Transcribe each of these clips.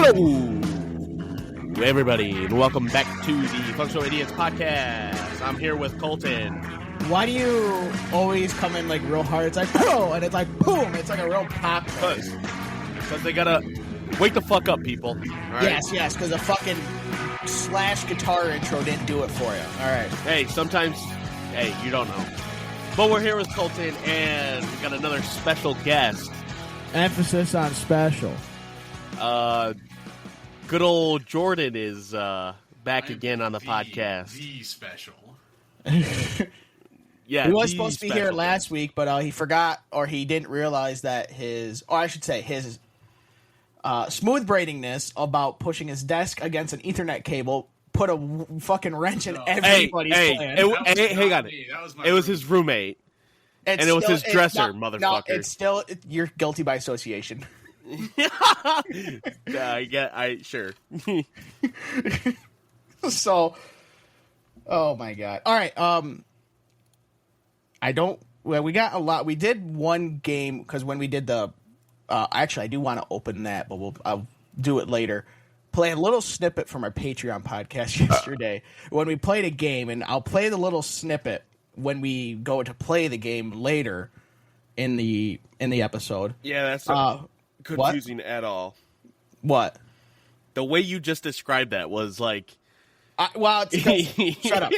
Hello, everybody, and welcome back to the Functional Idiots Podcast. I'm here with Colton. Why do you always come in like real hard? It's like, oh, and it's like, boom. It's like a real pop. Because they gotta wake the fuck up, people. All right? Yes, because a fucking Slash guitar intro didn't do it for you. All right. Hey, sometimes, you don't know. But we're here with Colton, and we got another special guest. Emphasis on special. Good old Jordan is back again on the podcast. The special. Yeah, he was supposed to be here last week, but he forgot or he didn't realize that his smooth braidingness about pushing his desk against an Ethernet cable put a fucking wrench in everybody's plan. Hang on. It was his roommate. And it was his dresser, motherfucker. No, it's still, you're guilty by association. Sure. So, oh my god. All right. We got a lot. We did one game because when we did the, actually, I do want to open that, but I'll do it later. Play a little snippet from our Patreon podcast yesterday when we played a game, and I'll play the little snippet when we go to play the game later in the episode. Yeah, that's not confusing at all. What? The way you just described that was like... shut up.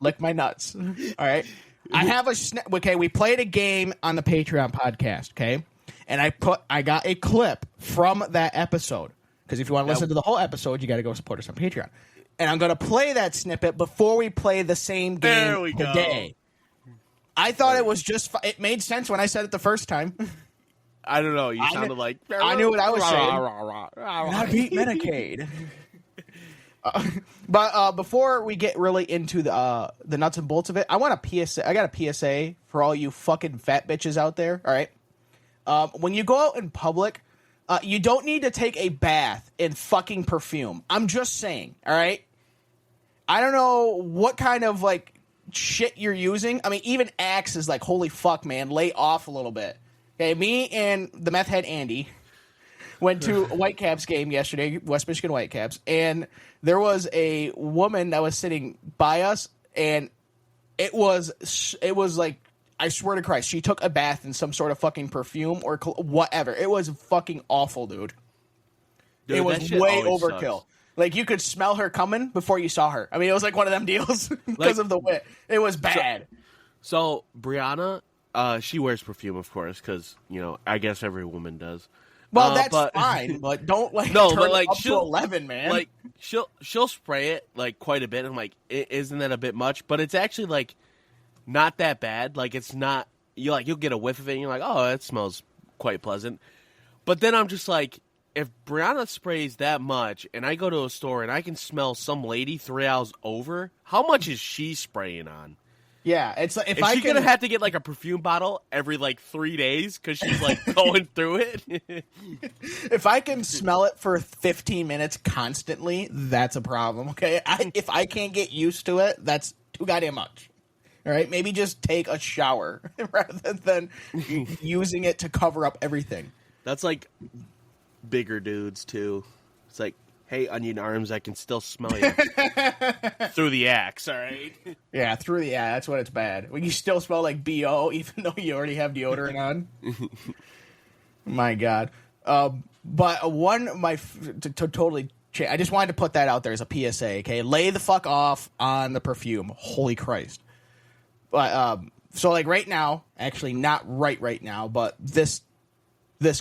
Lick my nuts. All right. I have okay, we played a game on the Patreon podcast, okay? And I got a clip from that episode. Because if you want to listen to the whole episode, you got to go support us on Patreon. And I'm going to play that snippet before we play the same game today. I thought it was just... It made sense when I said it the first time. I don't know. You sounded like... I knew what I was saying. I beat Medicaid. But before we get really into the nuts and bolts of it, I want a PSA. I got a PSA for all you fucking fat bitches out there. All right, when you go out in public, you don't need to take a bath in fucking perfume. I'm just saying. All right, I don't know what kind of like shit you're using. I mean, even Axe is like, holy fuck, man, lay off a little bit. Okay, me and the meth head Andy went to a Whitecaps game yesterday, West Michigan Whitecaps, and there was a woman that was sitting by us, and it was like, I swear to Christ, she took a bath in some sort of fucking perfume or whatever. It was fucking awful, dude. It was way overkill. Sucks. Like, you could smell her coming before you saw her. I mean, it was like one of them deals because of the wit. It was bad. So Brianna, she wears perfume, of course, because, I guess every woman does. Well, that's fine, but don't turn it up to 11, man. Like, she'll spray it like quite a bit. I'm like, isn't that a bit much? But it's actually like not that bad. Like, it's not. You'll get a whiff of it, and you're like, oh, that smells quite pleasant. But then I'm just like, if Brianna sprays that much, and I go to a store and I can smell some lady 3 hours over, how much is she spraying on? Yeah, it's like is she gonna have to get like a perfume bottle every like 3 days because she's like going through it? If I can smell it for 15 minutes constantly, that's a problem. Okay, if I can't get used to it, that's too goddamn much. All right, maybe just take a shower rather than using it to cover up everything. That's like bigger dudes too. It's like, hey, onion arms, I can still smell you through the axe, all right? Yeah, that's when it's bad. When you still smell like BO, even though you already have deodorant on. My God. But totally change. I just wanted to put that out there as a PSA, okay? Lay the fuck off on the perfume. Holy Christ. But, so like right now, actually not right now, but this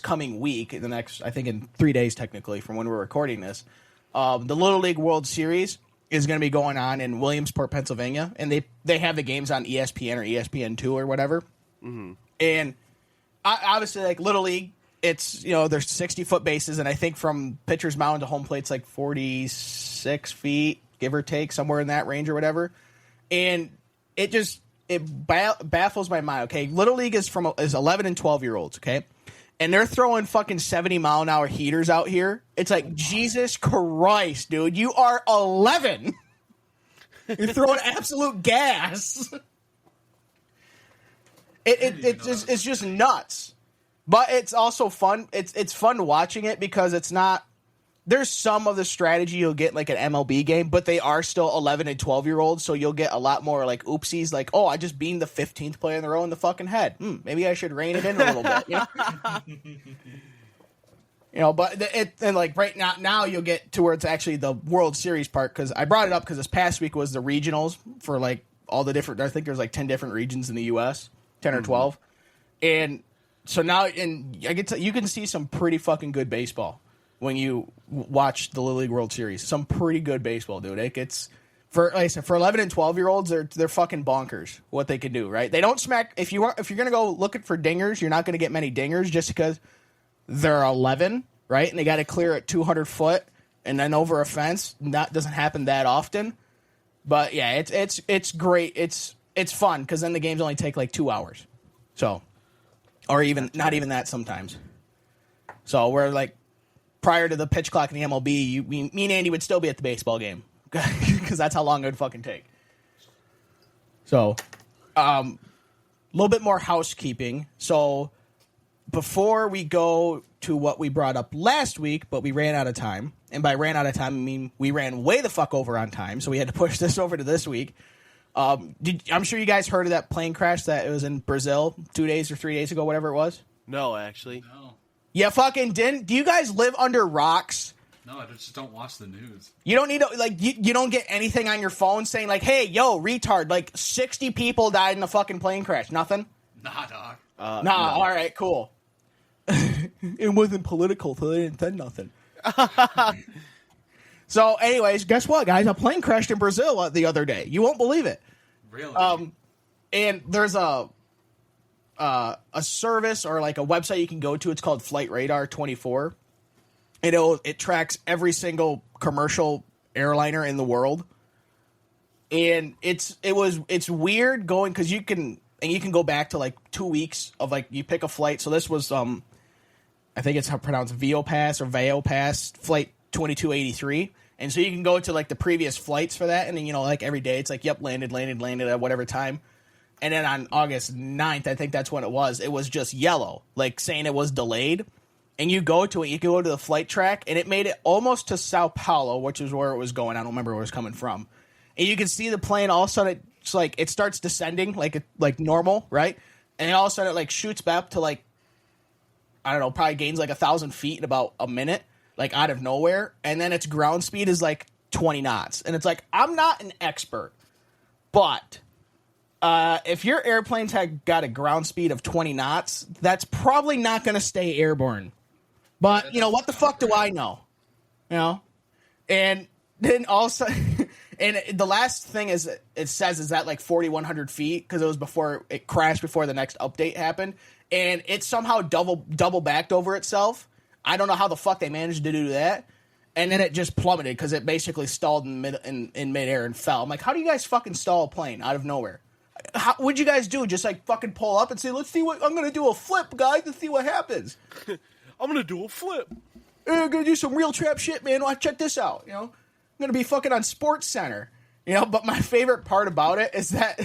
coming week, the next, I think in 3 days technically from when we're recording this, the Little League World Series is going to be going on in Williamsport, Pennsylvania, and they have the games on ESPN or ESPN2 or whatever. Mm-hmm. And obviously, like Little League, it's, there's 60-foot bases, and I think from pitcher's mound to home plate's like 46 feet, give or take, somewhere in that range or whatever. And it baffles my mind. Okay, Little League is 11 and 12-year-olds. Okay. And they're throwing fucking 70-mile-an-hour heaters out here. It's like, Jesus Christ, dude. You are 11. You're throwing absolute gas. It's just nuts. But it's also fun. It's fun watching it because it's not there's some of the strategy you'll get like an MLB game, but they are still 11 and 12-year-olds, so you'll get a lot more like oopsies, like, oh, I just beamed the 15th player in the row in the fucking head. Maybe I should rein it in a little bit. You know? But and like right now you'll get to where it's actually the World Series part, because I brought it up because this past week was the regionals for like all the different, I think there's like 10 different regions in the U.S., 10 or 12. And so now you can see some pretty fucking good baseball when you watch the Little League World Series. Some pretty good baseball, dude. It gets, for like I said, for 11 and 12-year-olds, they're fucking bonkers what they can do, right? They don't smack. If you're going to go looking for dingers, you're not going to get many dingers just because they're 11, right? And they got to clear at 200 foot and then over a fence. That doesn't happen that often. But yeah, it's great. It's fun because then the games only take like 2 hours. So, or even not even that sometimes. So we're like, prior to the pitch clock in the MLB, me and Andy would still be at the baseball game because that's how long it would fucking take. So, a little bit more housekeeping. So, before we go to what we brought up last week, but we ran out of time, and by ran out of time, I mean we ran way the fuck over on time, so we had to push this over to this week. I'm sure you guys heard of that plane crash that it was in Brazil 2 days or 3 days ago, whatever it was? No, actually. No. You fucking didn't? Do you guys live under rocks? No, I just don't watch the news. You don't need to, like, you don't get anything on your phone saying, like, hey, yo, retard, like, 60 people died in a fucking plane crash. Nothing? Nah, dog. Nah, No. all right, cool. It wasn't political, so they didn't say nothing. So, anyways, guess what, guys? A plane crashed in Brazil the other day. You won't believe it. Really? And there's a service or like a website you can go to. It's called Flight Radar 24. It tracks every single commercial airliner in the world, and it's weird going because you can go back to like 2 weeks of like you pick a flight. So this was I think it's how pronounced VOPass or VOPass flight 2283. And so you can go to like the previous flights for that, and then like every day it's like yep, landed at whatever time. And then on August 9th, I think that's when it was just yellow, like saying it was delayed. And you go to the flight track, and it made it almost to Sao Paulo, which is where it was going. I don't remember where it was coming from. And you can see the plane, all of a sudden, it's like it starts descending like normal, right? And then all of a sudden it like shoots back to like, I don't know, probably gains like 1,000 feet in about a minute, like out of nowhere. And then its ground speed is like 20 knots. And it's like, I'm not an expert, but if your airplane's got a ground speed of 20 knots, that's probably not going to stay airborne. But, what the fuck do I know? And then also, and the last thing is it says is that like 4,100 feet because it was before it crashed before the next update happened. And it somehow double backed over itself. I don't know how the fuck they managed to do that. And then it just plummeted because it basically stalled in midair and fell. I'm like, how do you guys fucking stall a plane out of nowhere? What'd you guys do? Just like fucking pull up and say, let's see what I'm going to do a flip, guys, to see what happens. I'm going to do a flip. I'm going to do some real trap shit, man. Well, check this out. I'm going to be fucking on Sports Center. But my favorite part about it is that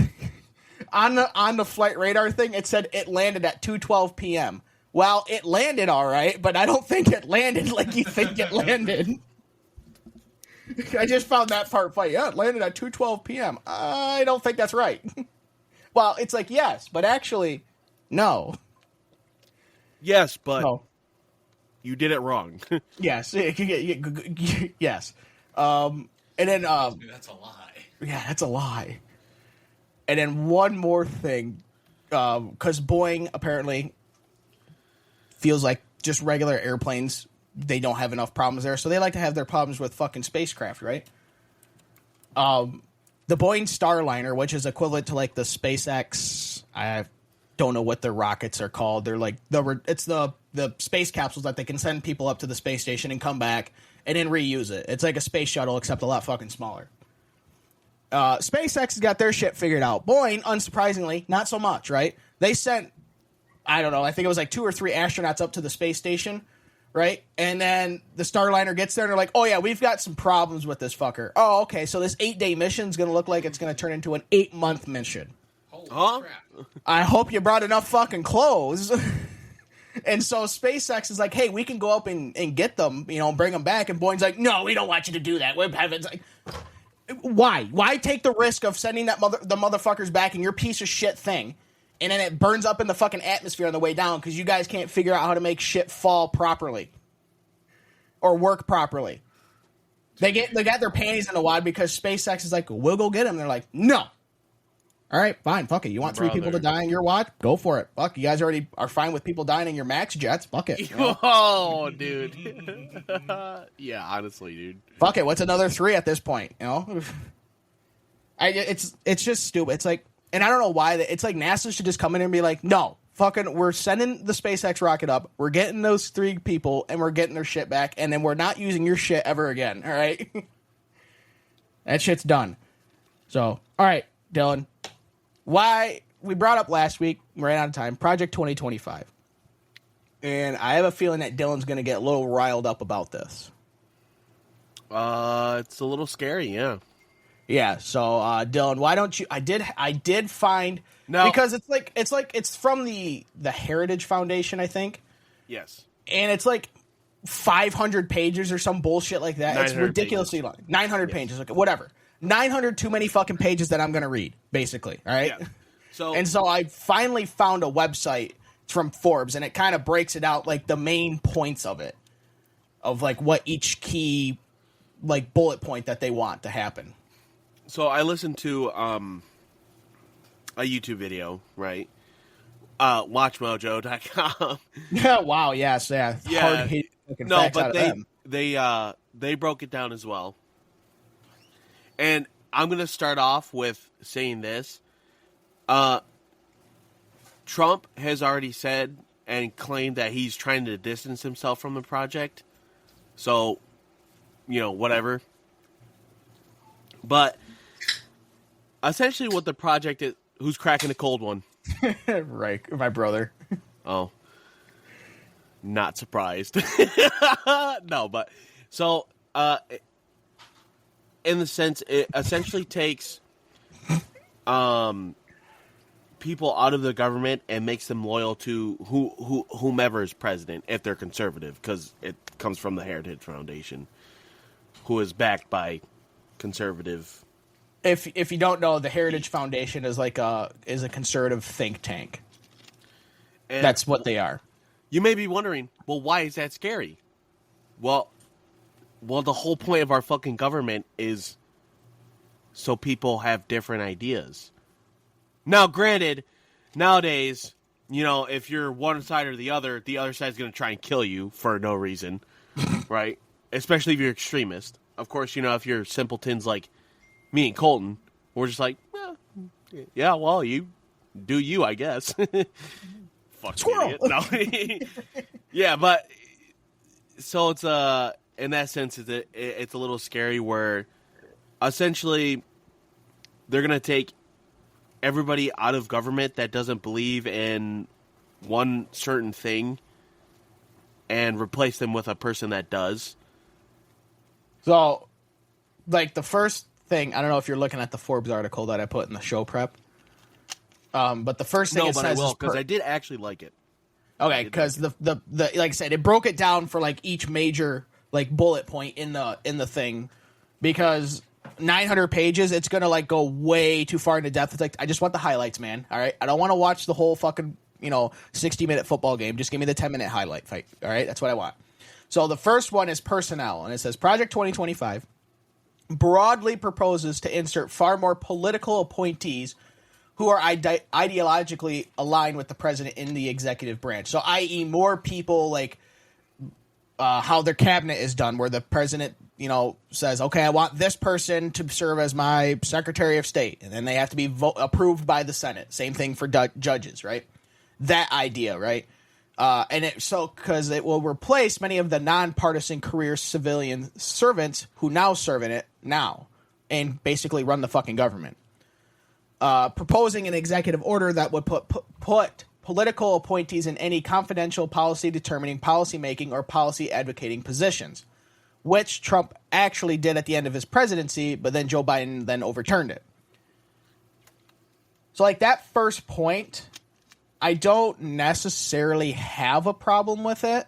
on the flight radar thing, it said it landed at 2:12 p.m. Well, it landed all right, but I don't think it landed like you think it landed. I just found that part funny. Yeah, it landed at 2:12 p.m. I don't think that's right. Well, it's like, yes, but actually, no. Yes, but No. You did it wrong. Yes. Yes. And then... That's a lie. Yeah, that's a lie. And then one more thing, because Boeing apparently feels like just regular airplanes, they don't have enough problems there, so they like to have their problems with fucking spacecraft, right? The Boeing Starliner, which is equivalent to like the SpaceX, I don't know what their rockets are called. They're like it's the space capsules that they can send people up to the space station and come back and then reuse it. It's like a space shuttle except a lot fucking smaller. SpaceX has got their shit figured out. Boeing, unsurprisingly, not so much, right? They sent, I don't know, I think it was like 2 or 3 astronauts up to the space station, right? And then the Starliner gets there and they're like, oh yeah, we've got some problems with this fucker. Oh, okay, so this 8-day mission is going to look like it's going to turn into an 8-month mission. Holy Huh? crap. I hope you brought enough fucking clothes. And so SpaceX is like, hey, we can go up and get them, bring them back. And Boeing's like, no, we don't want you to do that. We're having like, why? Why take the risk of sending the motherfuckers back in your piece of shit thing, and then it burns up in the fucking atmosphere on the way down because you guys can't figure out how to make shit fall properly or work properly? They got their panties in the wad because SpaceX is like, we'll go get them. They're like, no. All right, fine, fuck it. You want 3 people to die in your wad? Go for it. Fuck, you guys already are fine with people dying in your Max jets. Fuck it. Oh, dude. Yeah, honestly, dude. Fuck it. What's another 3 at this point? It's just stupid. It's like, and I don't know why. It's like NASA should just come in and be like, no, fucking, we're sending the SpaceX rocket up. We're getting those 3 people, and we're getting their shit back, and then we're not using your shit ever again. All right, that shit's done. So, all right, Dillon. Why we brought up last week, we're right on time, Project 2025. And I have a feeling that Dillon's going to get a little riled up about this. It's a little scary, yeah. Yeah, so Dillon, why don't you I did find no. Because it's from the Heritage Foundation, I think. Yes. And it's like 500 pages or some bullshit like that. It's ridiculously long. 900 pages, okay, whatever. 900 too many fucking pages that I'm going to read, basically. All right. Yeah. So I finally found a website from Forbes, and it kind of breaks it out, like the main points of it, of like what each key like bullet point that they want to happen. So I listened to a YouTube video, right? WatchMojo.com. Yeah. Wow. Yes. Yeah. Yeah. Hard No, but they broke it down as well. And I'm going to start off with saying this. Trump has already said and claimed that he's trying to distance himself from the project. So, whatever. But essentially what the project is, who's cracking a cold one? Right. My brother. Oh. Not surprised. No, but so, in the sense, it essentially takes people out of the government and makes them loyal to whomever is president, if they're conservative, because it comes from the Heritage Foundation, who is backed by conservative. If you don't know, the Heritage Foundation is a conservative think tank. And that's what they are. You may be wondering, well, why is that scary? Well, the whole point of our fucking government is so people have different ideas. Now, granted, nowadays, if you're one side or the other side's going to try and kill you for no reason, right? Especially if you're extremist. Of course, if you're simpletons like me and Colton, we're just like, yeah, well, you do you, I guess. Fuck squirrel. No. Yeah, but so it's in that sense, it's a little scary where essentially they're going to take everybody out of government that doesn't believe in one certain thing and replace them with a person that does. So, like, the first thing, I don't know if you're looking at the Forbes article that I put in the show prep, but the first thing I will, because I did actually like it. Okay, because the like I said, it broke it down for like each major like bullet point in the thing, because 900 pages, it's gonna like go way too far into depth. It's like, I just want the highlights, man. All right, I don't want to watch the whole fucking 60-minute football game. Just give me the 10-minute highlight fight. All right, that's what I want. So the first one is personnel, and it says Project 2025 broadly proposes to insert far more political appointees who are ideologically aligned with the president in the executive branch. So, i.e., more people like how their cabinet is done, where the president, says, okay, I want this person to serve as my Secretary of State, and then they have to be approved by the Senate. Same thing for judges, right? That idea, right? Because it will replace many of the nonpartisan career civilian servants who now serve in it now and basically run the fucking government. Proposing an executive order that would put political appointees in any confidential policy determining, policy making, or policy advocating positions, which Trump actually did at the end of his presidency, but then Joe Biden then overturned it. So, like, that first point I don't necessarily have a problem with it.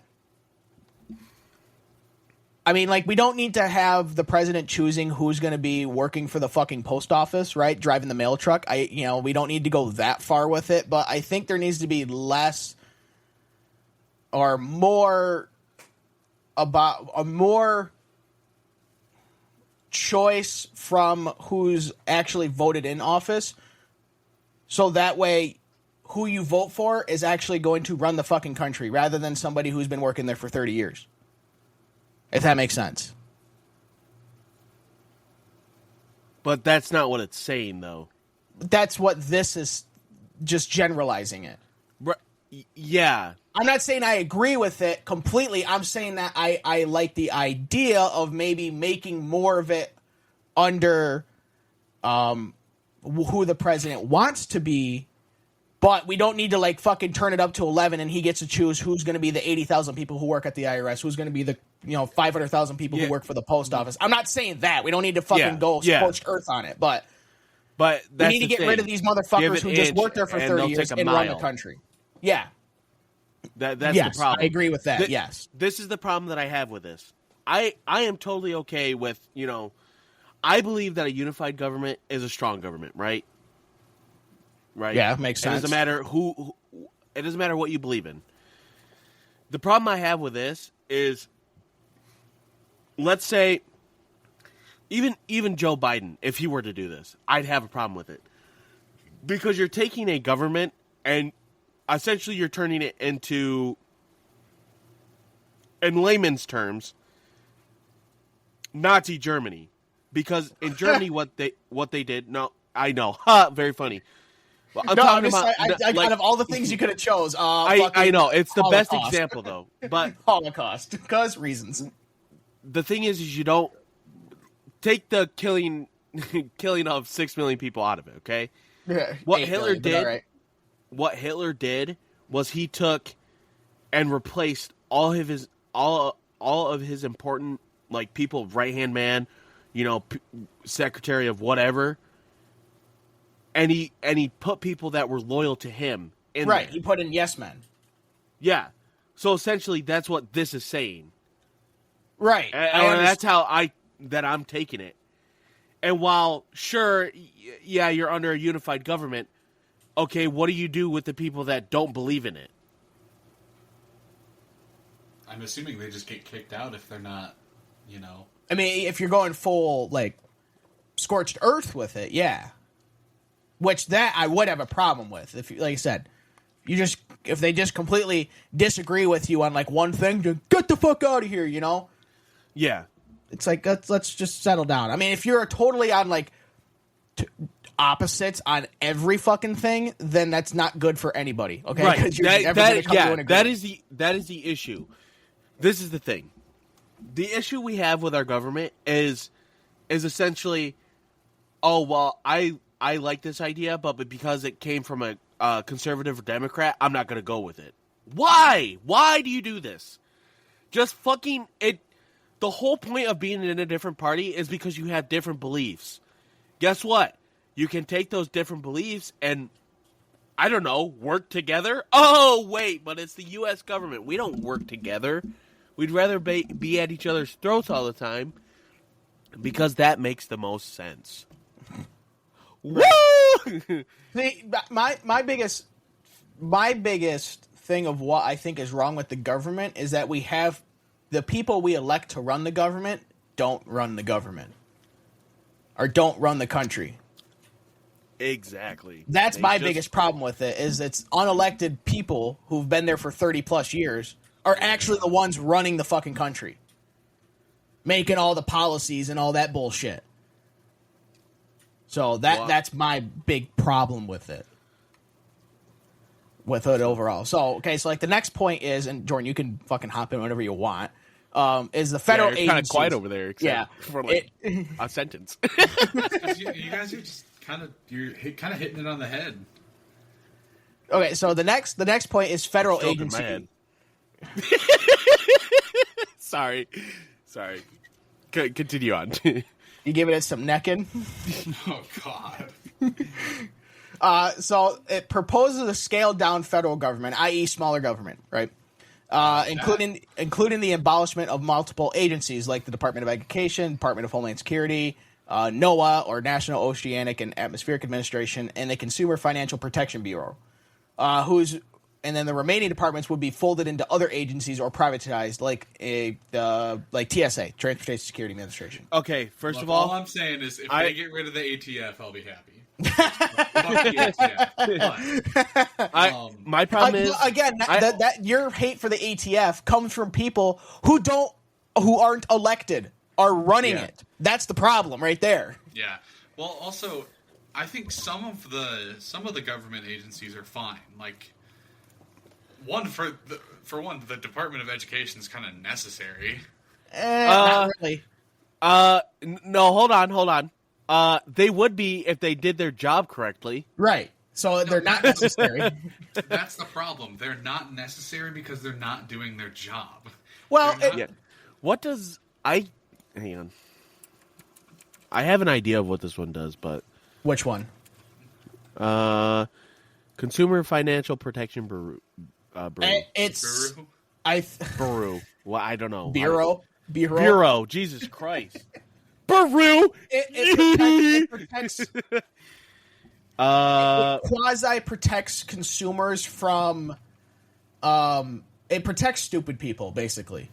I mean, like, we don't need to have the president choosing who's going to be working for the fucking post office, right? Driving the mail truck. We don't need to go that far with it, but I think there needs to be less or more about a more choice from who's actually voted in office. So that way who you vote for is actually going to run the fucking country rather than somebody who's been working there for 30 years. If that makes sense. But that's not what it's saying, though. That's what this is, just generalizing it. Yeah. I'm not saying I agree with it completely. I'm saying that I like the idea of maybe making more of it under who the president wants to be, but we don't need to like fucking turn it up to 11 and he gets to choose who's going to be the 80,000 people who work at the IRS, who's going to be the 500,000 people who work for the post office. I'm not saying that. We don't need to fucking go scorched earth on it, but that's we need to get rid of these motherfuckers who just worked there for 30 years and run the country. Yeah. That's the problem. I agree with that. Yes. This is the problem that I have with this. I am totally okay with, I believe that a unified government is a strong government, right? Right? Yeah, makes sense. It doesn't matter it doesn't matter what you believe in. The problem I have with this is, let's say, even Joe Biden, if he were to do this, I'd have a problem with it. Because you're taking a government and essentially you're turning it into, in layman's terms, Nazi Germany. Because in Germany, what they did, no, I know, very funny. Well, I'm talking about out of all the things you could have chose. I know it's the Holocaust. best example though, but Holocaust because reasons. The thing is you don't take the killing of 6 million people out of it. Okay, what Hitler did was he took and replaced all of his important like people, right hand man, secretary of whatever. And he put people that were loyal to him in right. there. He put in yes men. Yeah. So essentially, that's what this is saying. Right. And that's how I'm taking it. And while sure, yeah, you're under a unified government. Okay, what do you do with the people that don't believe in it? I'm assuming they just get kicked out if they're not, I mean, if you're going full like scorched earth with it, yeah. Which that I would have a problem with if, like I said, if they just completely disagree with you on like one thing, just get the fuck out of here, Yeah, it's like let's just settle down. I mean, if you're totally on like opposites on every fucking thing, then that's not good for anybody. Okay, right. That is the issue. This is the thing. The issue we have with our government is essentially, oh well, I like this idea, but because it came from a conservative or Democrat, I'm not going to go with it. Why? Why do you do this? Just fucking it. The whole point of being in a different party is because you have different beliefs. Guess what? You can take those different beliefs and, I don't know, work together. Oh, wait, but it's the U.S. government. We don't work together. We'd rather be at each other's throats all the time because that makes the most sense. Woo! See, my biggest thing of what I think is wrong with the government is that we have the people we elect to run the government don't run the government or don't run the country. Exactly. That's my biggest problem with it is it's unelected people who've been there for 30 plus years are actually the ones running the fucking country, making all the policies and all that bullshit. So that's my big problem with it. With it overall. So like the next point is, and Jordan, you can fucking hop in whenever you want, is the federal agencies. Kind of quiet over there, except for like a sentence. you guys are just kind of hitting it on the head. Okay, so the next point is federal agency. Sorry. Continue on. You giving it some necking? Oh God. So it proposes a scaled-down federal government, i.e. smaller government, right? Including the abolishment of multiple agencies like the Department of Education, Department of Homeland Security, NOAA, or National Oceanic and Atmospheric Administration, and the Consumer Financial Protection Bureau, and then the remaining departments would be folded into other agencies or privatized, like TSA, Transportation Security Administration. Okay, first of all I'm saying is if they get rid of the ATF, I'll be happy. Fuck the ATF. My problem is again that your hate for the ATF comes from people who aren't elected, are running it. That's the problem right there. Yeah. Well, also, I think some of the government agencies are fine. Like, the Department of Education is kind of necessary. Not really. No, hold on. They would be if they did their job correctly. Right. So they're not necessary. That's the problem. They're not necessary because they're not doing their job. Well, what does hang on. I have an idea of what this one does, but which one? Consumer Financial Protection Bureau. It's Bureau. Well, I don't know. Bureau. Jesus Christ. Bureau. It protects. It quasi protects consumers from. It protects stupid people, basically.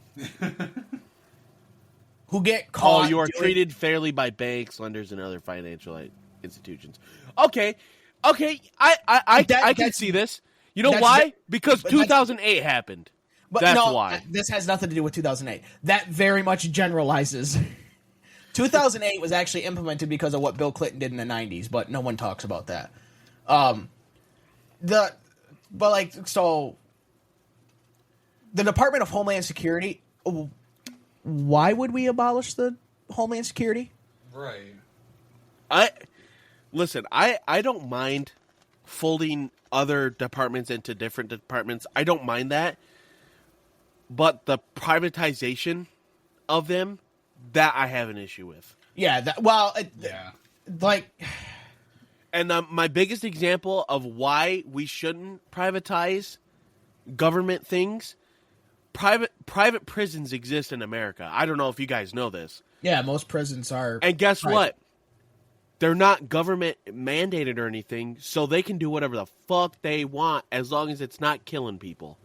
Who get caught. Oh, you are treated fairly by banks, lenders, and other financial institutions. Okay. I can see this. You know why? Because 2008 happened. But that's no, why. This has nothing to do with 2008. That very much generalizes. 2008 was actually implemented because of what Bill Clinton did in the 90s, but no one talks about that. The Department of Homeland Security. Why would we abolish the Homeland Security? Right. I don't mind folding other departments into different departments. I don't mind that. But the privatization of them, that I have an issue with. Yeah. And my biggest example of why we shouldn't privatize government things, private prisons exist in America. I don't know if you guys know this. Yeah, most prisons are. And guess what? They're not government mandated or anything, so they can do whatever the fuck they want as long as it's not killing people.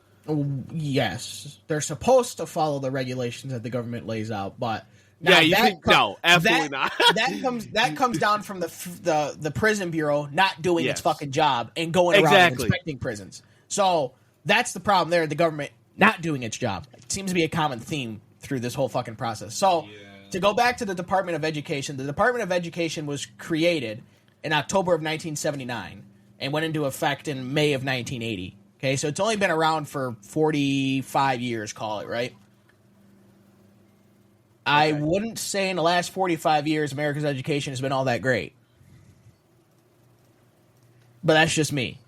Yes, they're supposed to follow the regulations that the government lays out, but absolutely not. that comes down from the prison bureau not doing its fucking job and going around and inspecting prisons. So that's the problem there. The government not doing its job. It seems to be a common theme through this whole fucking process. So to go back to the Department of Education, the Department of Education was created in October of 1979 and went into effect in May of 1980. Okay, so it's only been around for 45 years, call it, right? I wouldn't say in the last 45 years America's education has been all that great. But that's just me.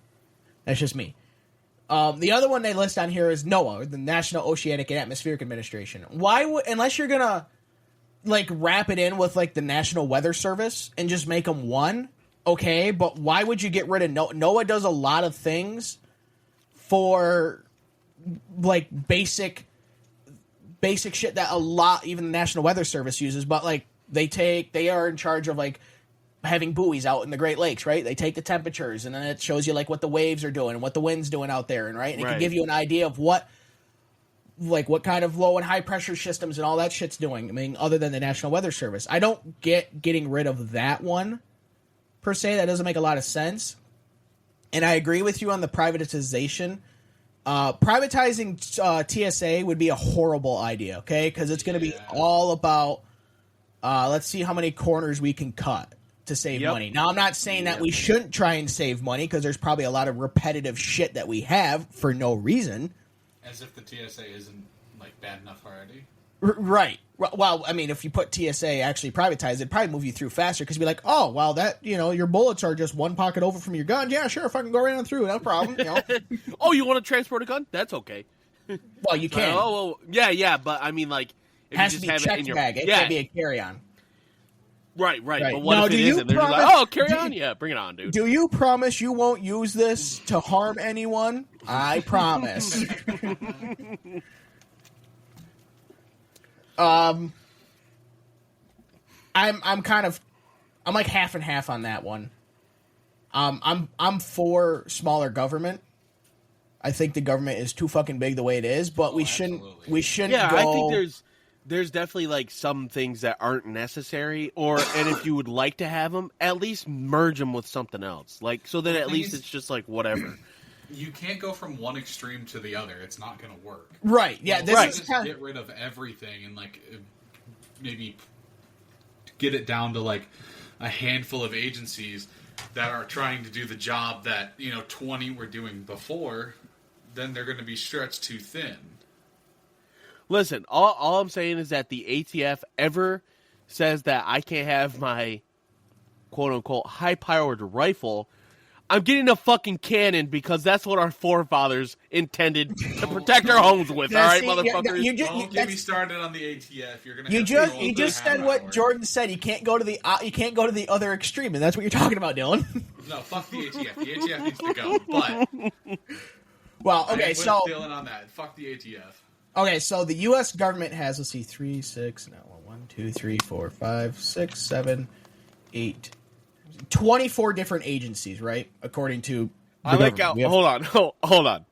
The other one they list on here is NOAA, the National Oceanic and Atmospheric Administration. Unless you're gonna wrap it in with the National Weather Service and just make them one, okay? But why would you get rid of NOAA? NOAA does a lot of things for basic shit that even the National Weather Service uses, but they are in charge of having buoys out in the Great Lakes, right? They take the temperatures and then it shows you what the waves are doing and what the wind's doing out there, and it can give you an idea of what kind of low and high pressure systems and all that shit's doing. I mean, other than the National Weather Service, I don't get getting rid of that one per se. That doesn't make a lot of sense. And I agree with you on the privatization. Privatizing TSA would be a horrible idea, okay? Because it's going to be all about let's see how many corners we can cut to save money. Now, I'm not saying that we shouldn't try and save money because there's probably a lot of repetitive shit that we have for no reason. As if the TSA isn't bad enough already. Right. Well, I mean, if you put TSA actually privatized, it'd probably move you through faster because you'd be like, oh, well, that, your bullets are just one pocket over from your gun. Yeah, sure, if I can go right on through, no problem. Oh, you want to transport a gun? That's okay. Well, you can. Yeah, but I mean, if it has you to just be a have it in checked your bag. It can't be a carry-on. Right. Right. But what Now, if do it you isn't? They're just like, promise- oh, carry on. Yeah, bring it on, dude. Do you promise you won't use this to harm anyone? I promise. I'm like half and half on that one. I'm for smaller government. I think the government is too fucking big the way it is, but we shouldn't Yeah, go. I think there's definitely like some things that aren't necessary, and if you would like to have them, at least merge them with something else, like so that at least it's just like whatever. You can't go from one extreme to the other. It's not going to work. Right. Yeah. Well, This is just kind get rid of everything and like maybe get it down to like a handful of agencies that are trying to do the job that 20 were doing before. Then they're going to be stretched too thin. Listen, all I'm saying is that the ATF ever says that I can't have my quote-unquote high-powered rifle, I'm getting a fucking cannon because that's what our forefathers intended to protect our homes with, all right, motherfuckers? Don't get me started on the ATF. You're going to you just said what Jordan said. You can't go to the other extreme, and that's what you're talking about, Dylan. No, fuck the ATF. The ATF needs to go, but... Well, okay, so... Dylan on that. Fuck the ATF. Okay, so the U.S. government has, let's see, 3, 6, no, 1, 2, 3, 4, 5, 6, 7, 8, 24 different agencies, right? According to the government. Hold on.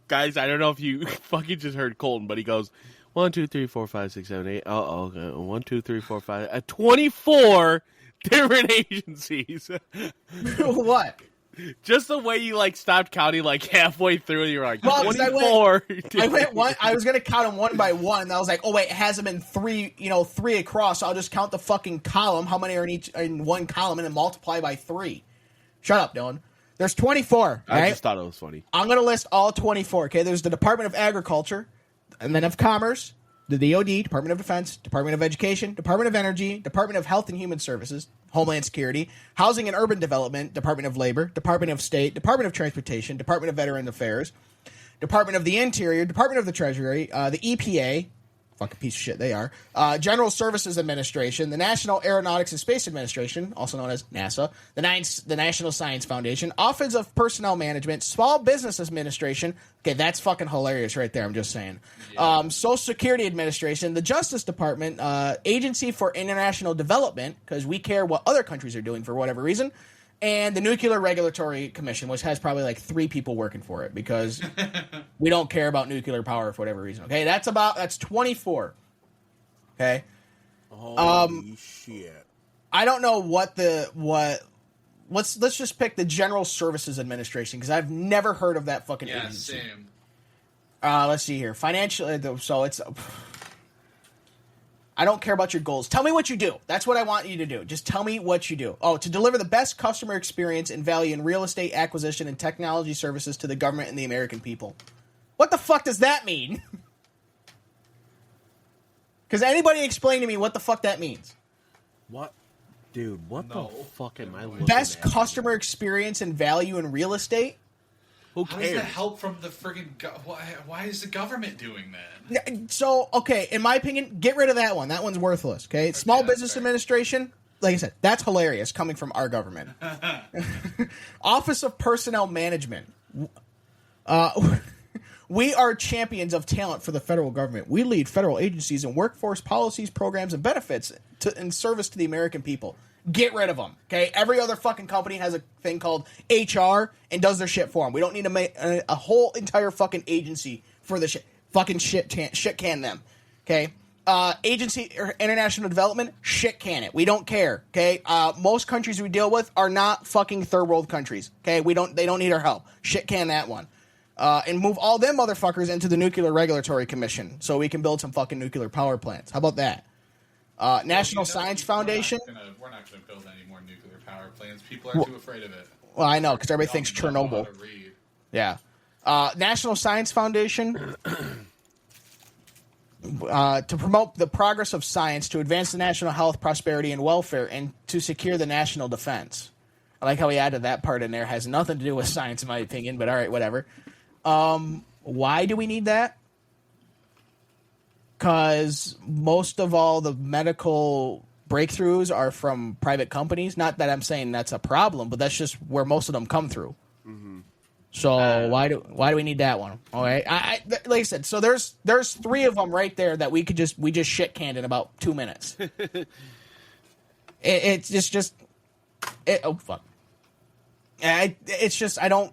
Guys, I don't know if you fucking just heard Colton, but he goes, 1, 2, 3, 4, 5, 6, 7, 8. Oh, okay. 1, 2, 3, 4, 5. 24 different agencies. What? Just the way you like stopped counting like halfway through, and you're like, well, 24. I went one. I was gonna count them one by one, and I was like, oh wait, it has them in three across. So I'll just count the fucking column. How many are in one column, and then multiply by 3. Shut up, Dylan. There's 24. I right? just thought it was funny. I'm gonna list all 24. Okay, there's the Department of Agriculture, and then of Commerce, the DoD, Department of Defense, Department of Education, Department of Energy, Department of Health and Human Services, Homeland Security, Housing and Urban Development, Department of Labor, Department of State, Department of Transportation, Department of Veteran Affairs, Department of the Interior, Department of the Treasury, the EPA, fucking piece of shit they are, General Services Administration, the National Aeronautics and Space Administration, also known as NASA, the National Science Foundation, Office of Personnel Management, Small Business Administration. Okay, that's fucking hilarious right there, I'm just saying. Yeah. Social Security Administration, the Justice Department, Agency for International Development, because we care what other countries are doing for whatever reason, and the Nuclear Regulatory Commission, which has probably like 3 people working for it because we don't care about nuclear power for whatever reason. Okay, that's 24. Okay. Holy shit. I don't know let's just pick the General Services Administration because I've never heard of that fucking agency. Yeah, same. Let's see here. Financial, so it's... I don't care about your goals. Tell me what you do. That's what I want you to do. Just tell me what you do. Oh, to deliver the best customer experience and value in real estate acquisition and technology services to the government and the American people. What the fuck does that mean? Because anybody explain to me what the fuck that means? What? Dude, what the fuck am I looking Best at? customer experience and value in real estate? Who How cares? does that help from the friggin' why is the government doing that? So, okay, in my opinion, get rid of that one. That one's worthless, okay? Small Business Administration, like I said, that's hilarious coming from our government. Office of Personnel Management. We are champions of talent for the federal government. We lead federal agencies in workforce policies, programs, and benefits in service to the American people. Get rid of them, okay? Every other fucking company has a thing called HR and does their shit for them. We don't need to make a whole entire fucking agency for the shit. Fucking shit can them, okay? Agency or international development, shit can it. We don't care, okay? Most countries we deal with are not fucking third world countries, okay? They don't need our help. Shit can that one. And move all them motherfuckers into the Nuclear Regulatory Commission so we can build some fucking nuclear power plants. How about that? National Science Foundation. We're not going to build any more nuclear power plants. People are too afraid of it. Well, I know, because everybody thinks Chernobyl. Yeah. National Science Foundation. To promote the progress of science, to advance the national health, prosperity, and welfare, and to secure the national defense. I like how he added that part in there. Has nothing to do with science, in my opinion, but all right, whatever. Why do we need that? Because most of all the medical breakthroughs are from private companies. Not that I'm saying that's a problem, but that's just where most of them come through. So why do we need that one? Okay, like I said, so there's 3 of them right there that we just shit canned in about 2 minutes. It's just oh fuck. It's just I don't,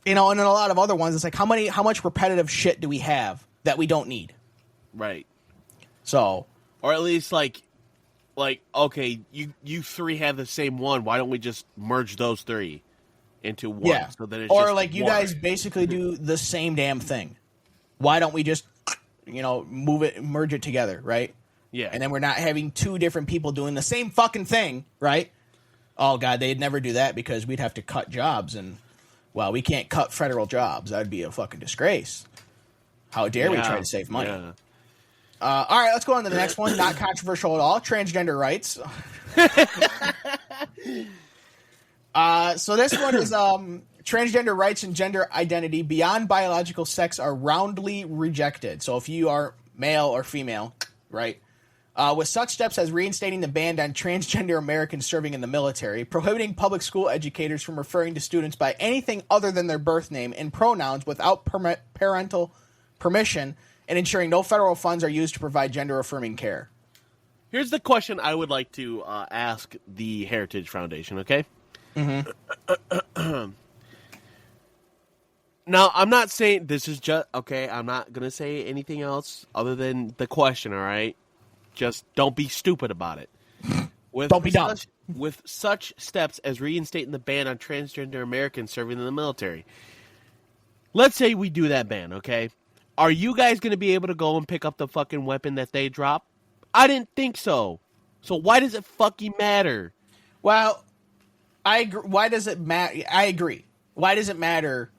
and in a lot of other ones, it's like how much repetitive shit do we have that we don't need? Right. So, or at least like okay, you 3 have the same one. Why don't we just merge those 3 into one? yeah. So then it's or just like you one. guys basically do the same damn thing. Why don't we just merge it together, right? Yeah. And then we're not having 2 different people doing the same fucking thing, right? Oh god, they'd never do that because we'd have to cut jobs, and well, we can't cut federal jobs. That'd be a fucking disgrace. How dare we try to save money? Yeah. All right, let's go on to the next one. Not controversial at all. Transgender rights. So this one is transgender rights and gender identity beyond biological sex are roundly rejected. So if you are male or female, right? With such steps as reinstating the ban on transgender Americans serving in the military, prohibiting public school educators from referring to students by anything other than their birth name and pronouns without parental permission, and ensuring no federal funds are used to provide gender-affirming care. Here's the question I would like to ask the Heritage Foundation, okay? Mm-hmm. Now, I'm not saying this is just... Okay, I'm not going to say anything else other than the question, all right? Just don't be stupid about it. Don't be dumb. With such steps as reinstating the ban on transgender Americans serving in the military. Let's say we do that ban, okay? Are you guys going to be able to go and pick up the fucking weapon that they drop? I didn't think so. So why does it fucking matter? Well, I agree. Why does it matter? I agree. Why does it matter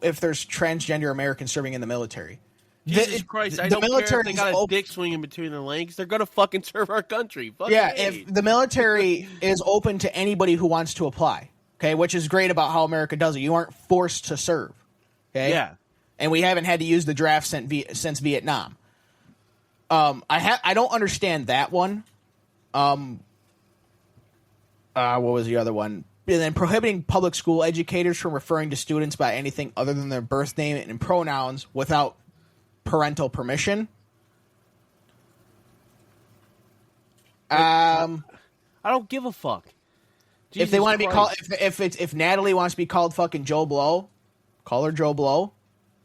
if there's transgender Americans serving in the military? Jesus Christ, I don't care if they got a dick swinging between their legs. They're going to fucking serve our country. If the military is open to anybody who wants to apply, okay, which is great about how America does it. You aren't forced to serve, okay? Yeah. And we haven't had to use the draft since Vietnam. I don't understand that one. What was the other one? And then prohibiting public school educators from referring to students by anything other than their birth name and pronouns without parental permission. I don't give a fuck. If they want to be called, if Natalie wants to be called fucking Joe Blow, call her Joe Blow.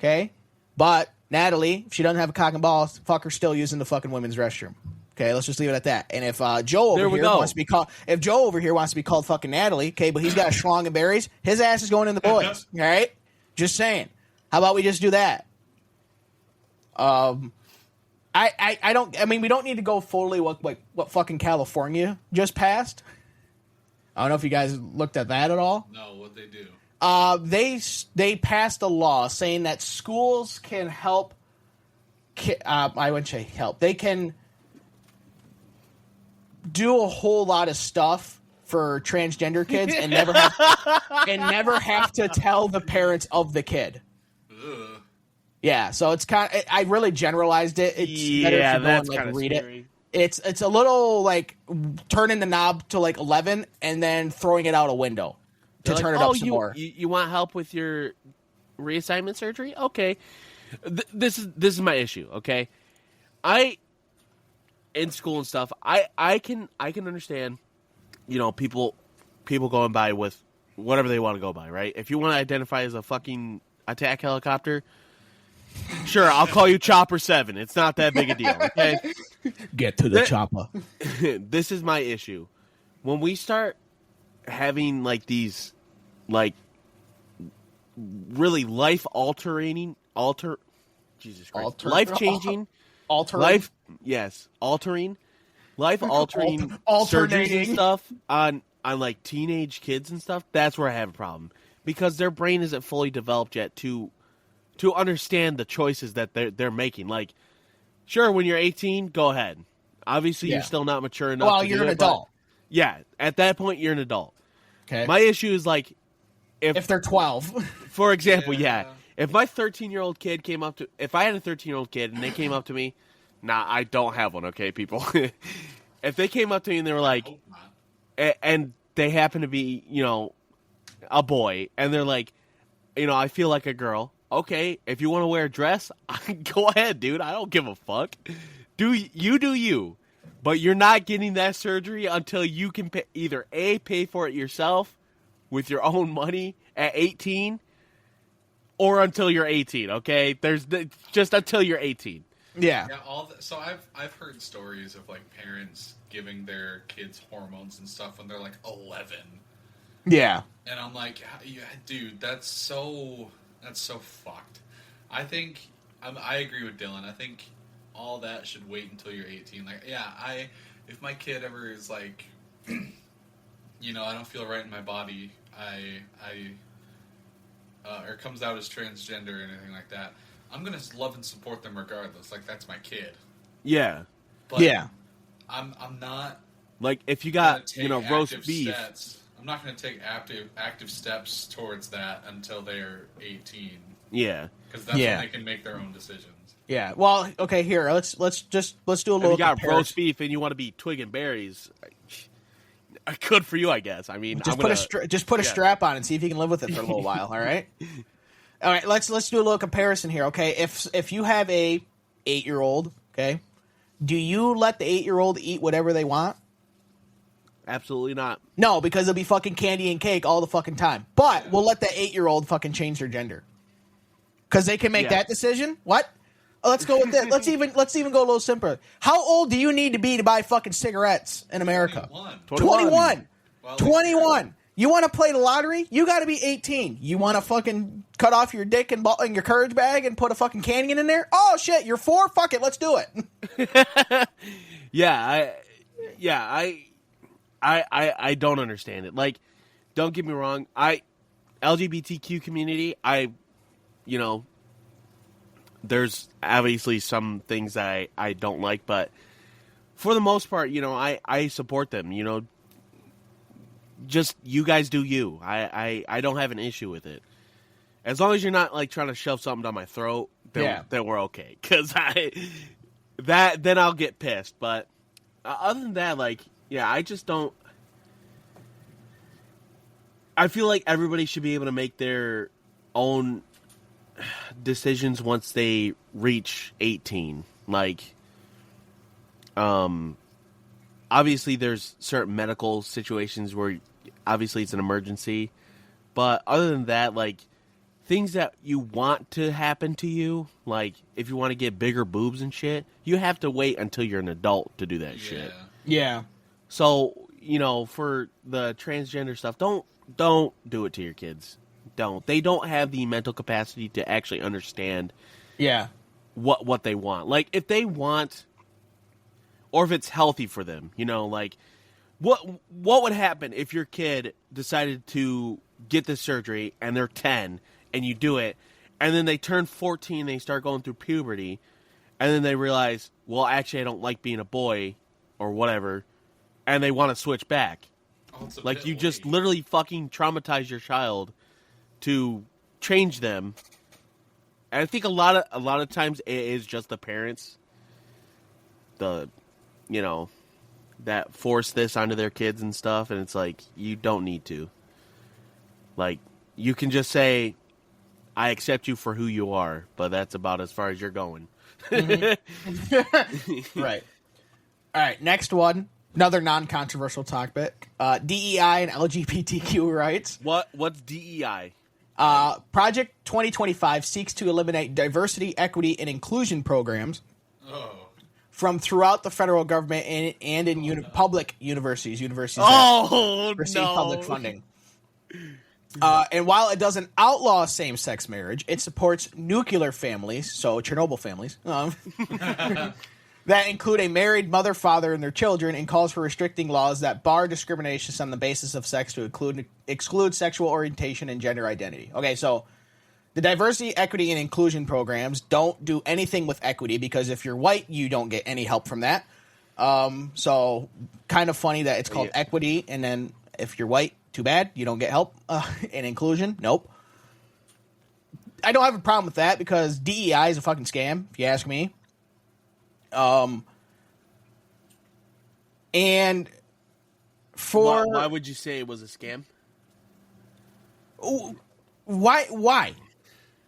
Okay, but Natalie, if she doesn't have a cock and balls, fuck her still using the fucking women's restroom. Okay, let's just leave it at that. And if Joe over here wants to be called, fucking Natalie, okay, but he's got a schlong and berries, his ass is going in the boys. All right, just saying. How about we just do that? I mean, we don't need to go fully what fucking California just passed. I don't know if you guys looked at that at all. No, what they do? They passed a law saying that schools can help. I wouldn't say help. They can do a whole lot of stuff for transgender kids and never have to tell the parents of the kid. Ugh. Yeah, so it's kind of, I really generalized it. It's better if you go and read scary. It's a little like turning the knob to like 11 and then throwing it out a window to turn it up some more. You want help with your reassignment surgery? Okay. This is my issue, okay? In school and stuff, I can understand, people going by with whatever they want to go by, right? If you want to identify as a fucking attack helicopter, sure, I'll call you Chopper 7. It's not that big a deal, okay? Get to the chopper. This is my issue. When we start having like these like really life-changing altering surgeries and stuff on like teenage kids and stuff, that's where I have a problem. Because their brain isn't fully developed yet to understand the choices that they're making. Like, sure, when you're 18, go ahead. Obviously, you're still not mature enough. Well, you're an adult. Yeah, at that point, you're an adult. Okay. My issue is like, if they're 12, for example, if my 13-year-old kid came up to, if I had a 13-year-old kid and they came up to me, Nah, I don't have one, okay, people? If they came up to me and they were like, Hope not. and they happen to be, a boy, and they're like, I feel like a girl. Okay, if you want to wear a dress, go ahead, dude. I don't give a fuck. Do you. But you're not getting that surgery until you can either A, pay for it yourself with your own money at 18, or until you're 18, okay? Just until you're 18. Yeah. Yeah, so I've heard stories of like parents giving their kids hormones and stuff when they're like 11. Yeah. And I'm like, yeah, dude, that's so fucked. I think I agree with Dylan. I think all that should wait until you're 18. Like, yeah, if my kid ever is like, I don't feel right in my body, or comes out as transgender or anything like that, I'm gonna love and support them regardless. Like, that's my kid. Yeah. But Yeah. I'm not Like, if you got, gonna take roast active beef. steps. I'm not going to take active steps towards that until they're 18. Yeah. Because that's Yeah. when they can make their own decisions. Yeah. Well, okay, here, let's do a If little you got comparison. roast beef and you want to be twigging berries, good for you, I guess. I mean, Just put a strap on and see if you can live with it for a little while. All right. All right. Let's do a little comparison here. Okay. If you have a 8-year-old, okay, do you let the 8-year-old eat whatever they want? Absolutely not. No, because it'll be fucking candy and cake all the fucking time. But we'll let the 8-year-old fucking change their gender because they can make that decision. What? Let's go with it. Let's even go a little simpler. How old do you need to be to buy fucking cigarettes in America? 21. Well, 21. You want to play the lottery? You got to be 18. You want to fucking cut off your dick and your courage bag and put a fucking canyon in there? Oh shit, you're 4. Fuck it, let's do it. I don't understand it. Like, don't get me wrong. LGBTQ community, there's obviously some things that I don't like, but for the most part, I support them, just you guys do you. I don't have an issue with it. As long as you're not like trying to shove something down my throat, then we're okay. Cause then I'll get pissed. But other than that, I just don't. I feel like everybody should be able to make their own decisions once they reach 18. Obviously there's certain medical situations where obviously it's an emergency, but other than that, things that you want to happen to you, like if you want to get bigger boobs and shit, you have to wait until you're an adult to do that shit. Yeah. So, for the transgender stuff, don't do it to your kids. Don't. They don't have the mental capacity to actually understand what they want. Like, if they want, or if it's healthy for them, what would happen if your kid decided to get this surgery and they're 10 and you do it, and then they turn 14, they start going through puberty, and then they realize, well, actually I don't like being a boy or whatever, and they want to switch back. You just literally fucking traumatize your child to change them. And I think a lot of times it is just the parents, that force this onto their kids and stuff, and it's like, you don't need to. You can just say, I accept you for who you are, but that's about as far as you're going. Mm-hmm. Right. All right, next one. Another non-controversial topic. DEI and LGBTQ rights. What's DEI? Project 2025 seeks to eliminate diversity, equity, and inclusion programs from throughout the federal government and in public universities. Universities that receive public funding. And while it doesn't outlaw same-sex marriage, it supports nuclear families, so Chernobyl families, that include a married mother, father, and their children, and calls for restricting laws that bar discrimination on the basis of sex to exclude sexual orientation and gender identity. Okay, so the diversity, equity, and inclusion programs don't do anything with equity because if you're white, you don't get any help from that. So kind of funny that it's called equity, and then if you're white, too bad, you don't get help. And inclusion, nope. I don't have a problem with that because DEI is a fucking scam, if you ask me. And for why would you say it was a scam?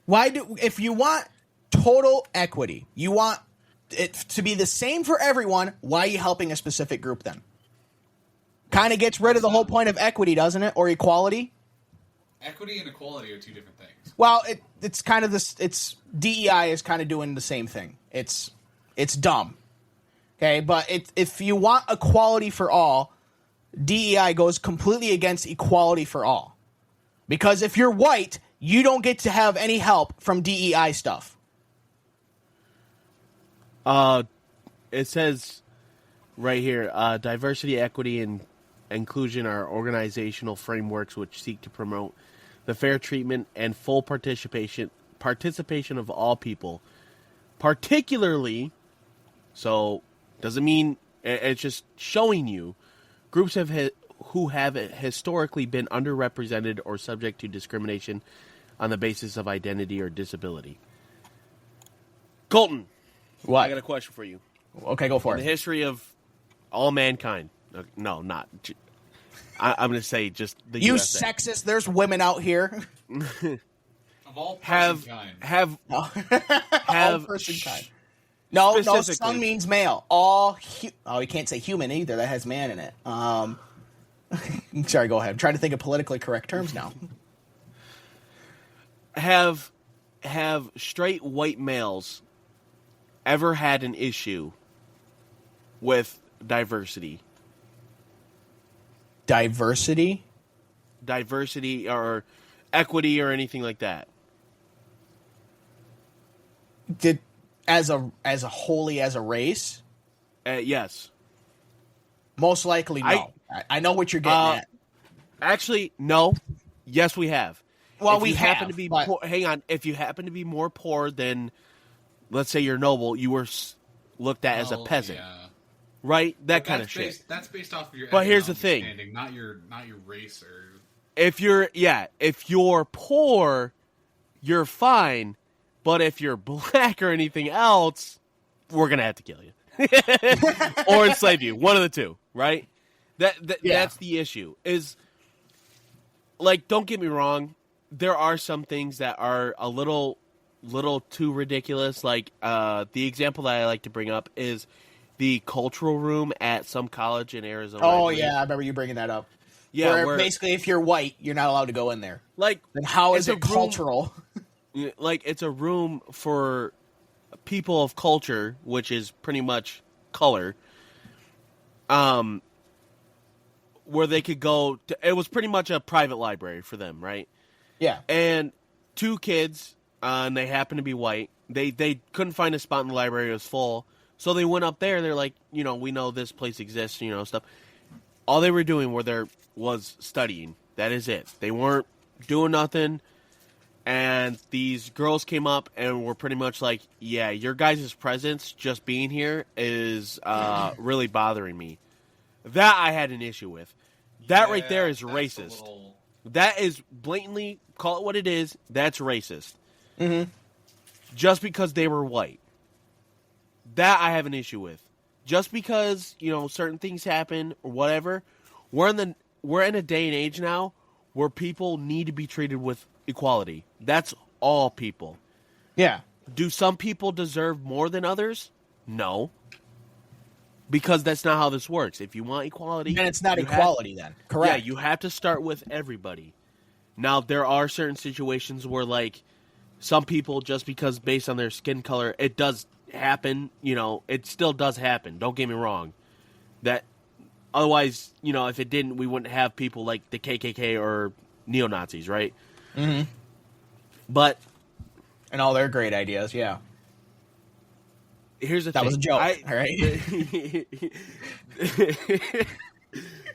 Why do, if you want total equity, you want it to be the same for everyone, why are you helping a specific group then? Kind of gets rid of the whole point of equity, doesn't it? Or equality? Equity and equality are two different things. Well, it's kind of this. It's DEI is kind of doing the same thing. It's dumb. Okay, but if you want equality for all, DEI goes completely against equality for all. Because if you're white, you don't get to have any help from DEI stuff. It says right here, diversity, equity, and inclusion are organizational frameworks which seek to promote the fair treatment and full participation of all people, particularly. So, doesn't mean it's just showing you groups who have historically been underrepresented or subject to discrimination on the basis of identity or disability. Colton, What? I got a question for you. Okay, go for In it. the history of all mankind, no, not. I'm going to say just the You USA. sexist. There's women out here. Of all have kind. All have person kind. No, specifically- son means male. All you can't say human either. That has man in it. Sorry, go ahead. I'm trying to think of politically correct terms now. have straight white males ever had an issue with diversity or equity or anything like that? Did as a wholly as a race? Yes. Most likely no. I know what you're getting at. Actually, no. Yes, we have. Well, If we you have, happen to be but- poor, hang on. If you happen to be more poor than, let's say, you're noble, you were looked at as a peasant, right? That kind of shit. That's based off of your. But here's the economic thing. standing, not your race or. If you're poor, you're fine. But if you're black or anything else, we're gonna have to kill you or enslave you. One of the two, right? That's the issue. Is like, don't get me wrong. There are some things that are a little too ridiculous. Like the example that I like to bring up is the cultural room at some college in Arizona. Oh yeah, I remember you bringing that up. Yeah, where basically if you're white, you're not allowed to go in there. like, Then how is it's it a room- cultural? Like, it's a room for people of culture, which is pretty much color. Where they could go to, it was pretty much a private library for them, right? Yeah. And two kids, and they happened to be white. They couldn't find a spot in the library; it was full. So they went up there. They're like, we know this place exists, stuff. All they were doing was studying. That is it. They weren't doing nothing. And these girls came up and were pretty much like, yeah, your guys' presence just being here is really bothering me. That I had an issue with. That right there is that's racist. a little- That is blatantly, call it what it is, that's racist. Mm-hmm. Just because they were white. That I have an issue with. Just because, certain things happen or whatever, we're in a day and age now where people need to be treated with equality. That's all people. Yeah. Do some people deserve more than others? No. Because that's not how this works. If you want equality... And it's not you equality then. Correct. Yeah, you have to start with everybody. Now, there are certain situations where, like, some people, just because based on their skin color, it does happen, it still does happen. Don't get me wrong. That, otherwise, if it didn't, we wouldn't have people like the KKK or neo-Nazis, right? Mm-hmm. But... And all their great ideas, yeah. Here's the That thing. was a joke, all right?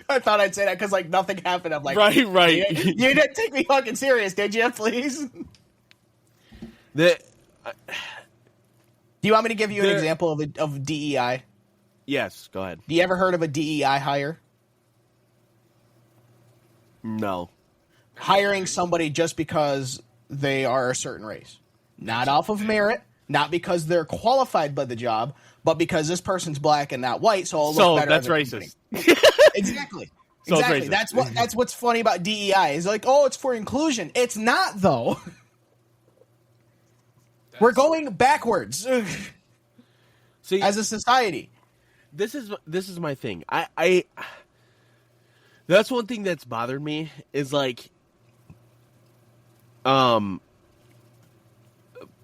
I thought I'd say that because, like, nothing happened. I'm like... Right. You didn't take me fucking serious, did you, please? Do you want me to give you an example of DEI? Yes, go ahead. Do you ever heard of a DEI hire? No. Hiring somebody just because they are a certain race. Not off of merit, not because they're qualified by the job, but because this person's black and not white, so it'll look better. That's racist. Exactly. So Exactly. racist. That's what's funny about DEI. Is like, oh, it's for inclusion. It's not, though. We're going backwards See, as a society. This is my thing. I that's one thing that's bothered me is like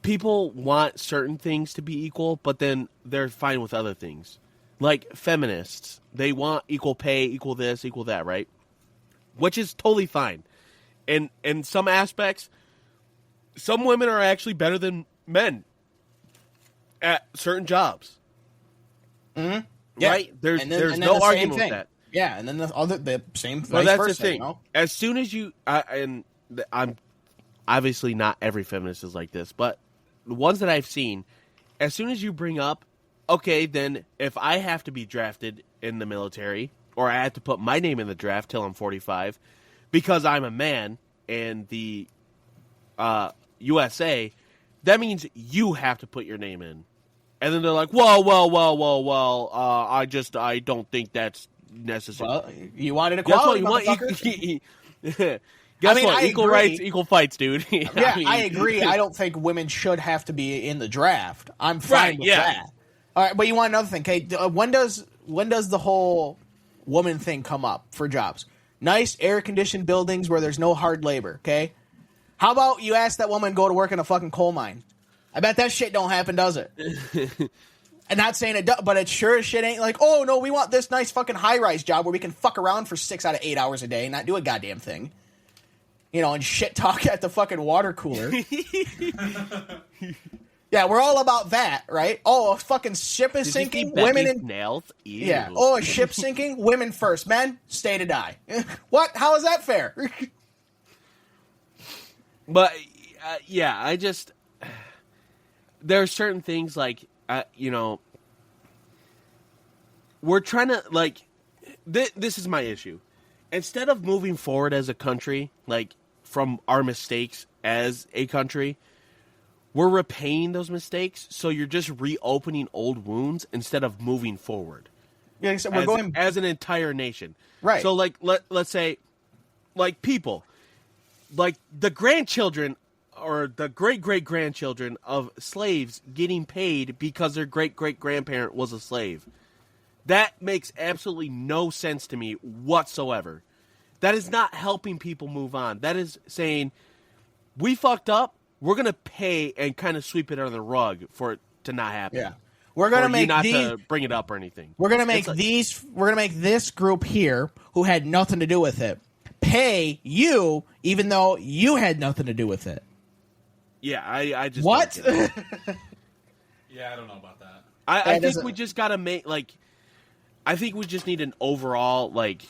people want certain things to be equal, but then they're fine with other things. Like feminists, they want equal pay, equal this, equal that, right? Which is totally fine. And in some aspects, some women are actually better than men at certain jobs. Mm-hmm. Yeah. Right? There's no argument with that. Yeah, and then the same vice Well, that's versa, the thing. you know? As soon as you I'm obviously not every feminist is like this, but the ones that I've seen, as soon as you bring up, okay, then if I have to be drafted in the military, or I have to put my name in the draft till I'm 45, because I'm a man in the USA, that means you have to put your name in. And then they're like, well, I don't think that's necessary. Well, you wanted equality, Guess I mean, what? I Equal agree. rights, equal fights, dude. I agree. I don't think women should have to be in the draft. I'm fine with that. All right, but you want another thing, okay? When does the whole woman thing come up for jobs? Nice air-conditioned buildings where there's no hard labor, okay? How about you ask that woman to go to work in a fucking coal mine? I bet that shit don't happen, does it? I'm not saying it does, but it sure as shit ain't like, oh, no, we want this nice fucking high-rise job where we can fuck around for 6 out of 8 hours a day and not do a goddamn thing. You know, and shit talk at the fucking water cooler. Yeah, we're all about that, right? Oh, a fucking ship is sinking, women in nails. Ew. Yeah. Oh, a ship sinking, women first, men stay to die. What? How is that fair? But yeah, I just there are certain things like you know, we're trying to like this is my issue. Instead of moving forward as a country, like from our mistakes as a country, we're repaying those mistakes, so you're just reopening old wounds instead of moving forward. Yeah, so we're going as an entire nation. Right. So like let's say like people like the grandchildren or the great-great-grandchildren of slaves getting paid because their great-great-grandparent was a slave. That makes absolutely no sense to me whatsoever. That is not helping people move on. That is saying, we fucked up, we're going to pay and kind of sweep it under the rug for it to not happen. Yeah. We're going to make not to bring it up or anything. We're going to make we're going to make this group here who had nothing to do with it pay you even though you had nothing to do with it. Yeah, I just What? Yeah, I don't know about that. I think we just got to make like I think we just need an overall like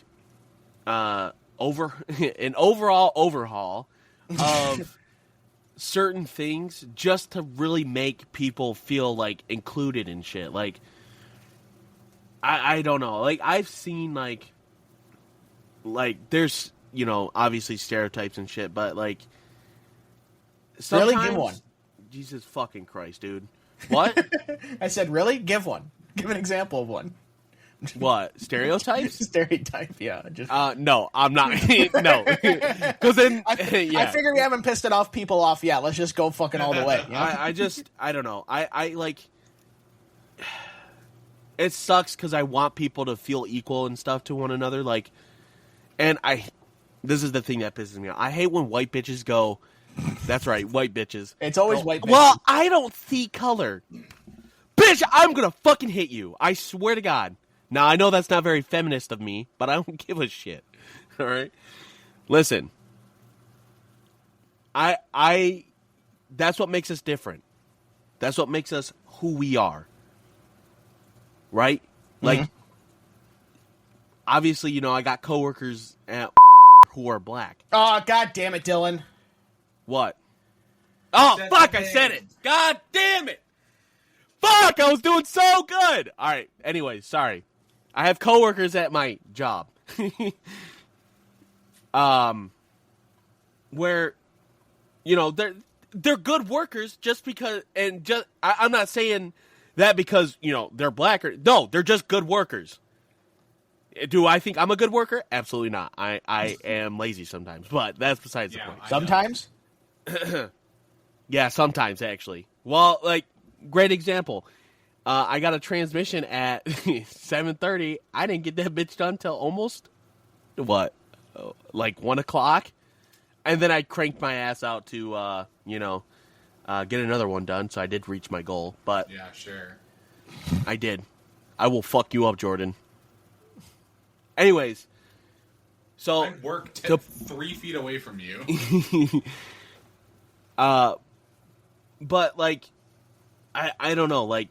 an overall overhaul of certain things just to really make people feel like included in shit. Like I don't know. Like I've seen like there's, you know, obviously stereotypes and shit, but like sometimes, really? Give one. Jesus fucking Christ, dude. What? I said, really? Give one. Give an example of one. What? Stereotypes? Stereotype, yeah. Just no, I'm not. No. Because then, I figure we haven't pissed enough people off yet. Let's just go fucking all the way. You know? I don't know. I like, it sucks because I want people to feel equal and stuff to one another. Like, and this is the thing that pisses me off. I hate when white bitches go, that's right, white bitches. It's always white bitches. Well, I don't see color. Bitch, I'm going to fucking hit you. I swear to God. Now, I know that's not very feminist of me, but I don't give a shit. All right? Listen. That's what makes us different. That's what makes us who we are. Right? Like, obviously, you know, I got coworkers at who are black. Oh, God damn it, Dillon. What? Oh, fuck, I said it. God damn it. Fuck, I was doing so good. All right, anyway, sorry. I have coworkers at my job. Where, you know, they're good workers just because, I'm not saying that because, they're black no, they're just good workers. Do I think I'm a good worker? Absolutely not. I am lazy sometimes, but that's besides the point. Sometimes? Yeah, sometimes actually. Well, great example. I got a transmission at 7:30. I didn't get that bitch done till almost 1 o'clock, and then I cranked my ass out to get another one done. So I did reach my goal, but yeah, sure, I did. I will fuck you up, Jordan. Anyways, so I work 3 feet away from you. But I don't know,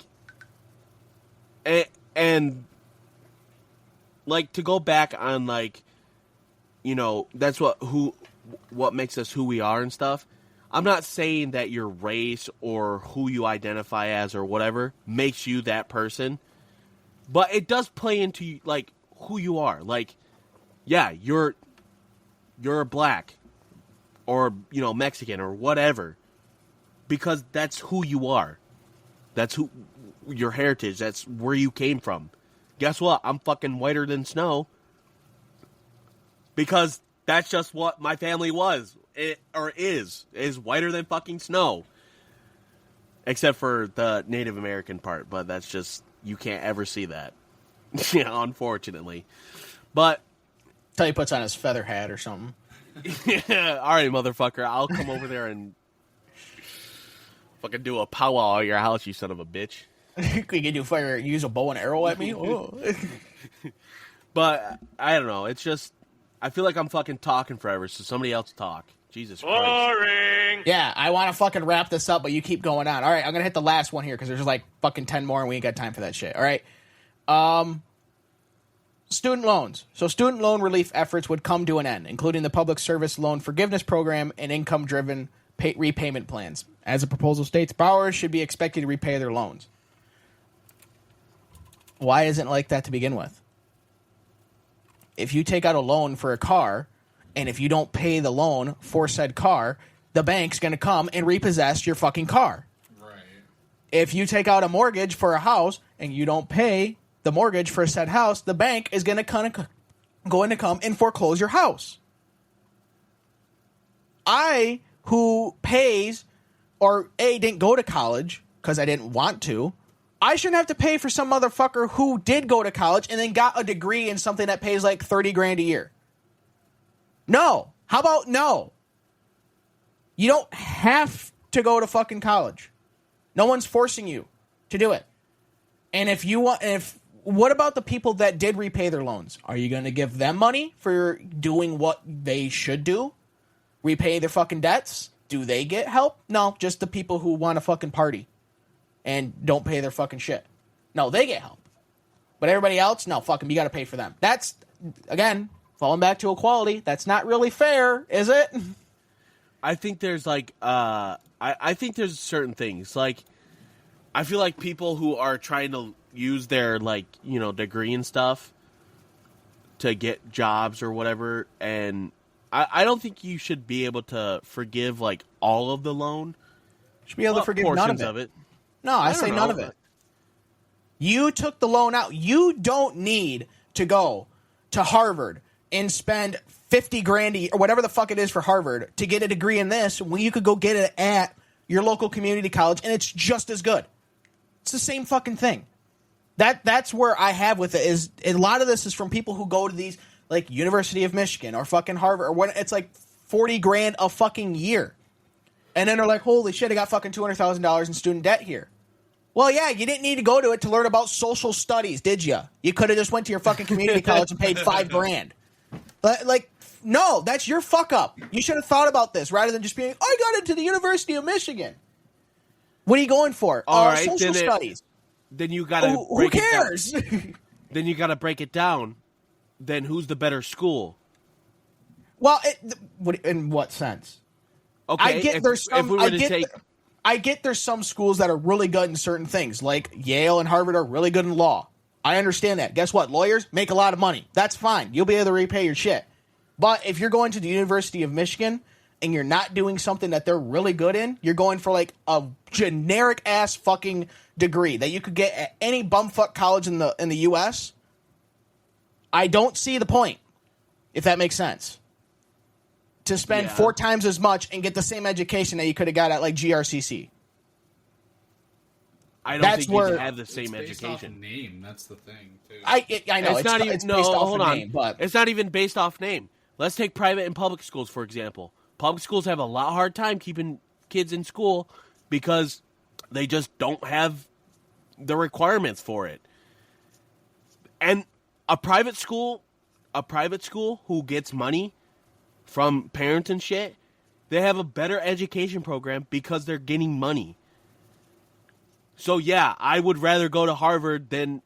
and to go back on that's what makes us who we are and stuff. I'm not saying that your race or who you identify as or whatever makes you that person, but it does play into who you are. Yeah, you're black or Mexican or whatever, because that's who you are. That's who your heritage. That's where you came from. Guess what? I'm fucking whiter than snow, because that's just what my family was is whiter than fucking snow. Except for the Native American part, but that's just, you can't ever see that. Yeah, unfortunately. But Till he puts on his feather hat or something. Yeah, all right, motherfucker. I'll come over there and fucking do a powwow at your house, you son of a bitch. You can use a bow and arrow at me? Oh. But I don't know. It's just, I feel like I'm fucking talking forever, so somebody else talk. Jesus Christ. Boring. Yeah, I want to fucking wrap this up, but you keep going on. All right, I'm going to hit the last one here because there's fucking 10 more and we ain't got time for that shit. All right. Student loans. So student loan relief efforts would come to an end, including the Public Service Loan Forgiveness Program and income-driven repayment plans. As the proposal states, borrowers should be expected to repay their loans. Why isn't it like that to begin with? If you take out a loan for a car, and if you don't pay the loan for said car, the bank's going to come and repossess your fucking car. Right. If you take out a mortgage for a house and you don't pay the mortgage for said house, the bank is going to come and foreclose your house. I, who pays or didn't go to college because I didn't want to, I shouldn't have to pay for some motherfucker who did go to college and then got a degree in something that pays like $30,000 a year. No. How about no? You don't have to go to fucking college. No one's forcing you to do it. And what about the people that did repay their loans? Are you going to give them money for doing what they should do? Repay their fucking debts? Do they get help? No, just the people who want to fucking party and don't pay their fucking shit. No, they get help. But everybody else, no, fucking, you got to pay for them. That's, again, falling back to equality. That's not really fair, is it? I think there's I think there's certain things. I feel like people who are trying to use their degree and stuff to get jobs or whatever, and I don't think you should be able to forgive all of the loan. You should be able to forgive none of it. No, I say none of it. You took the loan out. You don't need to go to Harvard and spend $50,000 or whatever the fuck it is for Harvard to get a degree in this when you could go get it at your local community college and it's just as good. It's the same fucking thing. That's where I have with it is a lot of this is from people who go to these University of Michigan or fucking Harvard or what, it's $40,000 a fucking year. And then they're like, holy shit, I got fucking $200,000 in student debt here. Well, yeah, you didn't need to go to it to learn about social studies, did you? You could have just went to your fucking community college and paid $5,000. No, that's your fuck up. You should have thought about this rather than just being, I got into the University of Michigan. What are you going for? All right, social studies. Then you gotta. Who cares? Then you gotta break it down. Then who's the better school? Well, in what sense? Okay, I get there's some schools that are really good in certain things, like Yale and Harvard are really good in law. I understand that. Guess what? Lawyers make a lot of money. That's fine. You'll be able to repay your shit. But if you're going to the University of Michigan and you're not doing something that they're really good in, you're going for like a generic ass fucking degree that you could get at any bumfuck college in the US, I don't see the point, if that makes sense. To spend 4 times as much and get the same education that you could have got at like GRCC. I don't think you can have the same based education. Off name, that's the thing. Too. I know it's not even. it's No, based off hold of on. name, but it's not even based off name. Let's take private and public schools for example. Public schools have a lot hard time keeping kids in school because they just don't have the requirements for it. And a private school who gets money from parents and shit, they have a better education program because they're getting money. So yeah, I would rather go to Harvard than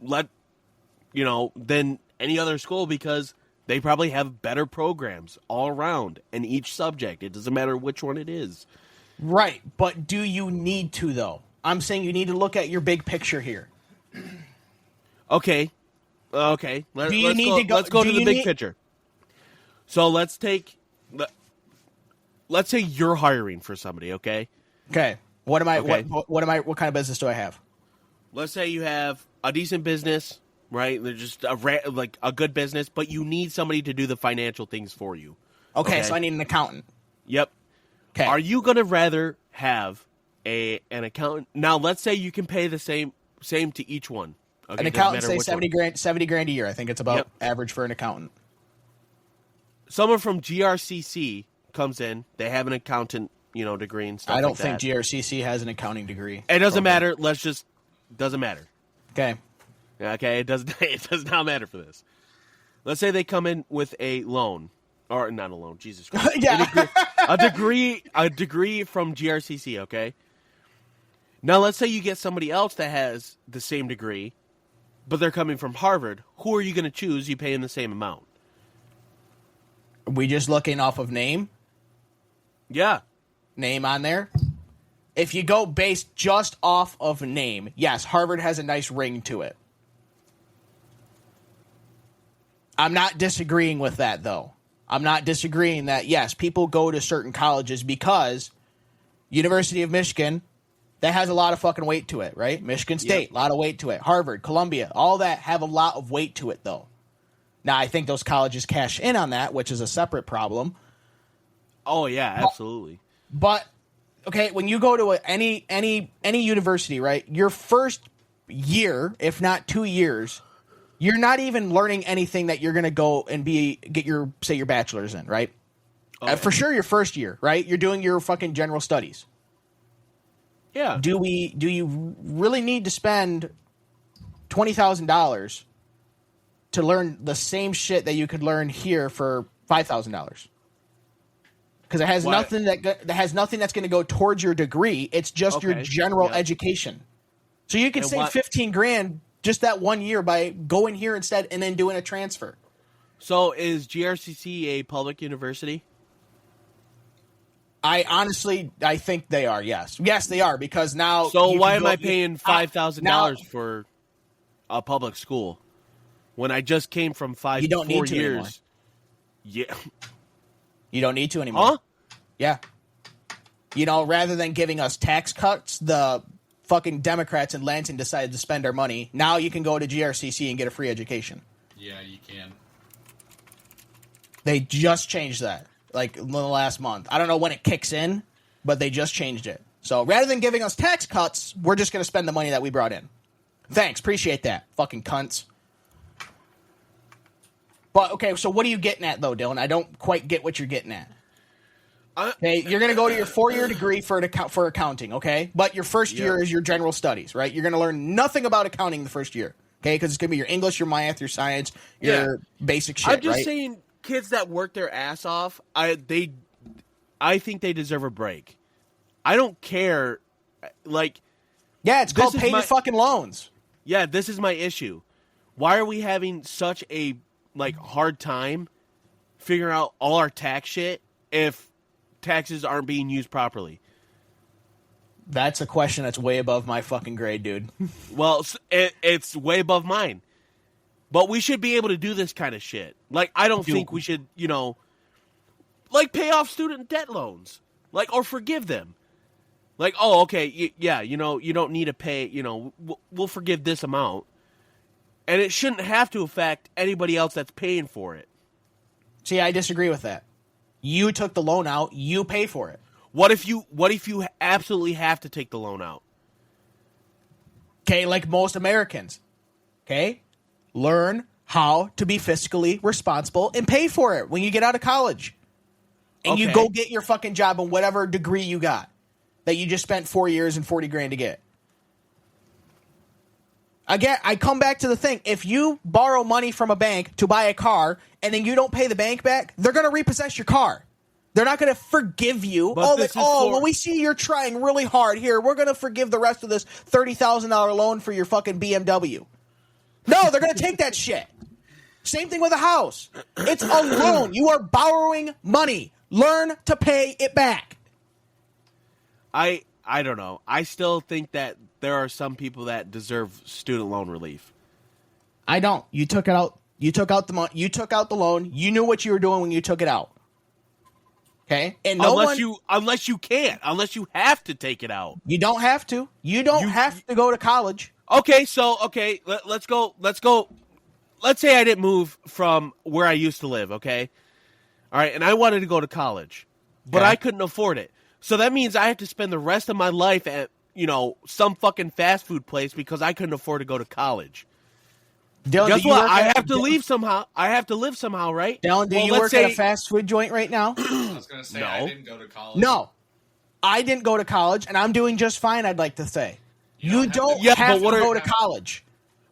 than any other school because they probably have better programs all around in each subject. It doesn't matter which one it is. right. But do you need to though? I'm saying you need to look at your big picture here. Okay. Let's go to the big picture. So let's say you're hiring for somebody, okay? Okay. What am I? Okay. What kind of business do I have? Let's say you have a decent business, right? They're just a good business, but you need somebody to do the financial things for you. Okay, so I need an accountant. Yep. Okay. Are you going to rather have an accountant? Now, let's say you can pay the same to each one. Okay, an accountant, say 70 grand a year. I think it's about average for an accountant. Someone from GRCC comes in. They have an accountant, degree and stuff. I don't like think that. GRCC has an accounting degree. It doesn't matter. Doesn't matter. Okay. Okay. It does not matter for this. Let's say they come in with a loan, or not a loan. Jesus Christ. Yeah. a degree from GRCC. Okay. Now let's say you get somebody else that has the same degree, but they're coming from Harvard. Who are you going to choose? You paying the same amount? Are we just looking off of name? Yeah. Name on there? If you go based just off of name, yes, Harvard has a nice ring to it. I'm not disagreeing with that, though. I'm not disagreeing that, yes, people go to certain colleges because University of Michigan, that has a lot of fucking weight to it, right? Michigan State, a lot of weight to it. Harvard, Columbia, all that have a lot of weight to it, though. Now, I think those colleges cash in on that, which is a separate problem. Oh, yeah, absolutely. But, okay, when you go to any university, right, your first year, if not 2 years, you're not even learning anything that you're going to go and get your bachelor's in, right? Okay. For sure your first year, right? You're doing your fucking general studies. Yeah. Do you really need to spend $20,000 to learn the same shit that you could learn here for $5,000? Because it has nothing that's going to go towards your degree. It's just your general education. So you could save 15 grand just that 1 year by going here instead and then doing a transfer. So is GRCC a public university? I think they are. Yes, they are because now. So why am I paying $5,000 for a public school when I just came from 4 years? Anymore. Yeah. You don't need to anymore. Huh? Yeah. Rather than giving us tax cuts, the fucking Democrats in Lansing decided to spend our money. Now you can go to GRCC and get a free education. Yeah, you can. They just changed that, like in the last month. I don't know when it kicks in, but they just changed it. So rather than giving us tax cuts, we're just going to spend the money that we brought in. Thanks, appreciate that, fucking cunts. But, okay, so what are you getting at, though, Dylan? I don't quite get what you're getting at. Okay, you're going to go to your 4-year degree for accounting, okay? But your first year is your general studies, right? You're going to learn nothing about accounting the first year, okay? Because it's going to be your English, your math, your science, your basic shit, I'm just right? saying kids that work their ass off, I think they deserve a break. I don't care. Like, yeah, it's called pay your fucking loans. Yeah, this is my issue. Why are we having such a hard time figuring out all our tax shit if taxes aren't being used properly? That's a question that's way above my fucking grade, dude. Well, it's way above mine. But we should be able to do this kind of shit. I don't think we should, Like, pay off student debt loans. Like, or forgive them. Like, oh, okay, yeah, you know, you don't need to pay, you know, we'll forgive this amount. And it shouldn't have to affect anybody else that's paying for it. See, I disagree with that. You took the loan out, you pay for it. What if you absolutely have to take the loan out? Okay, like most Americans. Okay? Learn how to be fiscally responsible and pay for it when you get out of college. And you go get your fucking job in whatever degree you got that you just spent 4 years and $40,000 to get. Again, I come back to the thing. If you borrow money from a bank to buy a car and then you don't pay the bank back, they're going to repossess your car. They're not going to forgive you. When we see you're trying really hard here, we're going to forgive the rest of this $30,000 loan for your fucking BMW. No, they're going to take that shit. Same thing with a house. It's a loan. You are borrowing money. Learn to pay it back. I don't know. I still think that there are some people that deserve student loan relief. I don't. You took it out. You took out the money. You took out the loan. You knew what you were doing when you took it out. Okay? And unless you have to take it out. You don't have to. You don't have to go to college. Okay, let's go. Let's say I didn't move from where I used to live, okay? All right, and I wanted to go to college, but I couldn't afford it. So that means I have to spend the rest of my life at, you know, some fucking fast food place because I couldn't afford to go to college. Dylan, guess what? I have to leave somehow. I have to live somehow, right? Dylan, do you work at a fast food joint right now? I was going to say, I didn't go to college. No. I didn't go to college, and I'm doing just fine, I'd like to say. You don't have to go to college.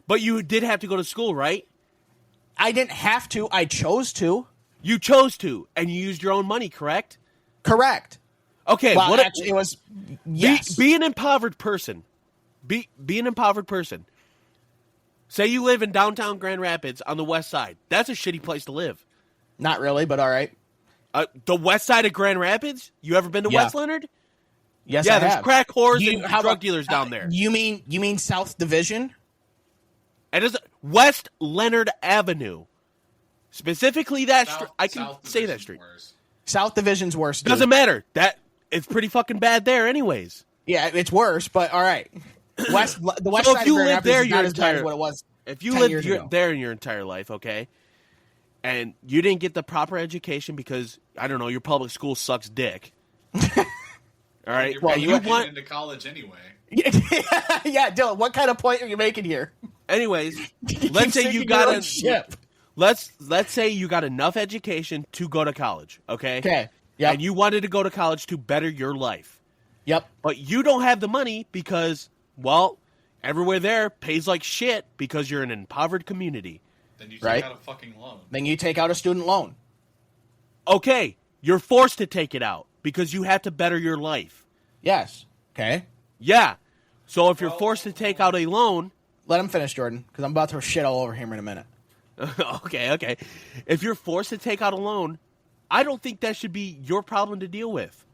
But you did have to go to school, right? I didn't have to. I chose to. You chose to, and you used your own money, correct? Correct. Okay, well, actually, it was yes. Be an impoverished person. Be an impoverished person. Say you live in downtown Grand Rapids on the west side. That's a shitty place to live. Not really, but all right. The west side of Grand Rapids? You ever been to West Leonard? Yes, yeah, I there's have. crack whores and drug dealers down there. You mean South Division? And it's West Leonard Avenue. Specifically that street. I can say that street. Worse. South Division's worse. Dude. Doesn't matter. It's pretty fucking bad there anyways. Yeah, it's worse, but all right. The west side of Grand Rapids is not as bad as what it was. If you lived there in your entire life, okay, and you didn't get the proper education because, I don't know, your public school sucks dick. All right? Well, you went into college anyway. Yeah, Dylan, what kind of point are you making here? Anyways, let's say you got let's say you got enough education to go to college, okay? Okay. Yeah. And you wanted to go to college to better your life. Yep. But you don't have the money because, well, everywhere there pays like shit because you're in an impoverished community. Then you take out a fucking loan. Then you take out a student loan. Okay, you're forced to take it out because you have to better your life. Yes. Okay. Yeah. So if you're forced to take out a loan... Let him finish, Jordan, because I'm about to throw shit all over him in a minute. Okay. If you're forced to take out a loan, I don't think that should be your problem to deal with.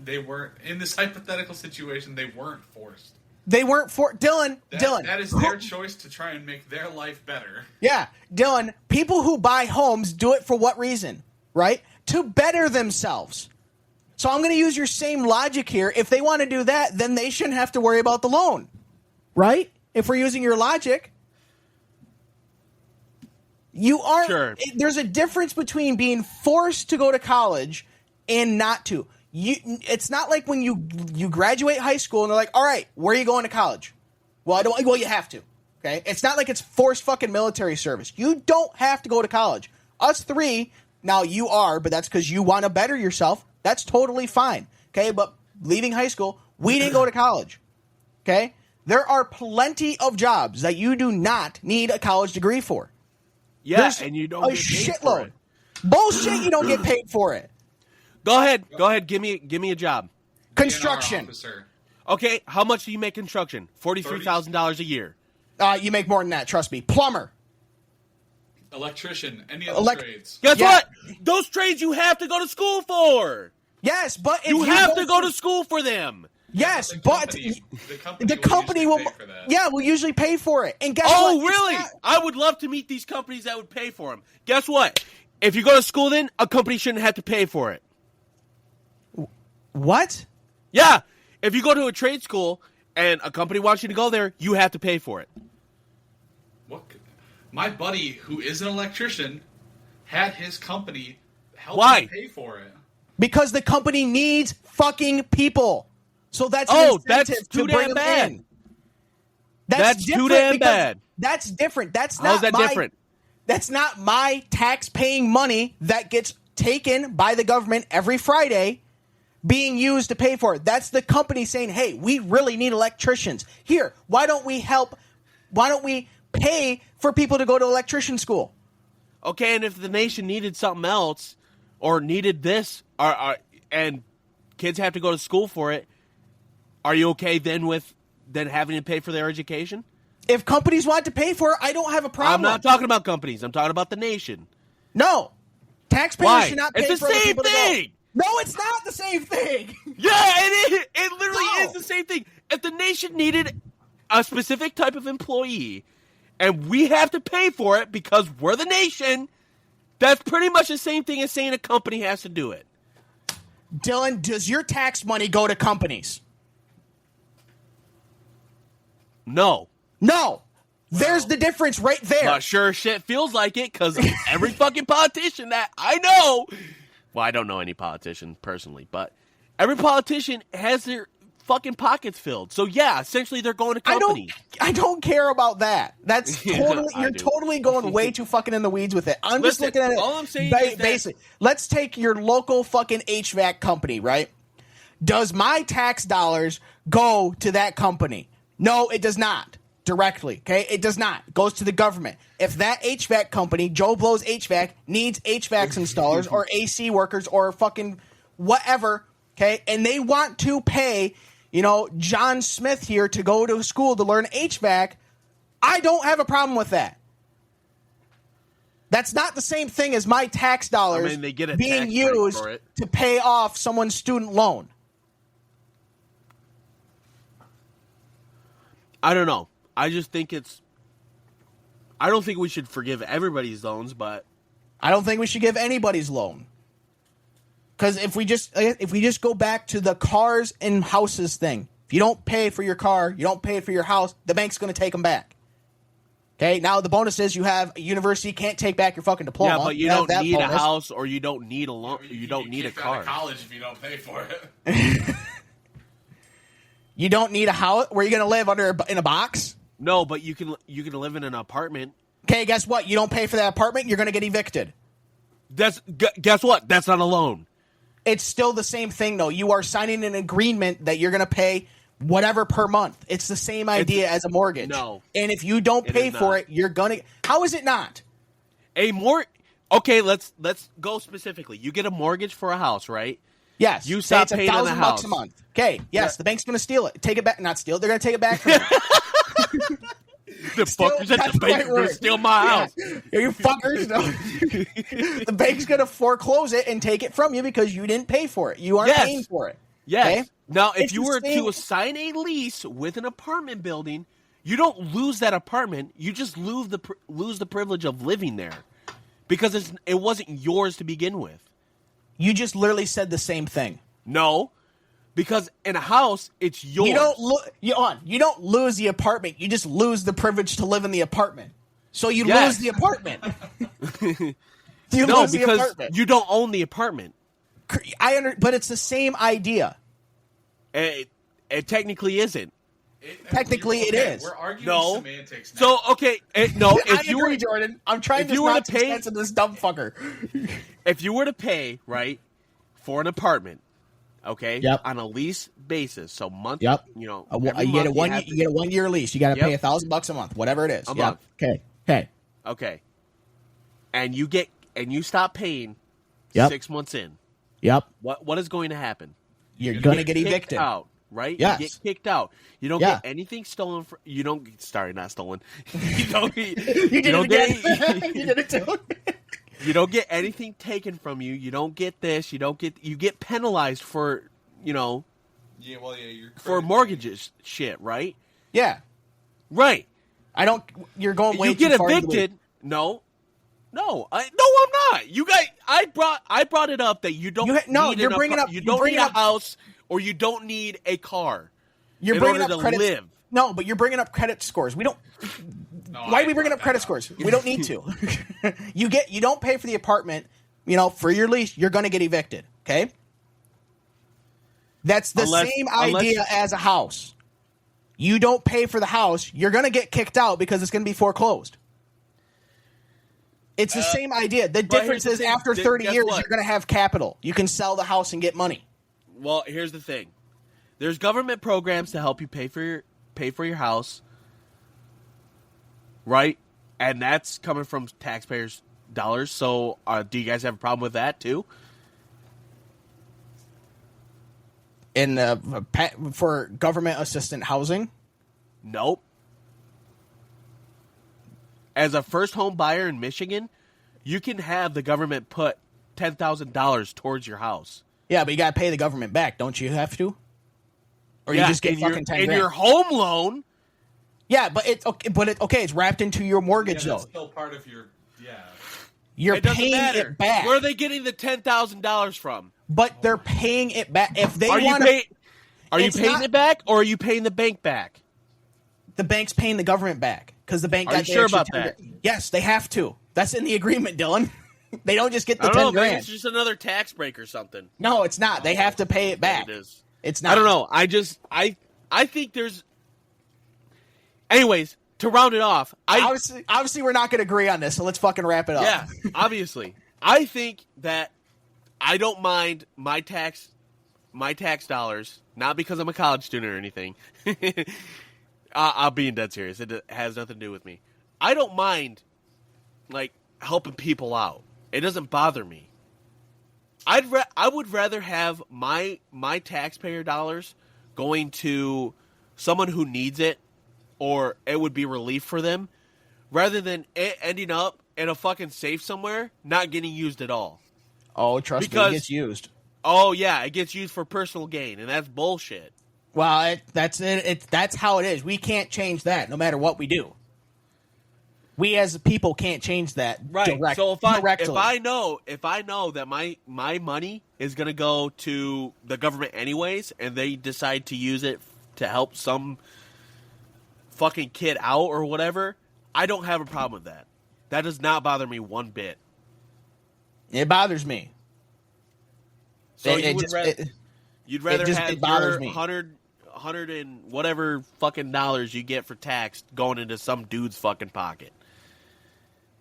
They weren't, in this hypothetical situation, they weren't forced. They weren't Dylan. That is their choice to try and make their life better. Yeah, Dylan, people who buy homes do it for what reason, right? To better themselves. So I'm going to use your same logic here. If they want to do that, then they shouldn't have to worry about the loan, right? If we're using your logic. You aren't. Sure. There's a difference between being forced to go to college and not to. It's not like when you graduate high school and they're like, all right, where are you going to college? Well, you have to. Okay, it's not like it's forced fucking military service. You don't have to go to college. Us three, now you are, but that's because you want to better yourself. That's totally fine. Okay, but leaving high school, we didn't go to college. Okay, there are plenty of jobs that you do not need a college degree for. Yeah, There's and you don't get paid shitload. for it. Bullshit, you don't get paid for it. Go ahead. Give me a job. Construction. Okay, how much do you make construction? $43,000 a year. You make more than that, trust me. Plumber. Electrician. Any other trades. Guess what? Those trades you have to go to school for. Yes, but if you have to go to school for them. Yes, but the company will pay for that. Yeah, will usually pay for it. And guess what? Oh, really? I would love to meet these companies that would pay for them. Guess what? If you go to school, then a company shouldn't have to pay for it. What? Yeah. If you go to a trade school and a company wants you to go there, you have to pay for it. What? My buddy, who is an electrician, had his company help Why? him pay for it. Because the company needs fucking people. So that's that's too to bring damn them bad. in. That's too damn bad. That's different. That's not How's that different? That's not my tax-paying money that gets taken by the government every Friday being used to pay for it. That's the company saying, hey, we really need electricians. Here, why don't we help? Why don't we pay for people to go to electrician school? Okay, and if the nation needed something else or needed this and kids have to go to school for it, are you okay then with having to pay for their education? If companies want to pay for it, I don't have a problem. I'm not talking about companies. I'm talking about the nation. No. Taxpayers Why? should not pay It's the for other same people to go. thing. No, it's not the same thing. Yeah, it is. It literally No. is the same thing. If the nation needed a specific type of employee and we have to pay for it because we're the nation, that's pretty much the same thing as saying a company has to do it. Dylan, does your tax money go to companies? No. No. There's the difference right there. But sure shit feels like it because every fucking politician that I know, well, I don't know any politician personally, but every politician has their fucking pockets filled. So yeah, essentially they're going to companies. I don't care about that. That's totally I you're do. totally going way too fucking in the weeds with it. I'm just Listen, looking at it. all I'm saying is that- basically, let's take your local fucking HVAC company, right? Does my tax dollars go to that company? No, it does not. Directly, okay? It does not. It goes to the government. If that HVAC company, Joe Blow's HVAC, needs HVAC installers or AC workers or fucking whatever, okay, and they want to pay, John Smith here to go to school to learn HVAC, I don't have a problem with that. That's not the same thing as my tax dollars they get a being tax break used for it. to pay off someone's student loan. I don't know. I just think I don't think we should forgive everybody's loans, but I don't think we should give anybody's loan. Because if we just go back to the cars and houses thing, if you don't pay for your car, you don't pay for your house, the bank's going to take them back. Okay, now the bonus is you have a university can't take back your fucking diploma. yeah, but you have don't that need a bonus. house or you don't need a loan. You don't need a kicked out car. of college if you don't pay for it. You don't need a house. Where you going to live in a box? No, but you can live in an apartment. Okay, guess what? You don't pay for that apartment, you're going to get evicted. Guess what? That's not a loan. It's still the same thing, though. You are signing an agreement that you're going to pay whatever per month. It's the same idea as a mortgage. No. And if you don't pay is for not. it, you're going to... How is it not? Okay, let's go specifically. You get a mortgage for a house, right? Yes. You say stop it's paying on the $1,000 house. a month. Okay, yes, Yeah. the bank's going to steal it. Take it back. Not steal it. They're going to take it back from you. The fuckers at that's the bank right are going word. to steal my house. Yeah, you fuckers. No. The bank's going to foreclose it and take it from you because you didn't pay for it. You aren't Yes. paying for it. Yes. Okay? Now, if It's you the were same- to sign a lease with an apartment building, you don't lose that apartment. You just lose the privilege of living there because it wasn't yours to begin with. You just literally said the same thing. No, because in a house, it's yours. You don't lose the apartment. You just lose the privilege to live in the apartment. So you Yes. lose the apartment. You No, lose the because apartment. you don't own the apartment. But it's the same idea. It technically isn't. Technically, it is. We're arguing No. semantics now. So okay, no. I If you were agree, Jordan. I'm trying if to you were not to to pay- sense of this dumb fucker. if you were to pay right for an apartment, okay, Yep. on a lease basis, so month, Yep. every You get a month have to- you get a 1 year lease. You got to Yep. pay $1,000 a month, whatever it is. A Yep. month. Okay. Okay. And you stop paying Yep. 6 months in. Yep. What is going to happen? You're You going to get kicked evicted. out, right? Yes. You get kicked out. You don't Yeah. get anything stolen you don't sorry, not stolen. You don't You you did don't it again. get You did it too. you don't get anything taken from you. You don't get this. You get penalized for, you're for mortgages shit, right? Yeah. Right. You're going way You too get far into the evicted. No. No, I'm not. You guys, I brought it up that you don't. You're bringing up. You don't need a house, or you don't need a car. You're in bringing order up to credit. live. No, but you're bringing up credit scores. We don't. No, Why are we bringing up credit scores? We don't need to. You don't pay for the apartment. For your lease, you're going to get evicted. Okay. That's the same idea as a house. You don't pay for the house, you're going to get kicked out because it's going to be foreclosed. It's the same idea. The difference is after 30 years, you're going to have capital. You can sell the house and get money. Well, here's the thing. There's government programs to help you pay for your house, right? And that's coming from taxpayers' dollars. So, do you guys have a problem with that too? For government assistant housing? Nope. As a first home buyer in Michigan, you can have the government put $10,000 towards your house. Yeah, but you got to pay the government back, don't you have to? Or you just get fucking 10 grand. In your home loan. Yeah, but it's wrapped into your mortgage though. That's still part of your You're paying it back. Where are they getting the $10,000 from? But they're paying it back. If they want to, are you paying it back, or are you paying the bank back? The bank's paying the government back because the bank. Are you sure about that? Yes, they have to. That's in the agreement, Dylan. They don't just get the 10 grand. grand. Maybe it's just another tax break or something. No, it's not. They have to pay it back. It is. It's not. I don't know. I think there's. Anyways, to round it off, obviously we're not going to agree on this, so let's fucking wrap it up. Yeah, obviously, I think that I don't mind my tax dollars, not because I'm a college student or anything. I'll be dead serious. It has nothing to do with me. I don't mind, helping people out. It doesn't bother me. I would rather have my taxpayer dollars going to someone who needs it, or it would be relief for them, rather than it ending up in a fucking safe somewhere, not getting used at all. Oh, trust me, it gets used. Oh yeah, it gets used for personal gain, and that's bullshit. Well, that's how it is. We can't change that, no matter what we do. We as people can't change that. Right. So directly. if I know that my money is gonna go to the government anyways, and they decide to use it to help some fucking kid out or whatever, I don't have a problem with that. That does not bother me one bit. It bothers me. So you'd rather have your 100 and whatever fucking dollars you get for tax going into some dude's fucking pocket.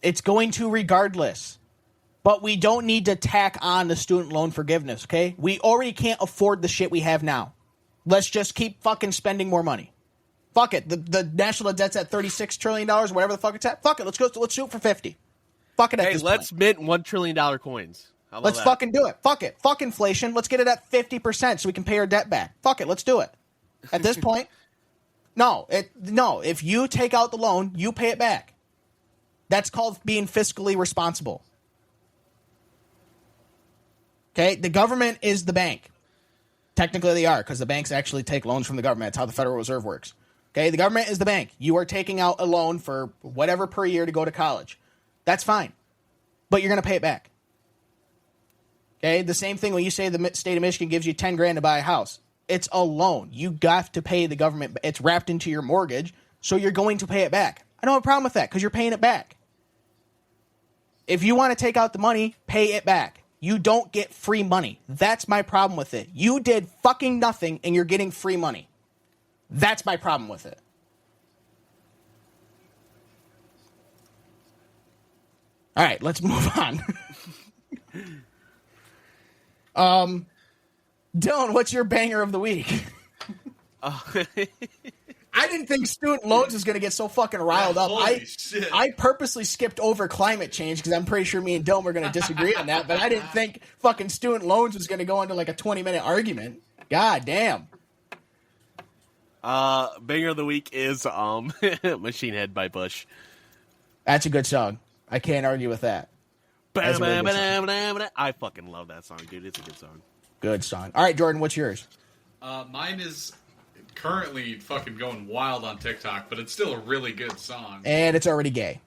It's going to regardless. But we don't need to tack on the student loan forgiveness, okay? We already can't afford the shit we have now. Let's just keep fucking spending more money. Fuck it. The national debt's at $36 trillion, whatever the fuck it's at. Fuck it. Let's shoot for 50. Fuck it. Let's mint $1 trillion coins. Let's fucking do it. Fuck it. Fuck inflation. Let's get it at 50% so we can pay our debt back. Fuck it. Let's do it. At this point, no. If you take out the loan, you pay it back. That's called being fiscally responsible. Okay? The government is the bank. Technically they are, because the banks actually take loans from the government. That's how the Federal Reserve works. Okay? The government is the bank. You are taking out a loan for whatever per year to go to college. That's fine. But you're going to pay it back. Okay? The same thing when you say the state of Michigan gives you 10 grand to buy a house. It's a loan. You got to pay the government. It's wrapped into your mortgage, so you're going to pay it back. I don't have a problem with that because you're paying it back. If you want to take out the money, pay it back. You don't get free money. That's my problem with it. You did fucking nothing and you're getting free money. That's my problem with it. All right, let's move on. Dylan, what's your banger of the week? I didn't think student loans was going to get so fucking riled up. I purposely skipped over climate change because I'm pretty sure me and Dylan were going to disagree on that, but I didn't think fucking student loans was going to go into like a 20-minute argument. God damn. Banger of the week is Machine Head by Bush. That's a good song. I can't argue with that. I fucking love that song, dude. It's a good song. Good song. All right, Jordan, what's yours? Mine is currently fucking going wild on TikTok, but it's still a really good song. And it's already gay.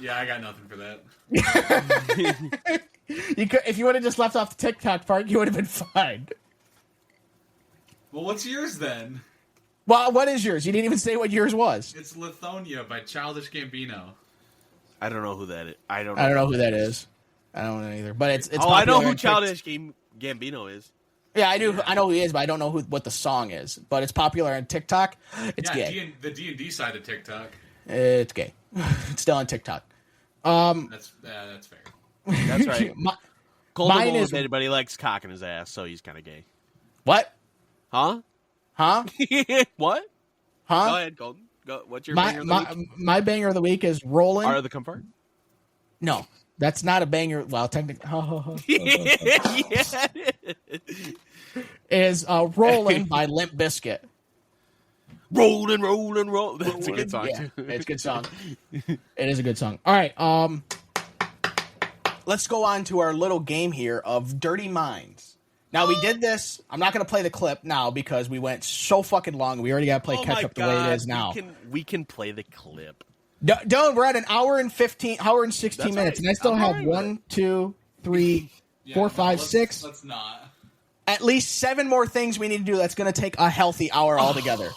Yeah, I got nothing for that. You could, if you would have just left off the TikTok part, you would have been fine. Well, what's yours then? Well, what is yours? You didn't even say what yours was. It's Lithonia by Childish Gambino. I don't know who that is. I don't know who that is. I don't know either. But it's I know popular who on Childish Gambino is. Yeah, I do. I know who he is, but I don't know what the song is. But it's popular on TikTok. It's gay. The D&D side of TikTok. It's gay. It's still on TikTok. That's fair. That's right. Colton mine won't is admit it, but he likes cock in his ass, so he's kind of gay. What? Huh? What? Huh? Go ahead, Colton. Go. What's your banger of the week? My banger of the week is Rolling. Art of the Comfort? No, that's not a banger. Well, technically, is Rolling by Limp Bizkit. Rollin', rollin', roll. That's a good song, Yeah, too. it's a good song. It is a good song. All right, let's go on to our little game here of Dirty Minds. Now, we did this. I'm not going to play the clip now because we went so fucking long. We already got to play catch up the way it is now. We can play the clip. Dylan, we're at an hour and 16 That's minutes, right. and I still I'm have fine with 1, 2, 3, 4, 5, 6. Let's not. At least 7 more things we need to do. That's going to take a healthy hour altogether.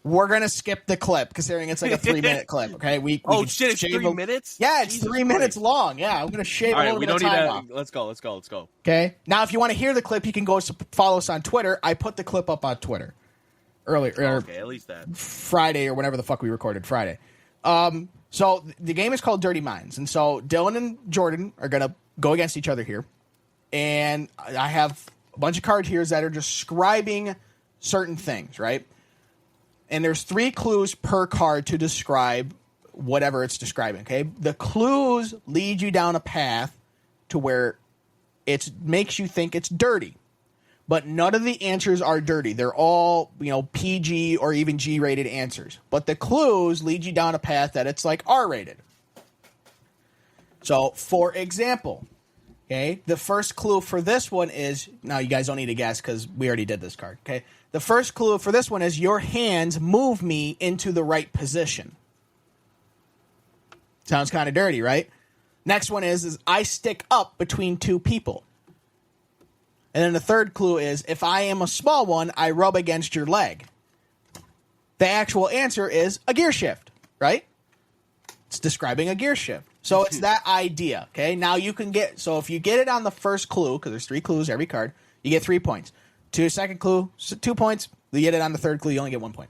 We're going to skip the clip, considering it's like a 3-minute clip, okay? We Shit, it's 3 minutes? Yeah, it's Jesus 3 minutes long. Yeah, I'm going to shave All a right, little we bit of don't time need off. Let's go. Okay? Now, if you want to hear the clip, you can go follow us on Twitter. I put the clip up on Twitter earlier. Okay, at least that. Friday or whenever the fuck we recorded Friday. So the game is called Dirty Minds. And so Dillon and Jordan are going to go against each other here. And I have a bunch of cards here that are describing certain things, right? And there's 3 clues per card to describe whatever it's describing, okay? The clues lead you down a path to where it makes you think it's dirty. But none of the answers are dirty. They're all, PG or even G-rated answers. But the clues lead you down a path that it's like R-rated. So, for example, okay, the first clue for this one is, now you guys don't need to guess because we already did this card, okay? The first clue for this one is your hands move me into the right position. Sounds kind of dirty, right? Next one is I stick up between 2 people. And then the third clue is if I am a small one, I rub against your leg. The actual answer is a gear shift, right? It's describing a gear shift. So it's that idea, okay? Now you can so if you get it on the first clue, because there's 3 clues every card, you get 3 points. To a second clue, 2 points. You get it on the third clue, you only get 1 point.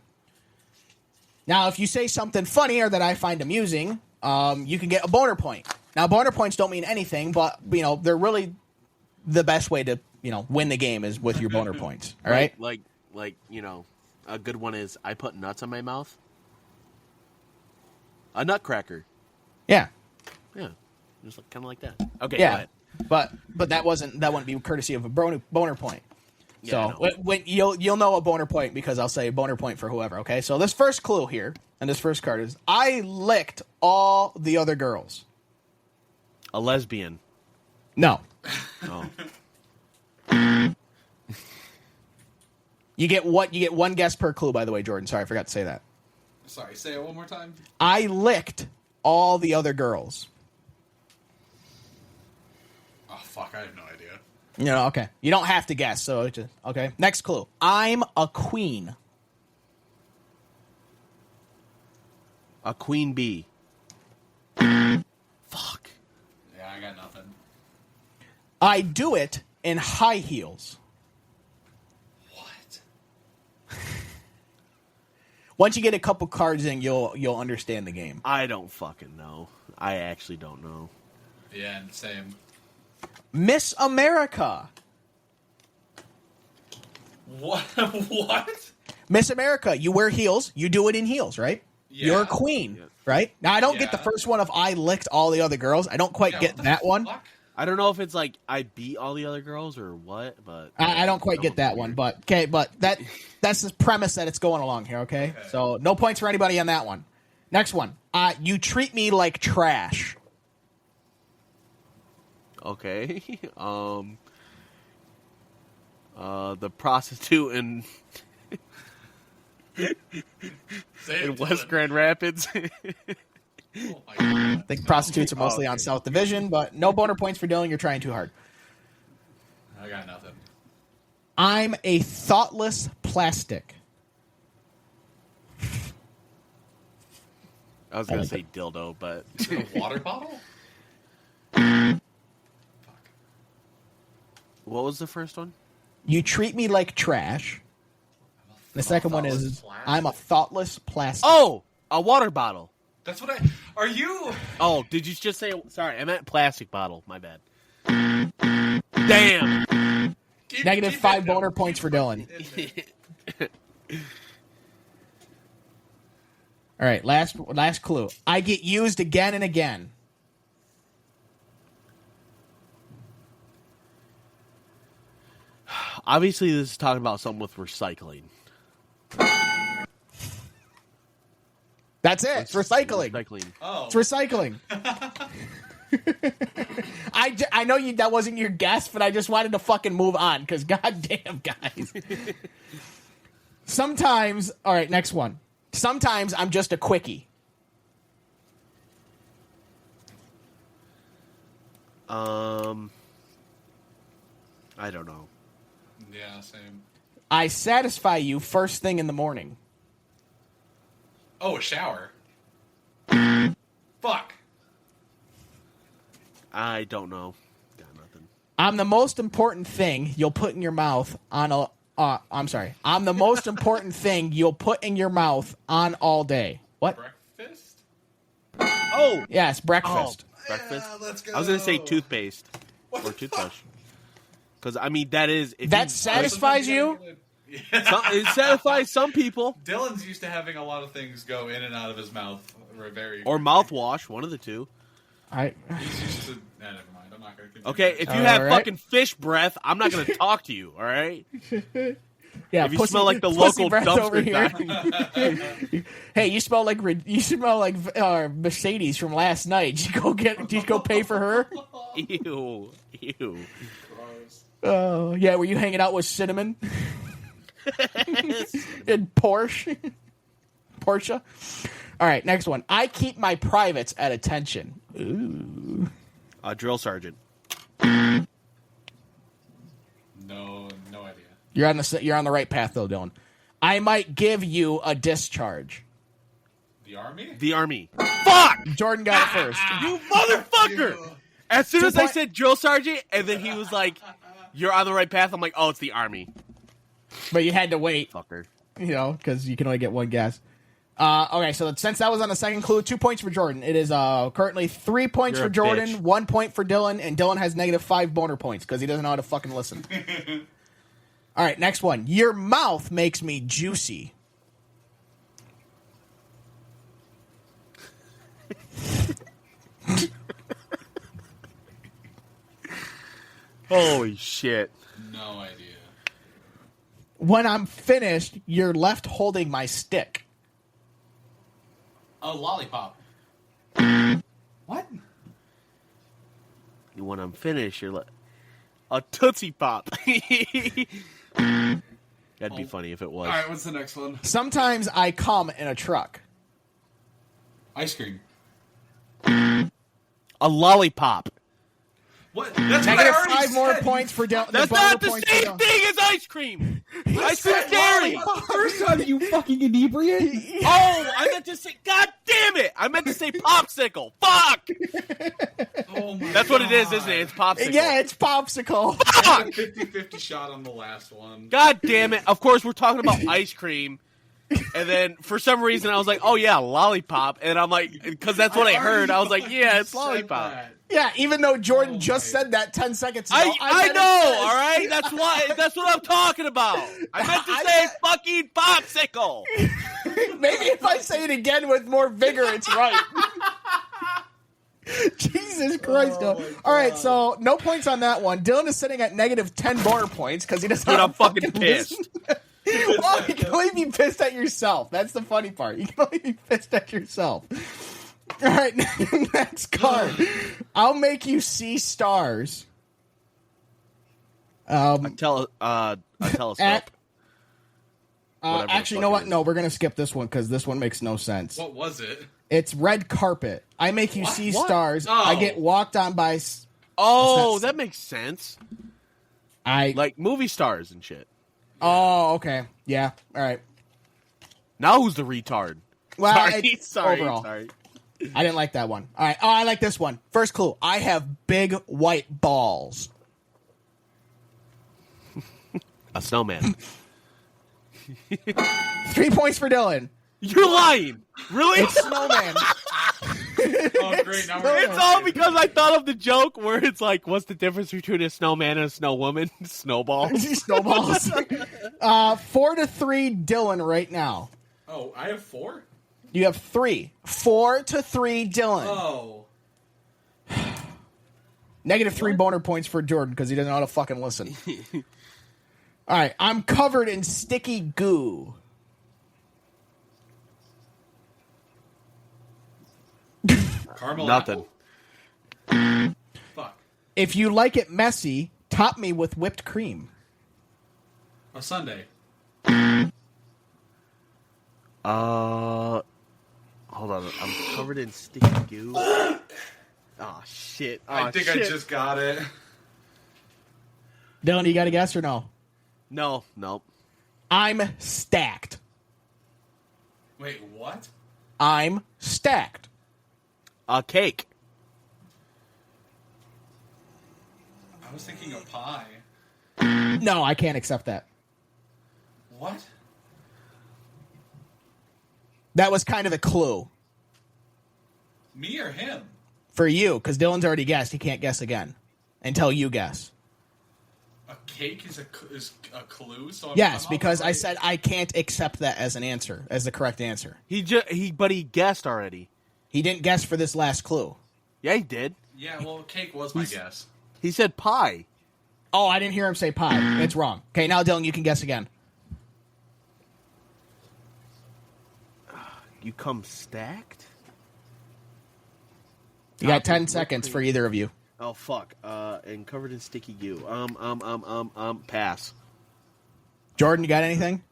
Now, if you say something funny or that I find amusing, you can get a boner point. Now, boner points don't mean anything, but, they're really the best way to, win the game is with your boner points. All right? Like, a good one is I put nuts in my mouth. A nutcracker. Yeah. Yeah. Just kind of like that. Okay, Yeah. go ahead. But that wouldn't be courtesy of a boner point. Yeah, So when you'll know a boner point because I'll say boner point for whoever. Okay, so this first clue here and this first card is I licked all the other girls. A lesbian. No, Oh. you get one guess per clue. By the way, Jordan. Sorry, I forgot to say that. Sorry, say it one more time. I licked all the other girls. Oh, fuck, I have no idea. Okay. You don't have to guess. So just okay. Next clue. I'm a queen. A queen bee. Fuck. Yeah, I got nothing. I do it in high heels. What? Once you get a couple cards in, you'll understand the game. I don't fucking know. I actually don't know. Yeah, same. Miss America. What? What? Miss America. You wear heels. You do it in heels, right? Yeah. You're a queen, right? Now, I don't get the first one of I licked all the other girls. I don't quite get that one. Fuck? I don't know if it's like I beat all the other girls or what, but I don't quite get that one, but okay, but that's the premise that it's going along here, okay? So no points for anybody on that one. Next one. You treat me like trash. okay. The prostitute and Say in it, West Dylan. Grand Rapids. Oh my God. I think prostitutes are mostly on South Division, but no boner points for Dylan. You're trying too hard. I got nothing. I'm a thoughtless plastic. I was gonna say dildo, but Is it a water bottle? what was the first one? You treat me like trash. The second one is I'm a thoughtless plastic. Oh, a water bottle. That's what Are you? Oh, did you just say? Sorry, I meant plastic bottle. My bad. Damn. Negative 5 boner points for Dylan. All right, last clue. I get used again and again. Obviously, this is talking about something with recycling. That's it. It's recycling. Recycling. Oh. It's recycling. I know that wasn't your guess, but I just wanted to fucking move on because goddamn, guys. Sometimes, all right, next one. Sometimes I'm just a quickie. I don't know. Yeah, same. I satisfy you first thing in the morning. Oh, a shower. Fuck. I don't know. Got nothing. I'm the most important thing you'll put in your mouth on a. I'm sorry. I'm the most important thing you'll put in your mouth on all day. What? Breakfast? Oh, Yes, breakfast. breakfast. Yeah, let's go. I was gonna say toothpaste or toothbrush. Because I mean that is if That you- satisfies you? it satisfies some people. Dylan's used to having a lot of things go in and out of his mouth. Very Or mouthwash, one of the two. I. He's used to. Never mind. I'm not going to continue. Okay, if you All have right. fucking fish breath, I'm not gonna talk to you. All right. Yeah, If you smell like the pussy local breath over dumpster here. Hey, you smell like Mercedes from last night. Did you go pay for her? Ew. Ew. Gross. Oh, yeah. Were you hanging out with Cinnamon and Porsche? All right, next one. I keep my privates at attention. Ooh. Drill sergeant. No idea. You're on the right path though, Dylan. I might give you a discharge. The army? The army. Fuck! Jordan got it first. You motherfucker! You. As soon as I point- said drill sergeant, and then he was like, "You're on the right path," I'm like, "Oh, it's the army." But you had to wait, Fucker. because you can only get one guess. Okay, so since that was on the second clue, 2 points for Jordan. It is currently 3 points You're for a Jordan, bitch. 1 point for Dylan, and Dylan has negative 5 boner points because he doesn't know how to fucking listen. All right, next one. Your mouth makes me juicy. Holy shit. No idea. When I'm finished, you're left holding my stick. A lollipop. What? When I'm finished, you're like a Tootsie Pop. That'd be funny if it was. All right, what's the next one? Sometimes I come in a truck. Ice cream. A lollipop. What? That's Negative what I already 5 more said. points for Dylan. That's not the same thing as ice cream. Ice cream's dairy. First time, you fucking inebriate. Oh, I meant to say. God damn it! I meant to say popsicle. Fuck. Oh my That's what it is, God. isn't it? It's popsicle. Yeah, it's popsicle. I had a 50-50 shot on the last one. God damn it! Of course, we're talking about ice cream, and then for some reason I was like, "Oh yeah, lollipop," and I'm like, because that's what I heard. I was like, "Yeah, it's Said lollipop." that. Yeah, even though Jordan Oh just my- said that 10 seconds ago. I meant know, it says- all right. That's why. That's what I'm talking about. I meant to I say meant- fucking popsicle. Maybe if I say it again with more vigor, it's right. Jesus Christ. Oh no. my All right, God. so no points on that one. Dylan is sitting at negative 10 boner points because he doesn't Dude, know I'm how to fucking listen. pissed. Well, you can only be pissed at yourself. That's the funny part. You can only be pissed at yourself. All right, next card. I'll make you see stars. A telescope. At Whatever the Actually, you fuck know it what? is. No, we're gonna skip this one because this one makes no sense. What was it? It's red carpet. I make you What? see What? stars. Oh. I get walked on by. Oh, That's not- that makes sense. I Like movie stars and shit. Oh, okay. Yeah. All right. Now who's the retard? Well, sorry. overall. Sorry. I didn't like that one. All right. Oh, I like this one. First clue. I have big white balls. A snowman. 3 points for Dylan. You're lying. Really? It's snowman. Oh, great. Now we're It's all because I thought of the joke where it's like, what's the difference between a snowman and a snow woman? Snowball. Snowballs. 4-3 Dylan right now. Oh, I have 4? You have 3. 4-3 Dylan. Oh. -3 boner points for Jordan because he doesn't know how to fucking listen. All right. I'm covered in sticky goo. Caramel Nothing. apple? Fuck. If you like it messy, top me with whipped cream. A Sunday. Hold on. I'm covered in sticky goo. Oh, shit. I think I just got it. Dylan, you got a guess or no? No. I'm stacked. Wait, what? I'm stacked. A cake. I was thinking of pie. No, I can't accept that. What? That was kind of a clue Me or him? for you because Dylan's already guessed. He can't guess again until you guess. A cake is a clue? So Yes, I'm because I right. said I can't accept that as an answer, as the correct answer. But he guessed already. He didn't guess for this last clue. Yeah, he did. Yeah, well, cake was my guess. He said pie. Oh, I didn't hear him say pie. It's wrong. Okay, now Dylan, you can guess again. You come stacked? You got Top 10 with seconds whipped for cream. either of you. Oh, fuck. And covered in sticky goo. Pass. Jordan, you got anything?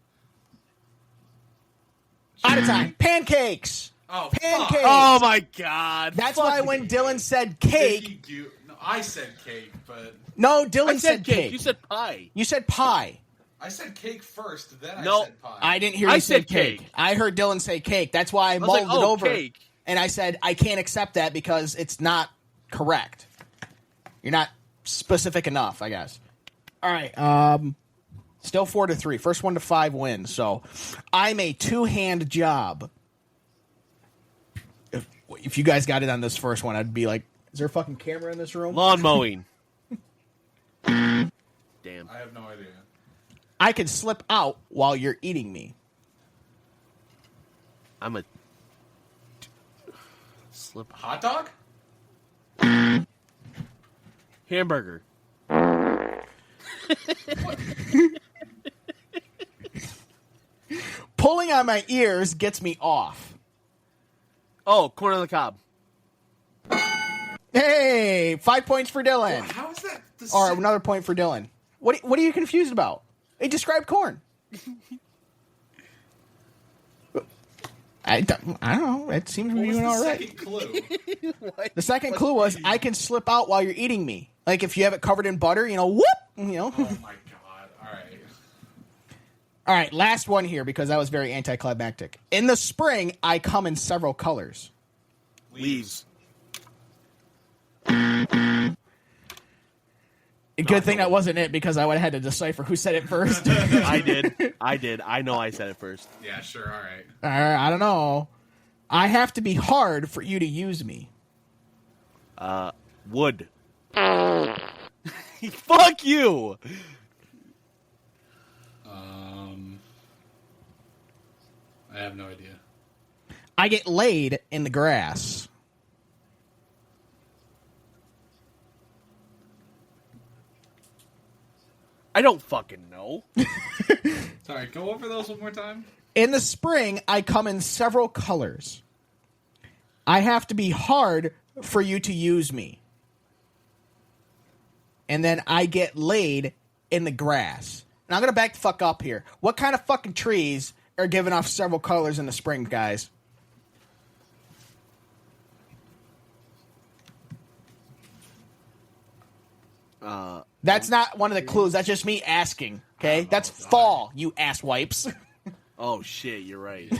Out of time. Pancakes. Oh, Pancakes. fuck. Oh, my God. That's Fuck why you. when Dylan said cake, Sticky goo- No, I said cake, but no, I Dylan said cake. cake. You said pie. You said pie. I said cake first, then No, I said pie. I didn't hear I you say said cake. cake. I heard Dylan say cake. That's why I was mulled like, it oh, over. cake. And I said, I can't accept that because it's not correct. You're not specific enough, I guess. All right. Still 4-3. First 1 to 5 wins. So I'm a two-hand job. If you guys got it on this first one, I'd be like, is there a fucking camera in this room? Lawn mowing. Damn. I have no idea. I can slip out while you're eating me. I'm a... Slip... Hot dog? Hamburger. Pulling on my ears gets me off. Oh, corn on the cob. Hey, 5 points for Dylan. How is that? Or another point for Dylan. What are you confused about? It described corn. I don't know. It seems we're What was doing the all right. second clue? The second clue was I can slip out while you're eating me. Like if you have it covered in butter, whoop, Oh my god! All right. All right, last one here because that was very anticlimactic. In the spring, I come in several colors. Leaves. Good thing that wasn't it because I would have had to decipher who said it first. I did. I know I said it first. Yeah, sure. All right. I don't know. I have to be hard for you to use me. Wood. Fuck you. I have no idea. I get laid in the grass. I don't fucking know. Sorry, go over those one more time. In the spring, I come in several colors. I have to be hard for you to use me. And then I get laid in the grass. Now I'm going to back the fuck up here. What kind of fucking trees are giving off several colors in the spring, guys? That's not one of the clues. That's just me asking, okay? That's fall, you ass wipes. Oh, shit, you're right.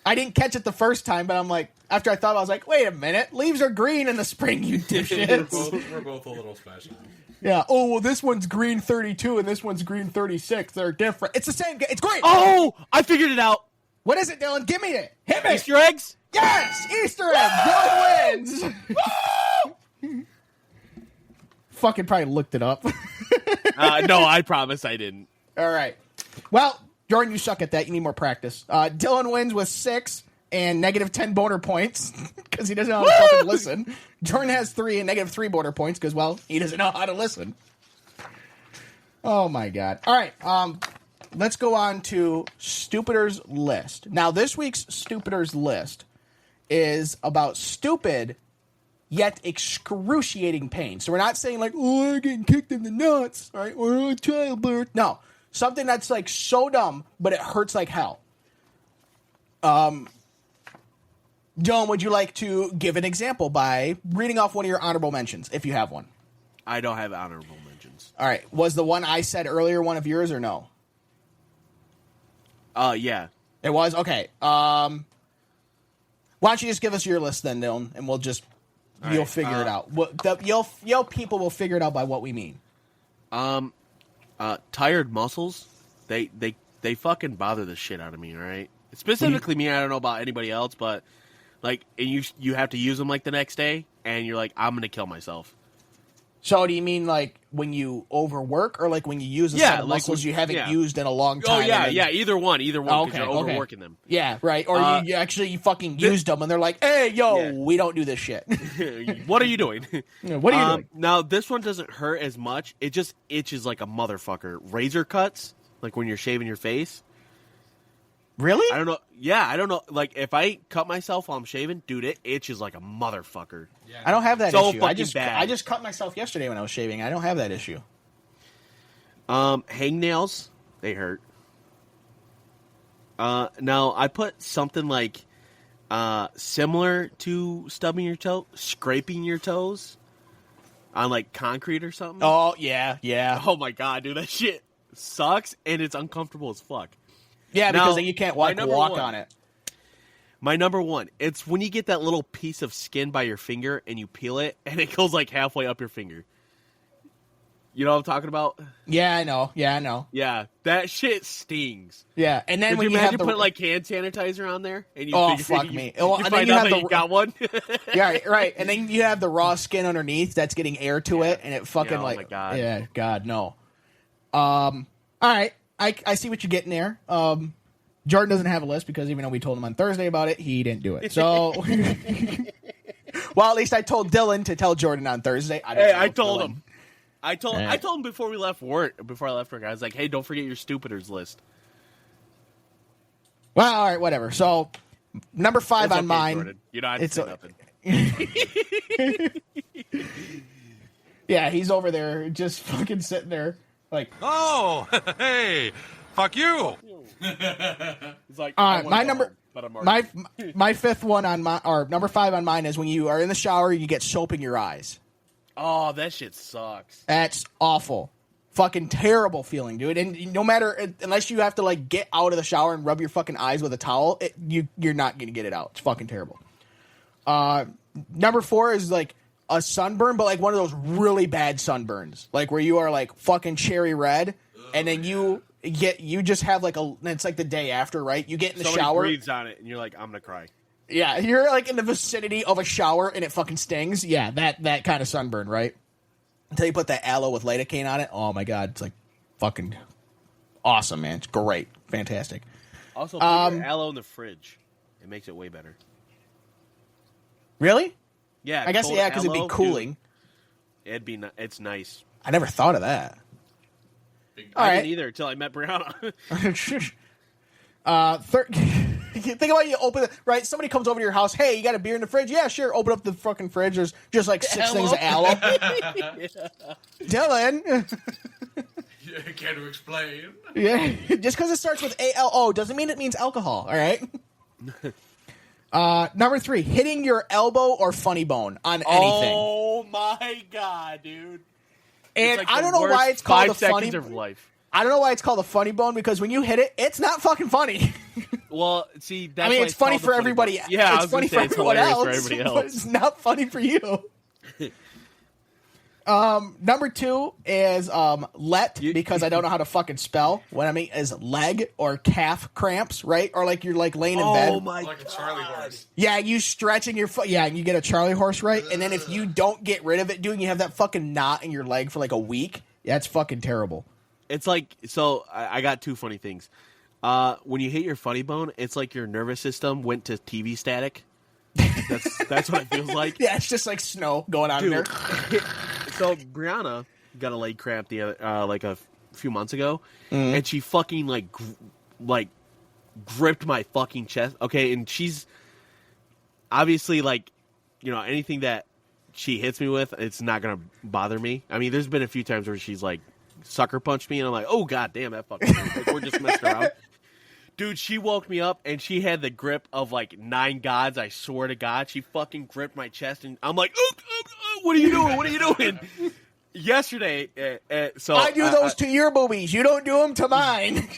I didn't catch it the first time, but I'm like, after I thought, I was like, wait a minute. Leaves are green in the spring, you dipshits. We're both a little special. Yeah. Oh, well, this one's green 32 and this one's green 36. They're different. It's the same. It's great. Oh, I figured it out. What is it, Dylan? Give me it. Hit me. Easter eggs? Yes! Easter egg! Dylan wins! Fucking probably looked it up. No, I promise I didn't. All right. Well, Jordan, you suck at that. You need more practice. Dylan wins with 6 and negative 10 boner points because he doesn't know how to fucking listen. Jordan has 3 and negative 3 boner points because, well, he doesn't know how to listen. Oh, my God. All right. Let's go on to Stupidler's list. Now, this week's Stupidler's list is about stupid yet excruciating pain. So we're not saying like, oh, I'm getting kicked in the nuts, right? Or childbirth. No, something that's like so dumb, but it hurts like hell. John, would you like to give an example by reading off one of your honorable mentions, if you have one? I don't have honorable mentions. All right. Was the one I said earlier one of yours or no? Yeah. It was? Okay. Why don't you just give us your list then, Dylan, and we'll just... You'll figure it out. Your people will figure it out by what we mean. Tired muscles, they fucking bother the shit out of me, right? Specifically me, I don't know about anybody else, but like, and you have to use them like the next day, and you're like, I'm gonna kill myself. So do you mean like when you overwork, or like when you use a set of muscles you haven't used in a long time? Oh yeah, either one, because you're overworking them. Yeah, right. Or you actually fucking used them, and they're like, "Hey, we don't do this shit." What are you doing? What are you doing? Now this one doesn't hurt as much. It just itches like a motherfucker. Razor cuts, like when you're shaving your face. Really? I don't know. Yeah, I don't know. Like if I cut myself while I'm shaving, dude, it itches like a motherfucker. Yeah, I don't have that so issue. Fucking bad. I just cut myself yesterday when I was shaving. I don't have that issue. Hangnails, they hurt. Now I put something like similar to stubbing your toe, scraping your toes on like concrete or something. Oh yeah. Oh my god, dude, that shit sucks and it's uncomfortable as fuck. Yeah, now, because then you can't walk on it. My number one, it's when you get that little piece of skin by your finger and you peel it and it goes like halfway up your finger. You know what I'm talking about? Yeah, I know. Yeah, that shit stings. Yeah, and then Could when you you imagine have put like hand sanitizer on there and you fuck me. You And then find you out have that you got one. Yeah, right. And then you have the raw skin underneath that's getting air to it, and it fucking oh like, my God. Yeah, God, no. All right, I see what you're getting there. Jordan doesn't have a list because even though we told him on Thursday about it, he didn't do it. So, well, at least I told Dylan to tell Jordan on Thursday. I told him. I told him before I left work. I was like, "Hey, don't forget your Stupidler's list." Well, all right, whatever. So, number 5 It's on okay, mine. Jordan. You don't have to say nothing. Yeah, he's over there just fucking sitting there like, oh, hey, fuck you. It's like my number, my fifth one on my, or number 5 on mine is when you are in the shower, you get soap in your eyes. Oh, that shit sucks. That's awful. Fucking terrible feeling, dude. And no matter, unless you have to like get out of the shower and rub your fucking eyes with a towel, you're not gonna get it out. It's fucking terrible. Number 4 is like a sunburn, but like one of those really bad sunburns, like where you are like fucking cherry red, and then you just have like it's like the day after, right? You get in the shower, breathes on it, and you're like, I'm gonna cry. Yeah, you're like in the vicinity of a shower and it fucking stings. Yeah, that kind of sunburn, right? Until you put that aloe with lidocaine on it. Oh my god, it's like fucking awesome, man. It's great, fantastic. Also, put your aloe in the fridge. It makes it way better. Really? Yeah, I guess because it'd be cooling. Dude, it's nice. I never thought of that. I didn't either until I met Brianna. Think about you open it, right? Somebody comes over to your house. Hey, you got a beer in the fridge? Yeah, sure. Open up the fucking fridge. There's just like 6 things of aloe. Dylan. Care to explain? Yeah, just because it starts with ALO doesn't mean it means alcohol. All right. Number 3, hitting your elbow or funny bone on anything. Oh my god, dude! And It's like I the don't know why worst it's called 5 the funny. seconds of life. I don't know why it's called a funny bone because when you hit it, it's not fucking funny. Well, see, that's I mean, why it's funny called the for everybody. bone. Yeah, I it's was funny gonna for say, it's everyone hilarious else, for everybody but else. it's not funny for you. Number 2 is because I don't know how to fucking spell. What I mean is leg or calf cramps, right? Or like you're like laying in bed. Oh my Like a Charlie horse. Yeah, you stretching your foot. Yeah, and you get a Charlie horse, right? And then if you don't get rid of it, dude, you have that fucking knot in your leg for like a week. Yeah, it's fucking terrible. It's like, so I got 2 funny things. When you hit your funny bone, it's like your nervous system went to TV static. That's what it feels like. Yeah, it's just like snow going on there. So Brianna got a leg cramp the other, like a few months ago, and she fucking like gripped my fucking chest. Okay, and she's obviously like, you know, anything that she hits me with, it's not gonna bother me. I mean, there's been a few times where she's like sucker punched me, and I'm like, oh god damn, that fucking like, we're just messing around. Dude, she woke me up, and she had the grip of, like, 9 gods, I swear to God. She fucking gripped my chest, and I'm like, what are you doing? What are you doing? Yesterday, so... I do those to your boobies. You don't do them to mine.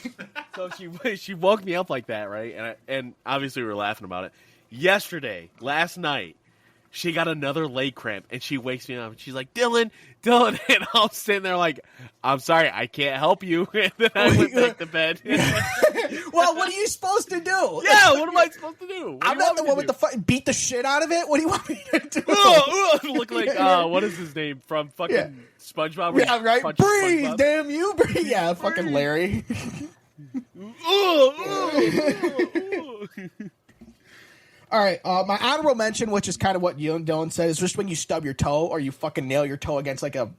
So she woke me up like that, right? And obviously we were laughing about it. Yesterday, last night, she got another leg cramp, and she wakes me up, and she's like, Dillon, and I'm sitting there like, I'm sorry, I can't help you. And then I went back to bed. Well, what are you supposed to do? Yeah, what am I supposed to do? I'm not the one with the beat the shit out of it. What do you want me to do? Look like, what is his name from fucking SpongeBob? Yeah, right? Punches Breathe, SpongeBob? damn you. Breathe. Yeah, fucking Larry. All right, my honorable mention, which is kind of what you and Dylan said, is just when you stub your toe or you fucking nail your toe against like a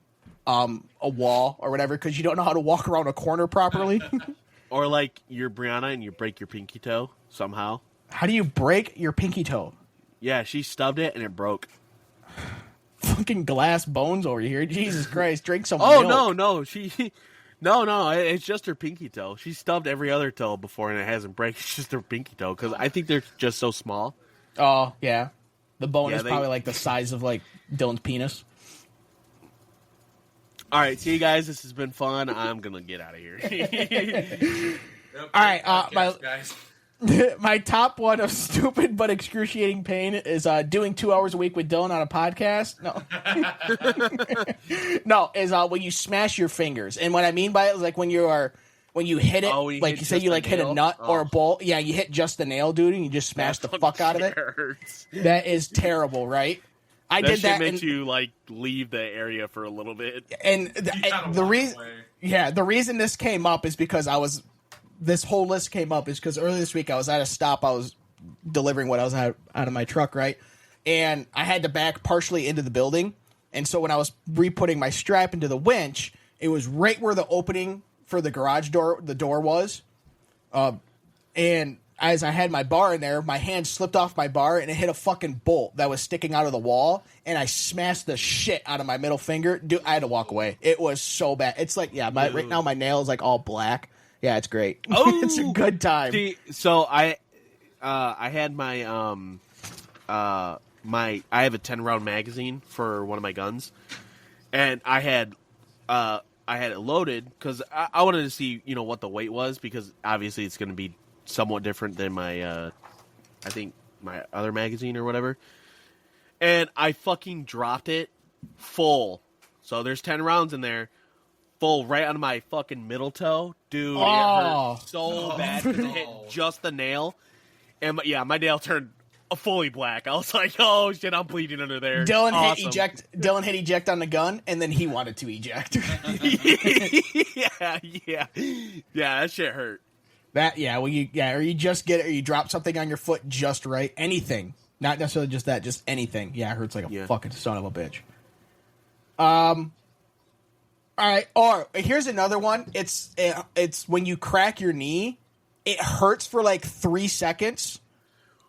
wall or whatever because you don't know how to walk around a corner properly. Or like you're Brianna and you break your pinky toe somehow. How do you break your pinky toe? Yeah, she stubbed it and it broke. Fucking glass bones over here. Jesus Christ, drink some Oh, milk. no, it's just her pinky toe. She stubbed every other toe before and it hasn't break. It's just her pinky toe because I think they're just so small. Oh, yeah. The bone Yeah, is probably like the size of like Dylan's penis. All right, see you guys. This has been fun. I'm gonna get out of here. Yep, All right, guys. My top one of stupid but excruciating pain is doing 2 hours a week with Dylan on a podcast. No, is when you smash your fingers. And what I mean by it is like when you hit it, Oh, when you like hit you say just you the like hit a nail? nut or a Oh. bowl. Yeah, you hit just the nail, dude, and you just smash the fuck out of it. Hurts. That is terrible, right? I That did shit that. makes you like leave the area for a little bit. And gotta the walk reason, away. the reason this came up is because this whole list came up is because earlier this week I was at a stop. I was delivering what I was out of my truck, right? And I had to back partially into the building. And so when I was re-putting my strap into the winch, it was right where the opening for the garage door, the door was. And as I had my bar in there, my hand slipped off my bar and it hit a fucking bolt that was sticking out of the wall. And I smashed the shit out of my middle finger. Dude, I had to walk away. It was so bad. It's like, right now my nail is like all black. Yeah, it's great. Oh, it's a good time. See, so I had my I have a 10-round magazine for one of my guns, and I had it loaded because I wanted to see what the weight was because obviously it's going to be somewhat different than my I think my other magazine or whatever, and I fucking dropped it full. So there's 10 rounds in there. Full right on my fucking middle toe. Dude, it hurt so bad because it hit just the nail. And my nail turned fully black. I was like, oh shit, I'm bleeding under there. Dylan hit eject on the gun, and then he wanted to eject. yeah, that shit hurt. Or you just get it, or you drop something on your foot just right. Anything. Not necessarily just that, just anything. Yeah, it hurts like a fucking son of a bitch. All right, or here's another one. It's when you crack your knee, it hurts for like 3 seconds,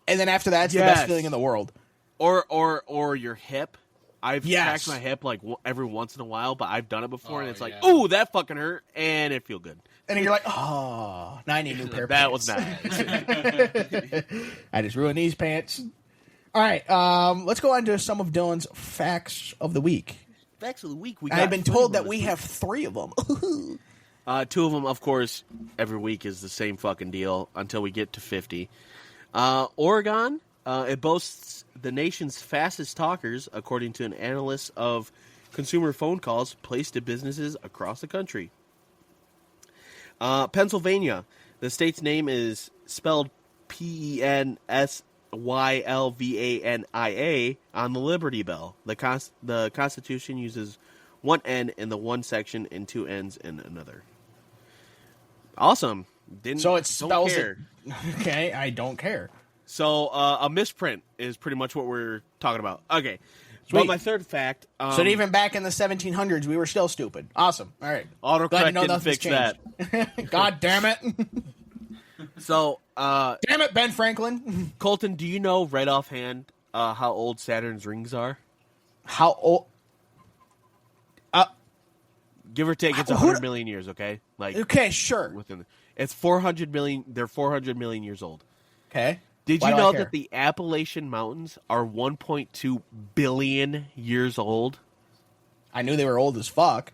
and then after that, it's the best feeling in the world. Or your hip. I've Yes. cracked my hip like every once in a while, but I've done it before, and it's like, yeah. ooh, that fucking hurt, and it feel good. And you're like, oh, now I need a new pair of That pants. was nice. I just ruined these pants. All right, let's go on to some of Dylan's facts of the week. Facts of the week. I've been told that we have 3 of them. 2 of them, of course, every week is the same fucking deal until we get to 50. Oregon, it boasts the nation's fastest talkers, according to an analyst of consumer phone calls placed to businesses across the country. Pennsylvania, the state's name is spelled Pennsylvania on the Liberty Bell. The Constitution uses 1 N in the one section and 2 N's in another. Awesome. So it Don't spells care. it. Okay, I don't care. So a misprint is pretty much what we're talking about. Okay. Sweet. But my third fact. So even back in the 1700s, we were still stupid. Awesome. All right. Glad to autocorrect know didn't nothing's fix that. changed. God damn it. So, Damn it, Ben Franklin. Colton, do you know right offhand how old Saturn's rings are? How old? Give or take, it's Who- 100 million years, okay? Like Okay, sure. it's 400 million. They're 400 million years old. Okay. Did Why you do I know care? that the Appalachian Mountains are 1.2 billion years old? I knew they were old as fuck.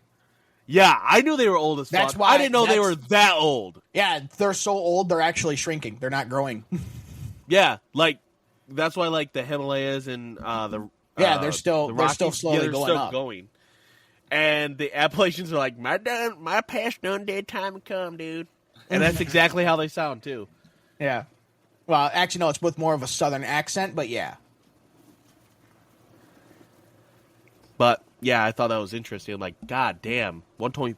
Yeah, I knew they were old as fuck. That's why- I didn't know they that's- were that old. Yeah, they're so old, they're actually shrinking. They're not growing. Yeah, like that's why like the Himalayas and the They're still the they're still Rockies, slowly they're going still up. going. And the Appalachians are like my past done dead time to come, dude. And that's exactly how they sound too. Yeah. Well, actually, no, it's with more of a southern accent, but yeah. But yeah, I thought that was interesting. Like, god damn, 1.2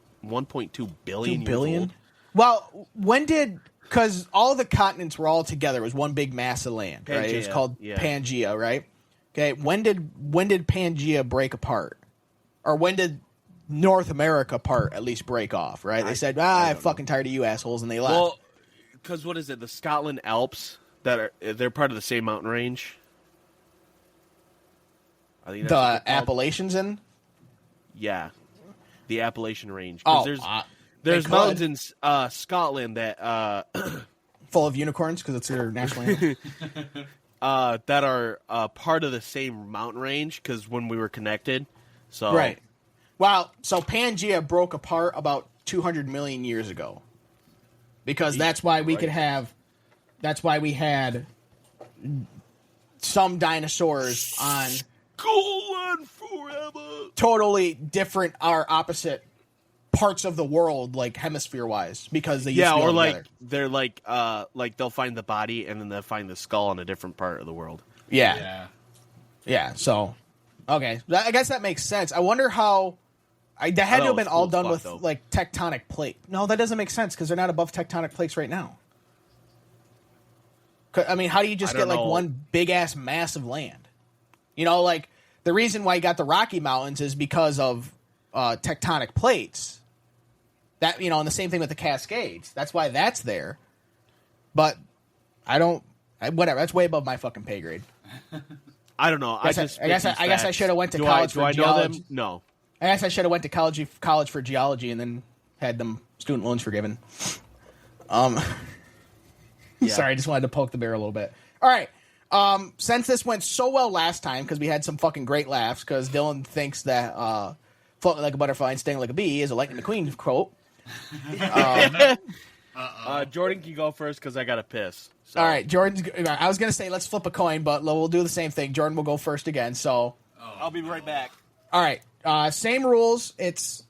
billion. 2 billion? Years old? Well, when did... Because all the continents were all together. It was one big mass of land, right? It was Pangea, called yeah. Pangea, right? Okay, when did Pangea break apart? Or when did North America part at least break off, right? They said, I'm fucking tired of you assholes, and they left. Well, because what is it? The Scotland Alps they're part of the same mountain range. I think the that's what they're called. Appalachians in? Yeah, the Appalachian Range. 'Cause there's they mountains in Scotland that Full of unicorns, because it's their national anthem. that are part of the same mountain range. Because when we were connected, so Right. Well, so Pangea broke apart about 200 million years ago. Because that's why we could have... That's why we had some dinosaurs on Go on forever. totally different or opposite parts of the world, like hemisphere-wise, because they used to be or all like together. they're like they'll find the body and then they'll find the skull in a different part of the world. Yeah. So, okay. I guess that makes sense. I wonder how... that had to have been all done with, like, tectonic plate. No, that doesn't make sense, because they're not above tectonic plates right now. I mean, how do you just I get, don't like, know. one big-ass mass of land? You know, like, the reason why you got the Rocky Mountains is because of tectonic plates. That, you know, and the same thing with the Cascades. That's why that's there. But whatever. That's way above my fucking pay grade. I don't know. I guess I should have went to college for do I know geology. them? No. I guess I should have went to college for geology and then had them student loans forgiven. Sorry, I just wanted to poke the bear a little bit. All right. Since this went so well last time, because we had some fucking great laughs, because Dillon thinks that floating like a butterfly and stinging like a bee is a Lightning McQueen quote. Jordan can go first because I got to piss. So. All right, Jordan's... I was going to say let's flip a coin, but we'll do the same thing. Jordan will go first again, so... I'll be right back. All right. Same rules. It's,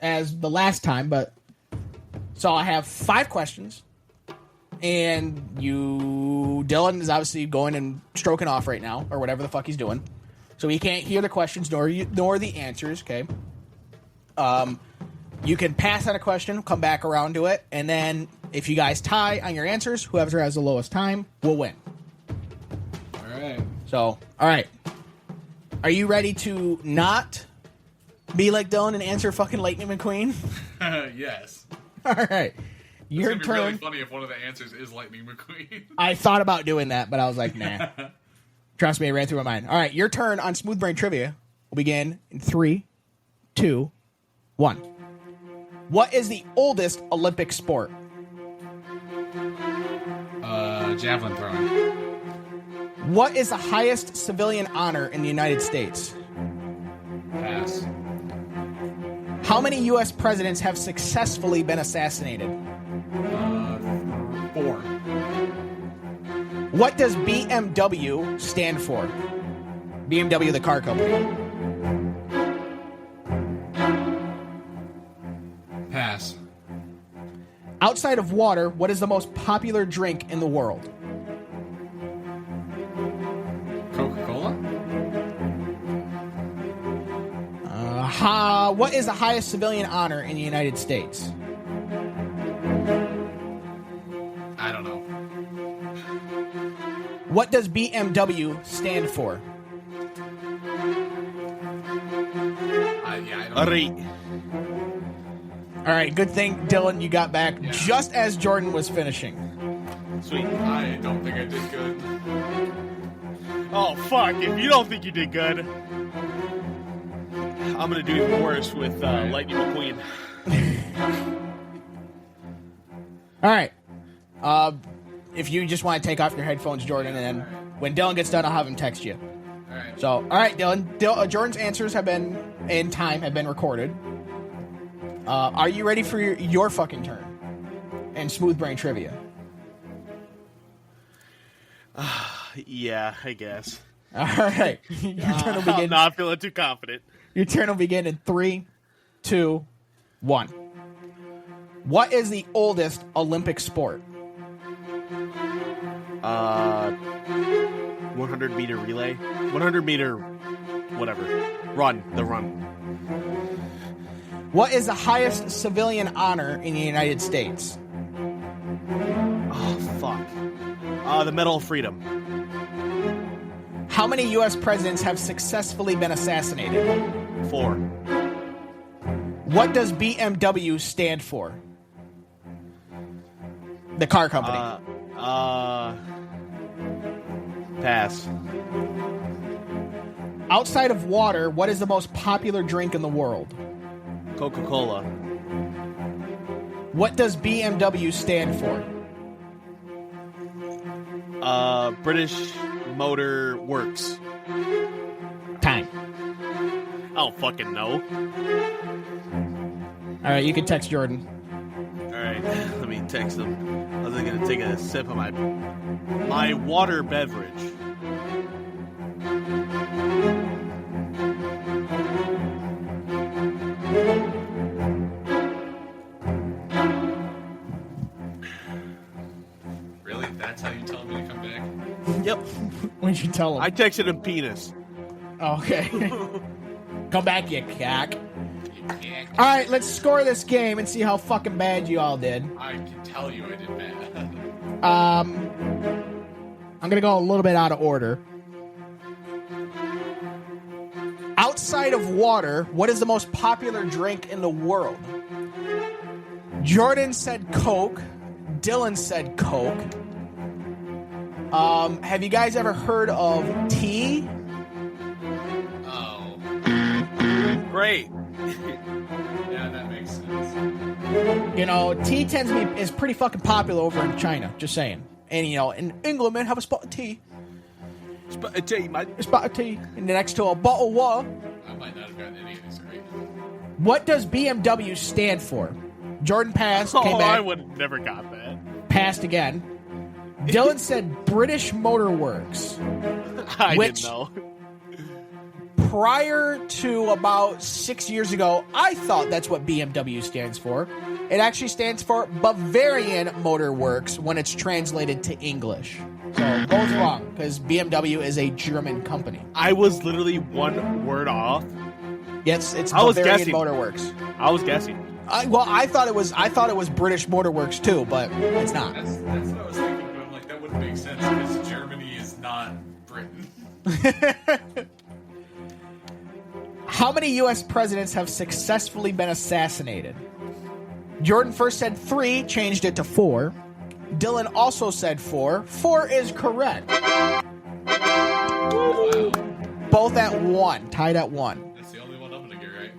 as the last time, but... So I have 5 questions. And Dillon is obviously going and stroking off right now, or whatever the fuck he's doing. So he can't hear the questions nor the answers, okay? You can pass on a question, come back around to it, and then if you guys tie on your answers, whoever has the lowest time will win. All right. So, all right. Are you ready to not be like Dillon and answer fucking Lightning McQueen? Yes. All right. Your It's gonna be turn. really funny if one of the answers is Lightning McQueen. I thought about doing that, but I was like, nah. Trust me, it ran through my mind. All right, your turn on Smooth Brain Trivia will begin in 3, 2, 1. What is the oldest Olympic sport? Javelin throwing. What is the highest civilian honor in the United States? Pass. How many U.S. presidents have successfully been assassinated? 4. What does BMW stand for? BMW, the car company. Pass. Outside of water, what is the most popular drink in the world? Coca-Cola? What is the highest civilian honor in the United States? I don't know. What does BMW stand for? I don't All know. right. All right, good thing, Dillon, you got back just as Jordan was finishing. Sweet. I don't think I did good. Oh, fuck. If you don't think you did good, I'm going to do even worse with Lightning McQueen. All right. If you just want to take off your headphones, Jordan, and then when Dillon gets done, I'll have him text you. All right. So, all right, Dillon. Jordan's answers have been recorded. Are you ready for your fucking turn? And Smooth Brain Trivia. Yeah, I guess. All right. Your turn will I'm begin. not feeling too confident. Your turn will begin in 3, 2, 1. What is the oldest Olympic sport? 100-meter relay. 100-meter whatever. Run. The run. What is the highest civilian honor in the United States? Oh, fuck. The Medal of Freedom. How many U.S. presidents have successfully been assassinated? 4. What does BMW stand for? The car company. Pass. Outside of water, what is the most popular drink in the world? Coca-Cola. What does BMW stand for? British Motor Works. Time. I don't fucking know. All right, you can text Jordan. All right, let me text him. I was going to take a sip of my water beverage. Really? That's how you tell me to come back? Yep. When'd you tell him? I texted him penis. Okay. Come back, you cack. Yeah, All right, let's score this game and see how fucking bad you all did. I can tell you I did bad. I'm gonna go a little bit out of order. Outside of water, what is the most popular drink in the world? Jordan said Coke. Dillon said Coke. Have you guys ever heard of tea? Oh. Great. Yeah, that makes sense. You know, tea is pretty fucking popular over in China. Just saying. And you know, in England, man, have a spot of tea. Spot of tea, man. A spot of tea, and next to a bottle of water. I might not have gotten any of these right. What does BMW stand for? Jordan passed, came Oh, back, I would have never got that. passed again. Dillon said British Motor Works. I Which- didn't know. Prior to about 6 years ago, I thought that's what BMW stands for. It actually stands for Bavarian Motor Works when it's translated to English. So both wrong, because BMW is a German company. I was literally one word off. Yes, it's I was Bavarian guessing. Motor Works. I was guessing. I thought it was British Motor Works too, but it's not. That's what I was thinking, but I'm like, that wouldn't make sense because Germany is not Britain. How many U.S. presidents have successfully been assassinated? Jordan first said 3, changed it to 4. Dillon also said 4. 4 is correct. both at 1, tied at 1. That's the only one I'm gonna get right.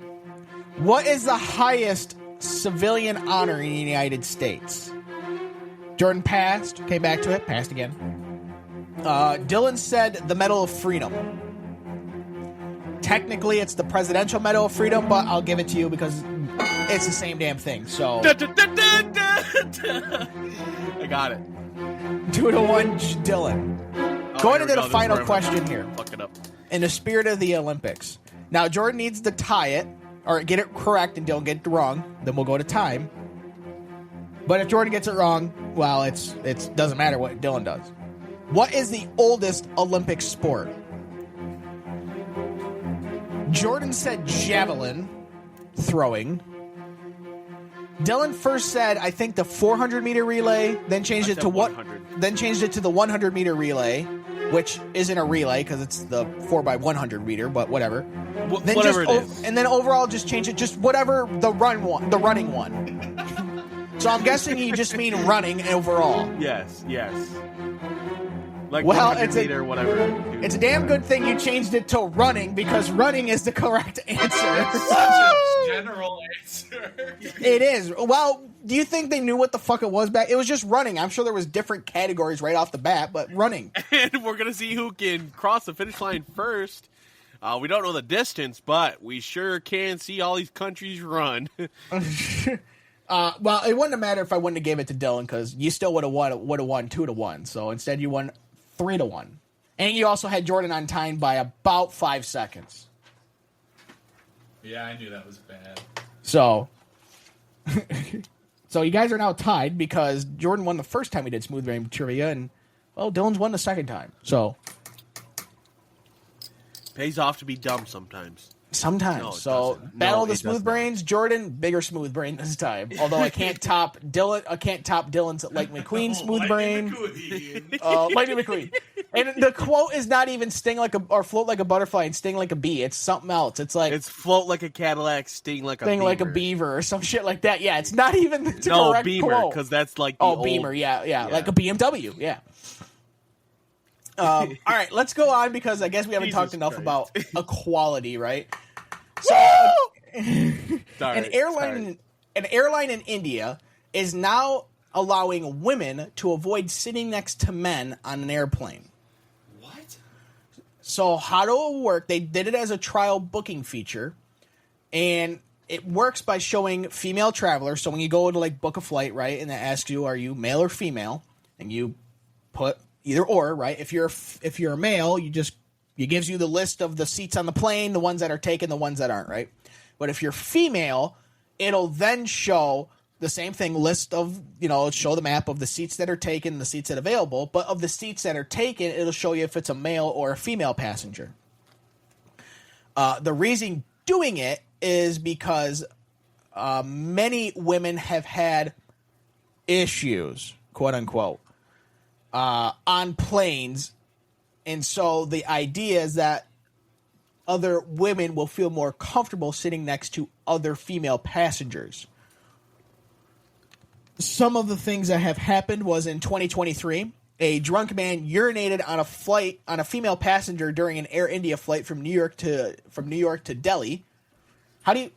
What is the highest civilian honor in the United States? Jordan passed, came back to it, passed again. Dillon said the Medal of Freedom. Technically, it's the Presidential Medal of Freedom, but I'll give it to you because it's the same damn thing. So I got it. 2-1, Dillon. Going into the final question here. Fuck it up. In the spirit of the Olympics. Now, Jordan needs to tie it, or get it correct and don't get it wrong. Then we'll go to time. But if Jordan gets it wrong, well, it doesn't matter what Dillon does. What is the oldest Olympic sport? Jordan said javelin throwing. Dillon first said, I think, the 400-meter relay, then changed it to what? 100. Then changed it to the 100-meter relay, which isn't a relay because it's the 4x100 meter, but whatever. Then whatever it is. And then overall, just change it, just whatever the running one. So I'm guessing you just mean running overall. Yes. Like Well, 100 meter, whatever. It's a damn good thing you changed it to running because running is the correct answer. Such a general answer. It is. Well, do you think they knew what the fuck it was back? It was just running. I'm sure there was different categories right off the bat, but running. And we're going to see who can cross the finish line first. We don't know the distance, but we sure can see all these countries run. Well, it wouldn't have mattered if I wouldn't have gave it to Dillon because you still would have won 2-1. So instead, you won 3-1, and you also had Jordan on time by about 5 seconds. Yeah, I knew that was bad. So, so you guys are now tied because Jordan won the first time we did Smooth Brain Trivia, and well, Dillon's won the second time. So Pays off to be dumb sometimes. sometimes. No, it So doesn't. battle No, of the it Smooth does not. Brains. Jordan, bigger Smooth Brain this time. Although I can't top Dillon. I can't top Dillon's like McQueen Smooth Brain. Lightning McQueen. And the quote is not even sting like or float like a butterfly and sting like a bee. It's something else. It's like It's float like a Cadillac, sting like a sting beaver. like a beaver or some shit like that. Yeah, it's not even the No, correct Beamer, quote. because that's like the Oh, old... Beamer, yeah, like a BMW, yeah. All right, let's go on because I guess we haven't Jesus talked enough Christ. about equality, right? So, Sorry, an airline in India is now allowing women to avoid sitting next to men on an airplane. What? So how do it work? They did it as a trial booking feature, and it works by showing female travelers. So when you go to like book a flight, right, and it asks you, are you male or female, and you put either or, right? If you're a male, it gives you the list of the seats on the plane, the ones that are taken, the ones that aren't, right? But if you're female, it'll then show the same thing, list of, show the map of the seats that are taken, the seats that are available, but of the seats that are taken, it'll show you if it's a male or a female passenger. The reason doing it is because many women have had issues, quote unquote, on planes. And so the idea is that other women will feel more comfortable sitting next to other female passengers. Some of the things that have happened was in 2023, a drunk man urinated on a female passenger during an Air India flight from New York to Delhi. How do you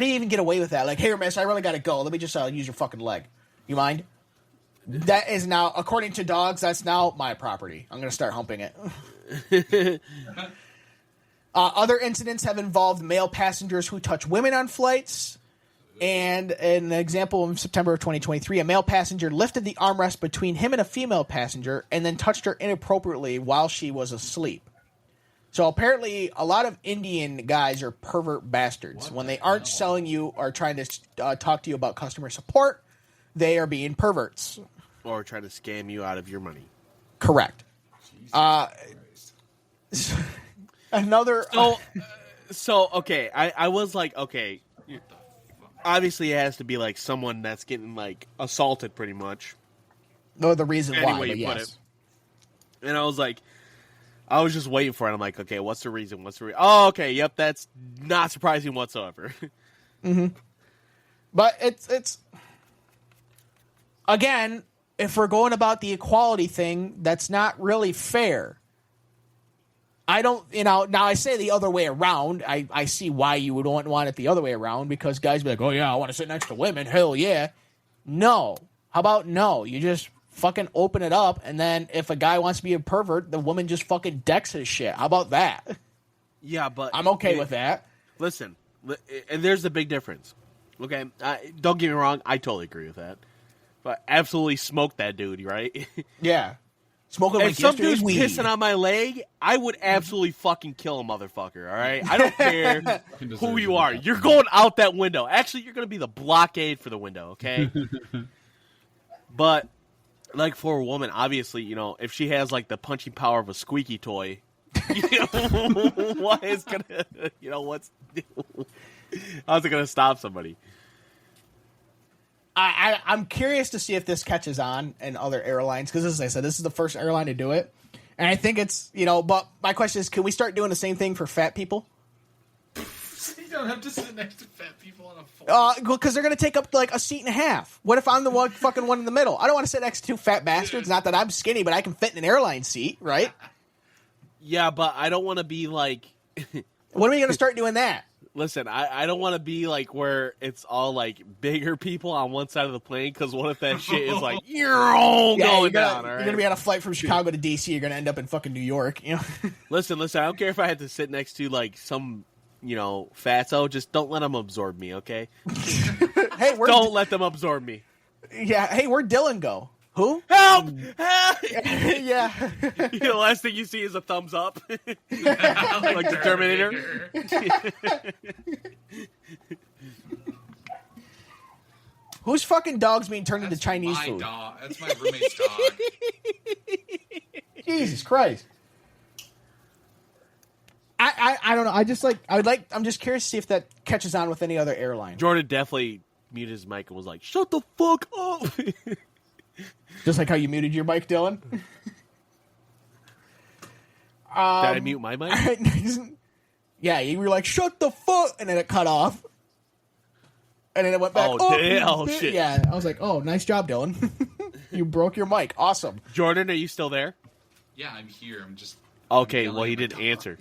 even get away with that? Like, hey, miss, I really gotta go. Let me just use your fucking leg. You mind? That is now, according to dogs, that's now my property. I'm going to start humping it. Other incidents have involved male passengers who touch women on flights. And an example in September of 2023, a male passenger lifted the armrest between him and a female passenger and then touched her inappropriately while she was asleep. So apparently a lot of Indian guys are pervert bastards. When they aren't selling you or trying to talk to you about customer support, they are being perverts. Or try to scam you out of your money. Correct. Another. So okay, I was like, okay, obviously it has to be like someone that's getting like assaulted pretty much. No, the reason Any why, way but you put yes. it. And I was like, I was just waiting for it. I'm like, okay, what's the reason? Oh, okay, yep, that's not surprising whatsoever. But it's again, if we're going about the equality thing, that's not really fair. I don't, now I say the other way around. I see why you would want it the other way around, because guys be like, oh yeah, I want to sit next to women. Hell yeah. No. How about no? You just fucking open it up, and then if a guy wants to be a pervert, the woman just fucking decks his shit. How about that? Yeah, but I'm okay with that. Listen, and there's the big difference. Okay, don't get me wrong, I totally agree with that. But absolutely smoke that dude, right? Yeah. Smoking If like some dude's weed. pissing on my leg, I would absolutely fucking kill a motherfucker, all right? I don't care who you are. You're going out that window. Actually, you're going to be the blockade for the window, okay? But, like, for a woman, obviously, if she has, like, the punching power of a squeaky toy, what is going to, how's it going to stop somebody? I'm curious to see if this catches on in other airlines, because as I said, this is the first airline to do it. And I think it's, but my question is, can we start doing the same thing for fat people? You don't have to sit next to fat people on a phone. Because they're going to take up like a seat and a half. What if I'm the one in the middle? I don't want to sit next to two fat bastards. Not that I'm skinny, but I can fit in an airline seat, right? Yeah, but I don't want to be like... When are we going to start doing that? Listen, I don't want to be like where it's all like bigger people on one side of the plane, because what if that shit is like going down? You're going to be on a flight from Chicago to DC. You're going to end up in fucking New York. Listen. I don't care if I had to sit next to like some fatso. Just don't let them absorb me, okay? Hey, don't let them absorb me. Yeah. Hey, where'd Dillon go? Who? Help! Yeah. The last thing you see is a thumbs up, like the Terminator. Whose fucking dog's being turned into Chinese food? Dog. That's my roommate's dog. Jesus Christ. I don't know. I'm just curious to see if that catches on with any other airline. Jordan definitely muted his mic and was like, "Shut the fuck up." Just like how you muted your mic, Dillon. Did I mute my mic? Yeah, you were like, "Shut the fuck," and then it cut off. And then it went back. Oh, shit. Yeah, I was like, "Oh, nice job, Dillon. You broke your mic. Awesome." Jordan, are you still there? Yeah, I'm here. I'm just... Okay, well, he didn't answer.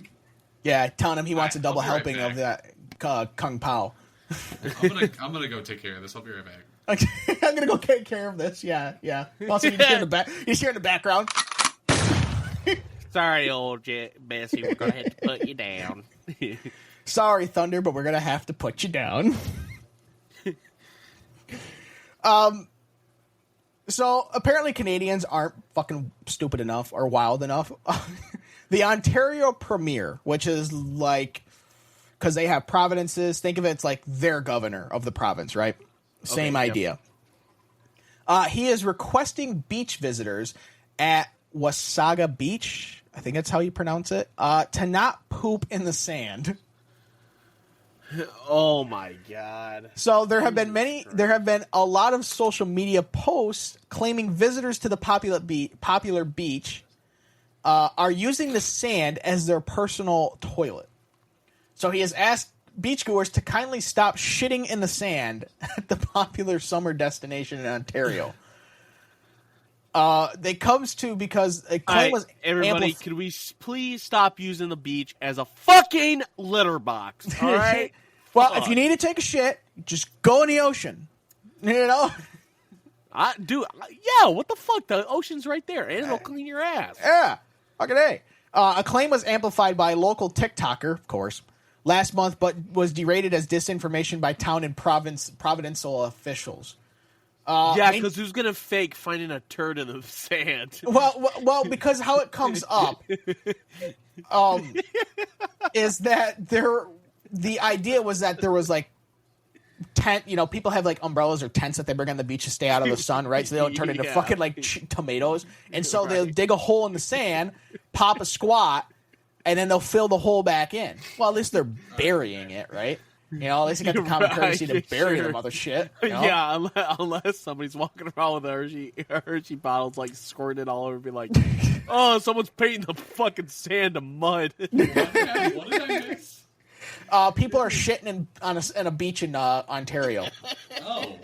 Yeah, telling him he wants a double I'll be right helping back. of that Kung Pao. I'm gonna go take care of this. I'll be right back. I'm gonna go take care of this. Yeah. Also, you just hear in the back. You just hear in the background. Sorry, old Bessie, we're gonna have to put you down. Sorry, Thunder, but we're gonna have to put you down. So apparently Canadians aren't fucking stupid enough or wild enough. The Ontario Premier, which is like, because they have provinces, think of it, it's like their governor of the province, right? Same idea. Yep. He is requesting beach visitors at Wasaga Beach, I think that's how you pronounce it, to not poop in the sand. Oh my God. So there have been a lot of social media posts claiming visitors to the popular beach are using the sand as their personal toilet. So he has asked beachgoers to kindly stop shitting in the sand at the popular summer destination in Ontario. They comes to because a claim was everybody. Could we please stop using the beach as a fucking litter box? All right. Well, if you need to take a shit, just go in the ocean. You know. Yeah. What the fuck? The ocean's right there, and it'll clean your ass. Yeah. Fucking A. A claim was amplified by a local TikToker, of course, last month, but was derided as disinformation by town and provincial officials. Yeah, because who's gonna fake finding a turd in the sand? Well, because how it comes up, is that the idea was that there was like tent. People have like umbrellas or tents that they bring on the beach to stay out of the sun, right? So they don't turn into fucking like tomatoes. And so they'll dig a hole in the sand, pop a squat, and then they'll fill the hole back in. Well, at least they're burying it, right? At least they got the common courtesy to bury the mother shit. Yeah, unless somebody's walking around with a Hershey bottles like squirting all over, be like, oh, someone's painting the fucking sand to mud. What did I miss? People are shitting in a beach in Ontario. Oh.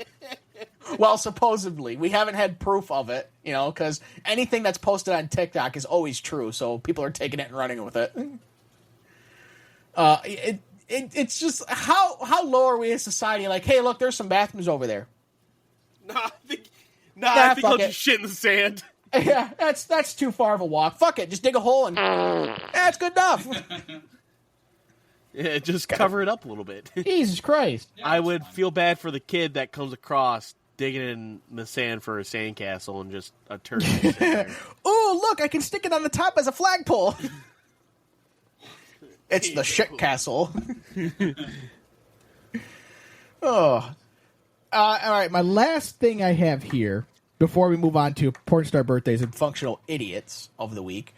Well, supposedly. We haven't had proof of it, because anything that's posted on TikTok is always true, so people are taking it and running with it. It's just, how low are we in society? Like, hey, look, there's some bathrooms over there. I think he'll fuck it. just shit in the sand. Yeah, that's too far of a walk. Fuck it, just dig a hole and that's good enough. Yeah, just cover it up a little bit. Jesus Christ. Yeah, I that's would fine. feel bad for the kid that comes across digging in the sand for a sandcastle and just a turkey. sitting there. Ooh, look, I can stick it on the top as a flagpole. It's the shit castle. Oh. All right, my last thing I have here, before we move on to Pornstar Birthdays and Functional Idiots of the Week,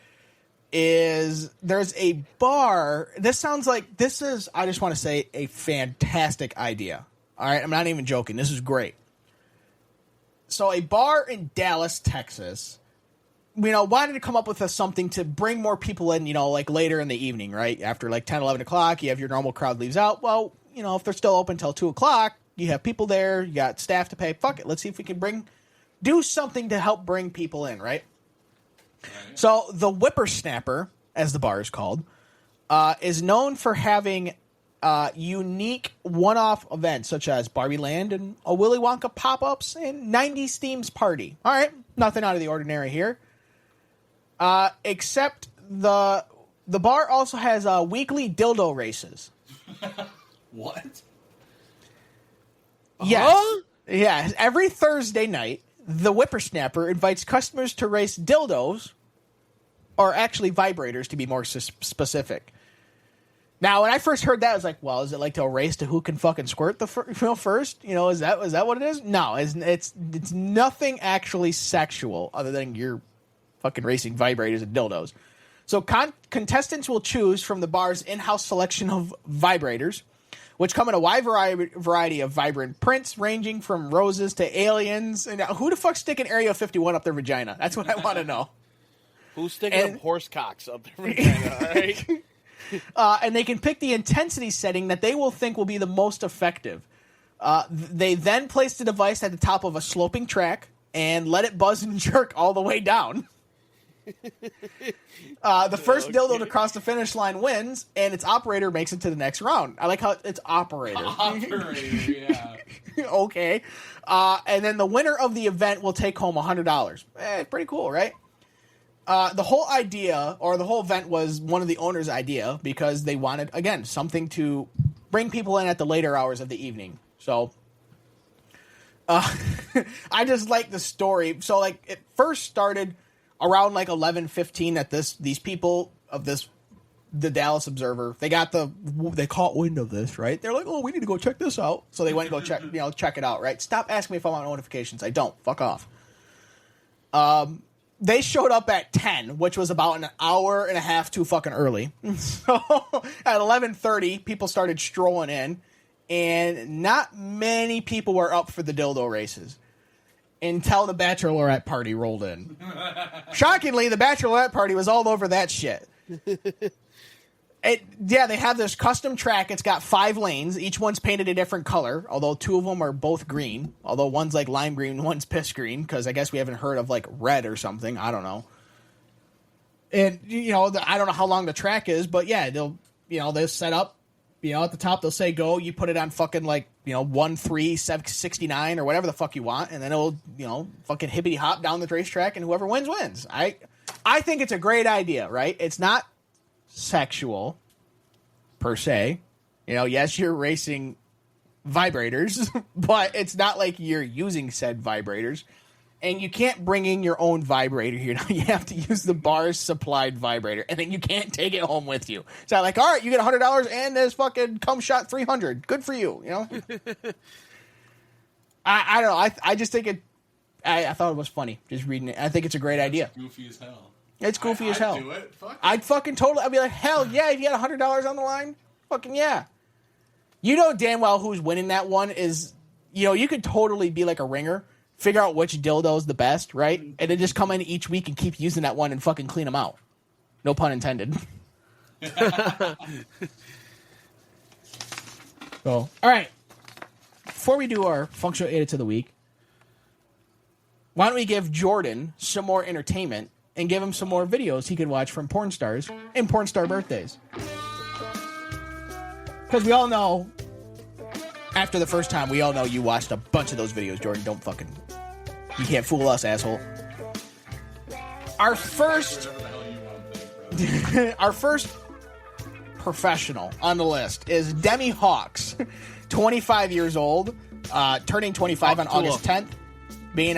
is there's a bar. This sounds like, this is, I just want to say, a fantastic idea. All right, I'm not even joking. This is great. So a bar in Dallas, Texas, wanted to come up with something to bring more people in, like later in the evening, right? After like 10, 11 o'clock, you have your normal crowd leaves out. Well, if they're still open till 2 o'clock, you have people there, you got staff to pay. Fuck it. Let's see if we can do something to help bring people in, right? So the Whippersnapper, as the bar is called, is known for having unique one-off events such as Barbie Land and a Willy Wonka pop-ups and 90s themes party. All right, nothing out of the ordinary here. Except the bar also has weekly dildo races. What? Yes. Huh? Yeah, every Thursday night, the Whippersnapper invites customers to race dildos, or actually vibrators to be more specific. Now, when I first heard that, I was like, well, is it like to race to who can fucking squirt the first? Is that what it is? No, it's nothing actually sexual other than you're fucking racing vibrators and dildos. So contestants will choose from the bar's in-house selection of vibrators, which come in a wide variety of vibrant prints, ranging from roses to aliens. And who the fuck's sticking Area 51 up their vagina? That's what I want to know. Who's sticking up horse cocks up their vagina, all right? And they can pick the intensity setting that they will think will be the most effective. They then place the device at the top of a sloping track and let it buzz and jerk all the way down. The first dildo to cross the finish line wins, and its operator makes it to the next round. I like how it's operator. Operator, yeah. Okay. And then the winner of the event will take home $100. Pretty cool, right? The whole idea, or the whole event, was one of the owner's idea because they wanted, again, something to bring people in at the later hours of the evening. So, I just like the story. So, like, it first started around like 11:15 that these people of the Dallas Observer, they caught wind of this, right? They're like, oh, we need to go check this out. So they went and go check it out, right? Stop asking me if I want notifications. I don't. Fuck off. They showed up at 10, which was about an hour and a half too fucking early. So at 11:30, people started strolling in, and not many people were up for the dildo races until the bachelorette party rolled in. Shockingly, the bachelorette party was all over that shit. They have this custom track. It's got 5 lanes. Each one's painted a different color, although 2 of them are both green. Although one's like lime green, one's piss green, because I guess we haven't heard of like red or something. I don't know. And, I don't know how long the track is, but yeah, they'll set up, at the top, they'll say go. You put it on fucking 1-3-69 or whatever the fuck you want, and then it'll, fucking hippity hop down the racetrack, and whoever wins, wins. I think it's a great idea, right? It's not sexual per se. Yes, you're racing vibrators, but it's not like you're using said vibrators. And you can't bring in your own vibrator here. You have to use the bar's supplied vibrator, and then you can't take it home with you. So like, all right, you get $100 and this fucking cum shot $300. Good for you. I don't know. I just think I thought it was funny just reading it. I think it's a great idea. It's goofy as hell. It's goofy as hell. I'd do it. Fuck it. I'd fucking totally. I'd be like, hell yeah! If you had $100 on the line, fucking yeah. Damn well who's winning that one is. You could totally be like a ringer. Figure out which dildo's the best, right? And then just come in each week and keep using that one and fucking clean them out. No pun intended. So, all right. Before we do our functional idiots of the week, why don't we give Jordan some more entertainment and give him some more videos he could watch from porn stars in Pornstar Birthdays? Because we all know, after the first time, we all know you watched a bunch of those videos, Jordan. You can't fool us, asshole. Our first professional on the list is Demi Hawks, 25 years old, turning 25 on August 10th, being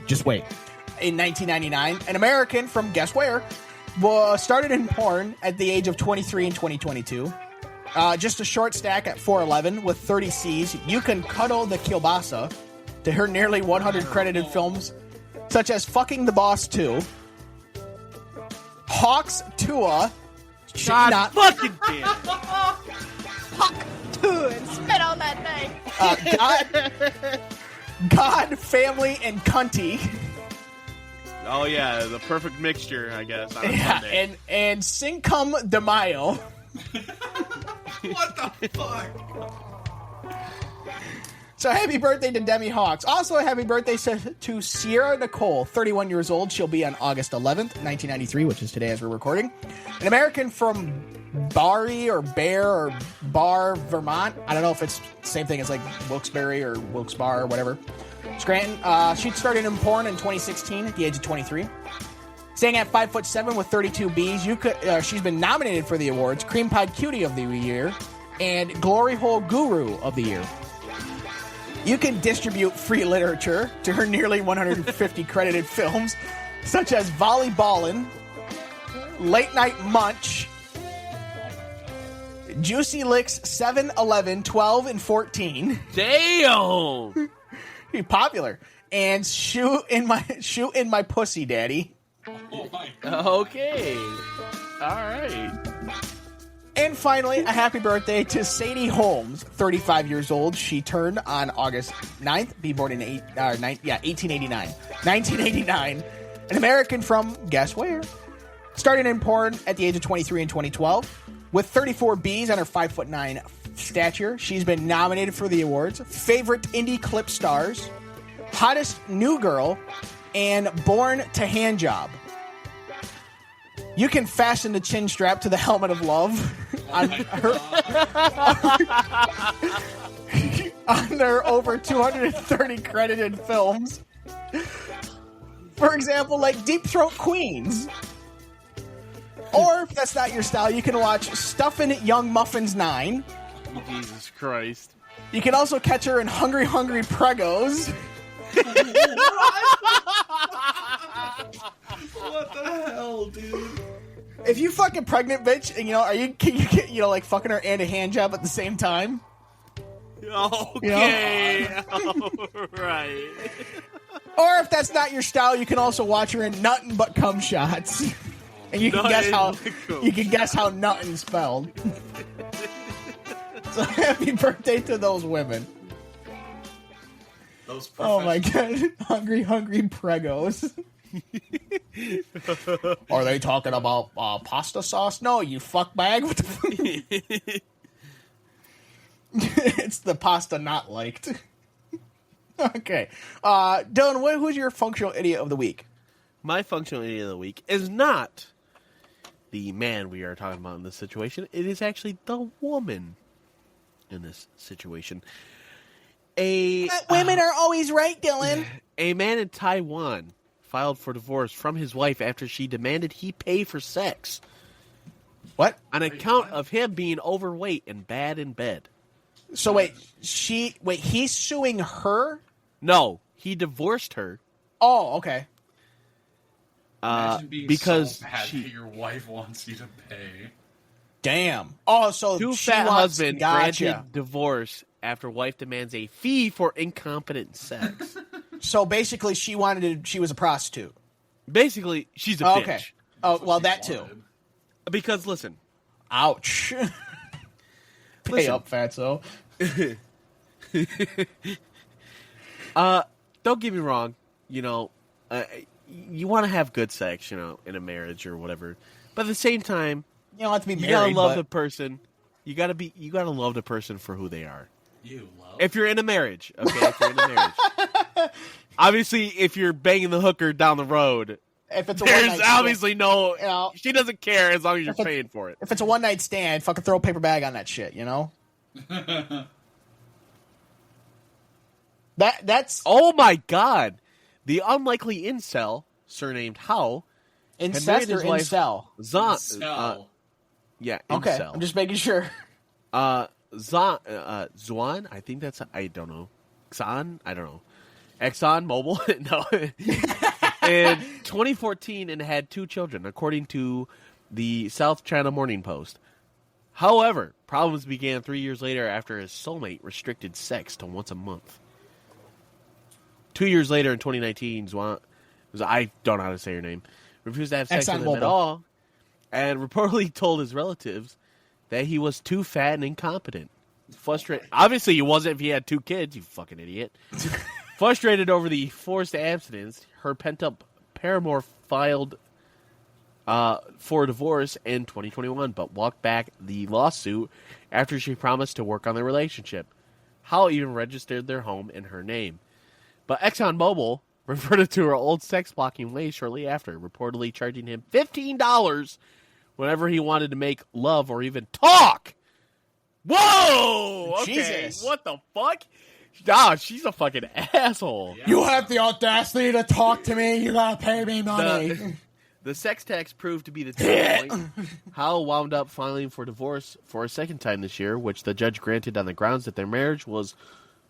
just wait. In 1999, an American from guess where, started in porn at the age of 23 in 2022. Just a short stack at 4'11 with 30 C's. You can cuddle the kielbasa to her nearly 100 credited films, such as Fucking the Boss 2, Hawks Tua, God fucking damn it. Hawk Tua, and spit on that thing. God, Family, and Cunty. Oh yeah, the perfect mixture, I guess. On Yeah, and Cinco de Mayo. What the fuck? So happy birthday to Demi Hawks. Also a happy birthday to Sierra Nicole, 31 years old. She'll be on August 11th, 1993, which is today as we're recording. An American from Barre or Bear or Bar, Vermont. I don't know if it's the same thing as like Wilkes-Barre or Wilkes-Barre or whatever. Scranton. She started in porn in 2016 at the age of 23. Staying at 5'7" with 32 Bs, she's been nominated for the awards Cream Pie Cutie of the Year and Glory Hole Guru of the Year. You can distribute free literature to her nearly 150 credited films, such as Volleyballin', Late Night Munch, Juicy Licks 7, 11, 12, and 14. Damn! Popular. And Shoot in My Pussy, Daddy. Oh my Okay. All right. And finally, a happy birthday to Sadie Holmes, 35 years old. She turned on August 9th, be born in 1889. 1989. An American from, guess where? Started in porn at the age of 23 in 2012. With 34 Bs on her 5'9" stature, she's been nominated for the awards Favorite Indie Clip Stars, Hottest New Girl, and Born to Handjob. You can fasten the chin strap to the helmet of love on her over 230 credited films. For example, like Deep Throat Queens. Or, if that's not your style, you can watch Stuffin' Young Muffins 9. Jesus Christ. You can also catch her in Hungry Hungry Pregos. What the hell, dude? If you fucking pregnant bitch, and can you like fucking her and a hand job at the same time? Okay. Right. Or if that's not your style, you can also watch her in Nuttin' But Cum Shots. And you can guess how Nuttin' spelled. So happy birthday to those women. Oh my god. Hungry Pregos. Are they talking about pasta sauce? No, you fuckbag. What the fuck? It's the pasta not liked. Okay. Dylan, who's your functional idiot of the week? My functional idiot of the week is not the man we are talking about in this situation. It is actually the woman in this situation. Women are always right, Dylan. A man in Taiwan filed for divorce from his wife after she demanded he pay for sex. What? On account of him being overweight and bad in bed. So he's suing her? No, he divorced her. Oh, okay. Imagine being because so bad that your wife wants you to pay. Damn. Oh, so Too she fat wants, husband granted divorce after wife demands a fee for incompetent sex. So basically, she was a prostitute. Basically, she's a bitch. Okay. Oh, well, that too. Because listen, ouch. Pay up, fatso. Don't get me wrong. You want to have good sex, in a marriage or whatever. But at the same time, you don't have to be married. You gotta love the person. You gotta love the person for who they are. You love. If you're in a marriage, okay. If you're in a marriage, Obviously, if you're banging the hooker down the road, If it's a there's one-night obviously no. You know, she doesn't care as long as you're If it- paying for it. if it's a one-night stand, fucking throw a paper bag on that shit, you know? That's Oh my god, the unlikely incel, surnamed How, incest or his wife- incel? Sell. yeah, Okay, incel. I'm just making sure. Zuan, I think that's, I don't know. Exxon, I don't know. Exxon Mobil, no. In 2014, and had 2 children, according to the South China Morning Post. However, problems began 3 years later after his soulmate restricted sex to once a month. 2 years later, in 2019, Zuan, I don't know how to say her name, refused to have sex with him at ExxonMobil. all, and reportedly told his relatives that he was too fat and incompetent. Frustrated. Obviously, he wasn't if he had 2 kids, you fucking idiot. Frustrated over the forced abstinence, her pent-up paramour filed for divorce in 2021, but walked back the lawsuit after she promised to work on their relationship. Howell even registered their home in her name. But ExxonMobil reverted to her old sex-blocking ways shortly after, reportedly charging him $15 whenever he wanted to make love or even talk. Whoa! Okay, Jesus. what the fuck? Nah, she's a fucking asshole. Yeah. You have the audacity to talk to me. You gotta pay me money. The sex tax proved to be the turning point. Howell wound up filing for divorce for a second time this year, which the judge granted on the grounds that their marriage was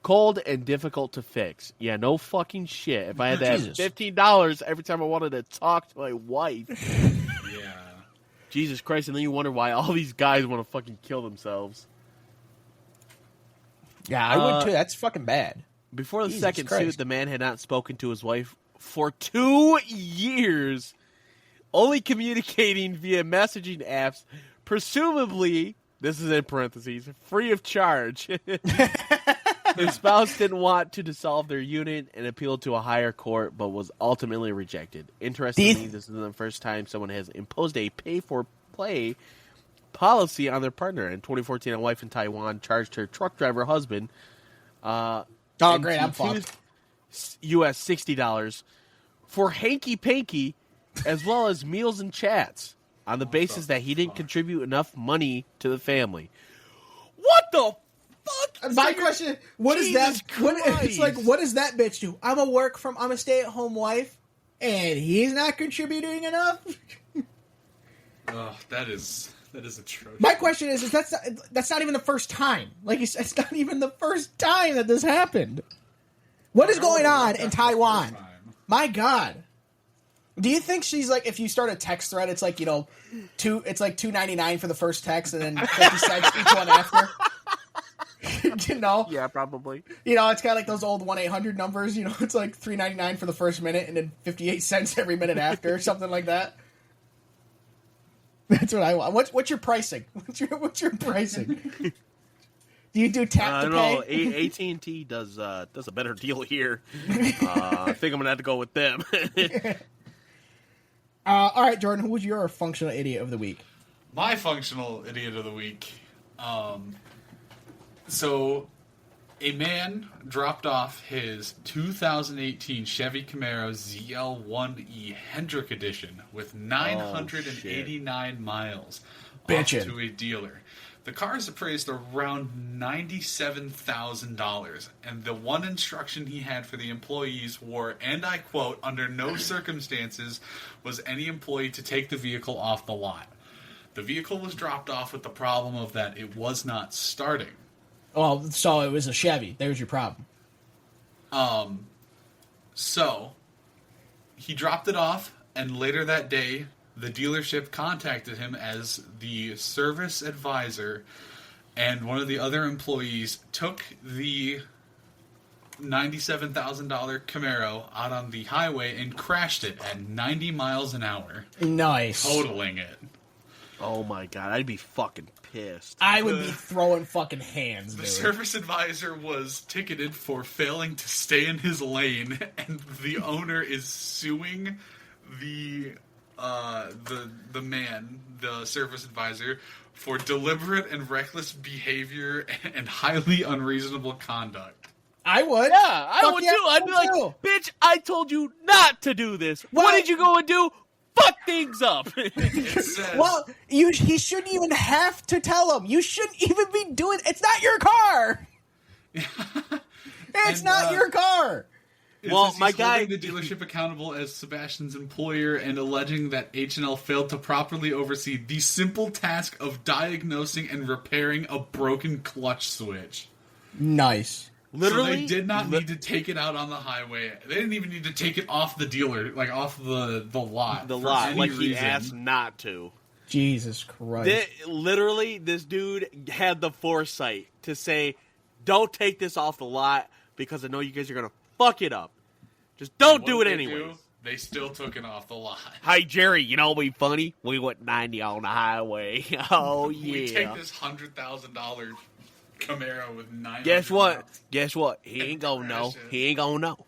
cold and difficult to fix. Yeah, no fucking shit. If I had that Jesus. $15 every time I wanted to talk to my wife. Yeah. Jesus Christ, and then you wonder why all these guys want to fucking kill themselves. Yeah, I would too. That's fucking bad. Before the Jesus second Christ. suit, the man had not spoken to his wife for 2 years, only communicating via messaging apps, presumably, this is in parentheses, free of charge. His spouse didn't want to dissolve their union and appealed to a higher court, but was ultimately rejected. Interestingly, this is the first time someone has imposed a pay-for-play policy on their partner. In 2014, a wife in Taiwan charged her truck driver husband Oh, great. I'm fucked. US $60 for hanky-panky as well as meals and chats on the basis that he didn't contribute enough money to the family. What the fuck? My question: what is Jesus that? It's like, Christ. what does that bitch do? I'm a stay-at-home wife, and he's not contributing enough. Oh, that is atrocious. My question is that's not even the first time. Like, it's not even the first time that this happened. What is going on in Taiwan? My God. Do you think she's like, if you start a text thread, it's like, it's like $2.99 for the first text and then 50 cents each one after? Yeah, probably. It's kind of like those old 1-800 numbers. It's like $3.99 for the first minute and then 58 cents every minute after, something like that. That's what I want. What's your pricing? What's your pricing? Do you do tap I to don't pay? know. AT&T does a better deal here. I think I'm gonna have to go with them. All right, Jordan. Who was your functional idiot of the week? My functional idiot of the week. So, a man dropped off his 2018 Chevy Camaro ZL1E Hendrick Edition with 989 miles Bitchin'. off to a dealer. The car is appraised around $97,000, and the one instruction he had for the employees were, and I quote, "under no circumstances was any employee to take the vehicle off the lot." The vehicle was dropped off with the problem of that it was not starting. Well, so it was a Chevy. There's your problem. So, he dropped it off, and later that day, the dealership contacted him as the service advisor, and one of the other employees took the $97,000 Camaro out on the highway and crashed it at 90 miles an hour, Nice. totaling it. Oh my god, I'd be fucking pissed. I would be throwing fucking hands, The dude. service advisor was ticketed for failing to stay in his lane, and the owner is suing the man, the service advisor, for deliberate and reckless behavior and highly unreasonable conduct. I would. Yeah, I Fuck would yeah, too. I'd be like, too. bitch, I told you not to do this. Well- What did you go and do? Fuck things up. It says, Well, he shouldn't even have to tell him. You shouldn't even be doing. It's not your car. It's And, not your car. it Well, says my he's guy- holding the dealership accountable as Sebastian's employer and alleging that H&L failed to properly oversee the simple task of diagnosing and repairing a broken clutch switch. Nice. Literally, So they did not need to take it out on the highway. They didn't even need to take it off the dealer, like off the lot. the for lot, any like he reason. asked not to. Jesus Christ. Literally, this dude had the foresight to say, "Don't take this off the lot because I know you guys are gonna fuck it up. Just don't What do it did they anyways." do? They still took it off the lot. Hi Jerry, you know what'd be funny? We went 90 on the highway. Oh yeah. We take this $100,000 Camaro with 900 Guess what? miles. Guess what? He ain't gonna know. Crash it. He ain't gonna know.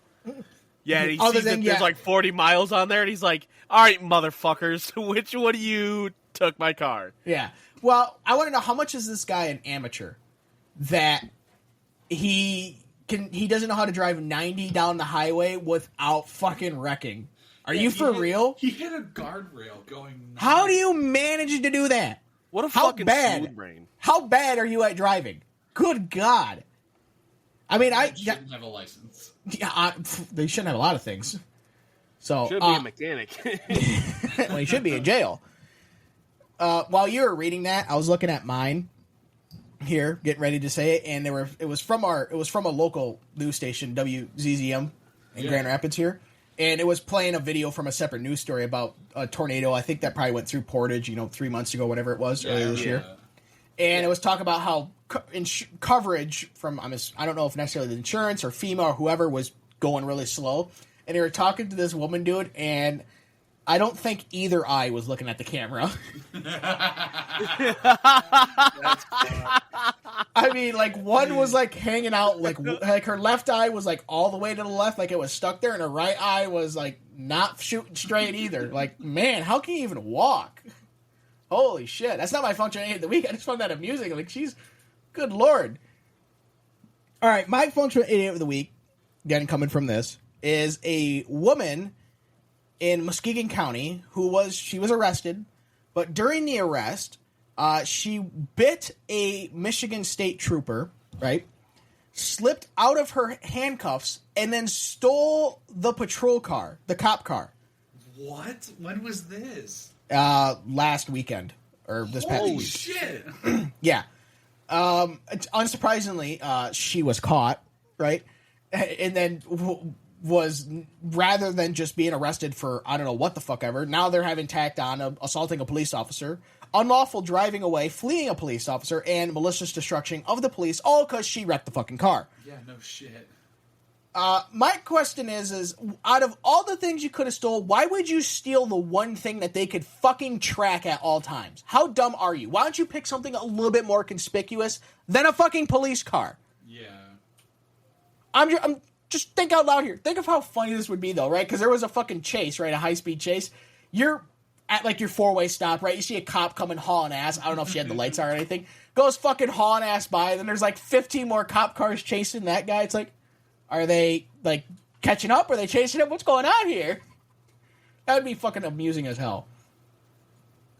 Yeah, and he Other sees than- that there's yeah. like 40 miles on there, and he's like, "All right, motherfuckers, which one of you took my car?" Yeah. Well, I want to know how much is this guy an amateur that he doesn't know how to drive 90 down the highway without fucking wrecking. Are you for real? He hit a guardrail going. How do you manage to do that? What a How fucking bad? smooth brain. How bad are you at driving? Good God. I mean, I shouldn't have a license. they shouldn't have a lot of things. So Should be a mechanic. well, he should be in jail. While you were reading that, I was looking at mine here, getting ready to say it, and it was from a local news station, WZZM in Grand Rapids here, and it was playing a video from a separate news story about a tornado. I think that probably went through Portage, 3 months ago, whatever it was, earlier this year. And it was talking about how coverage from, I don't know if necessarily the insurance or FEMA or whoever was going really slow. And they were talking to this woman, dude, and I don't think either eye was looking at the camera. I mean, like, one was, like, hanging out, like her left eye was, like, all the way to the left, like it was stuck there, and her right eye was, like, not shooting straight either. Like, man, how can you even walk? Holy shit. That's not my function of the week. I just found that amusing. Like, she's... Good Lord. All right, my functional idiot of the week, again, coming from this, is a woman in Muskegon County she was arrested, but during the arrest, she bit a Michigan State trooper, right? Slipped out of her handcuffs and then stole the patrol car, the cop car. What? When was this? Last weekend or this past Holy week. shit! Yeah. Unsurprisingly, she was caught, right? And then was, rather than just being arrested for, I don't know what the fuck ever, now they're having tacked on assaulting a police officer, unlawful driving away, fleeing a police officer, and malicious destruction of the police, all because she wrecked the fucking car. Yeah, no shit. My question is out of all the things you could have stole, why would you steal the one thing that they could fucking track at all times? How dumb are you? Why don't you pick something a little bit more conspicuous than a fucking police car? Yeah. I'm just think out loud here. Think of how funny this would be, though, right? Because there was a fucking chase, right? A high-speed chase. You're at, like, your four-way stop, right? You see a cop coming hauling ass. I don't know if she had the lights on or anything. Goes fucking hauling ass by, and then there's, like, 15 more cop cars chasing that guy. It's like, are they, like, catching up? Are they chasing him? What's going on here? That would be fucking amusing as hell.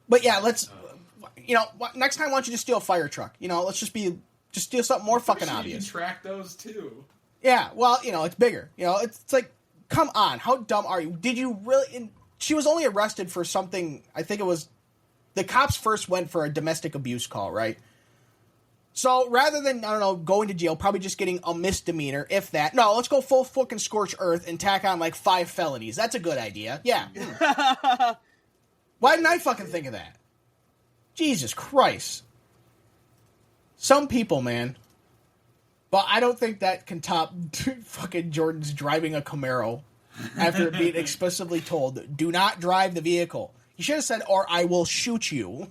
But, yeah, let's... next time, why don't you just steal a fire truck? Let's just steal something more fucking You obvious. can track those, too. Yeah, well, it's bigger. It's like, come on, how dumb are you? Did you really... She was only arrested for something, I think it was... The cops first went for a domestic abuse call, right? So, rather than, I don't know, going to jail, probably just getting a misdemeanor, if that. No, let's go full fucking scorched earth and tack on, like, 5 felonies. That's a good idea. Yeah. Why didn't I fucking think of that? Jesus Christ. Some people, man... But I don't think that can top fucking Jordan's driving a Camaro after being explicitly told, do not drive the vehicle. You should have said, or I will shoot you.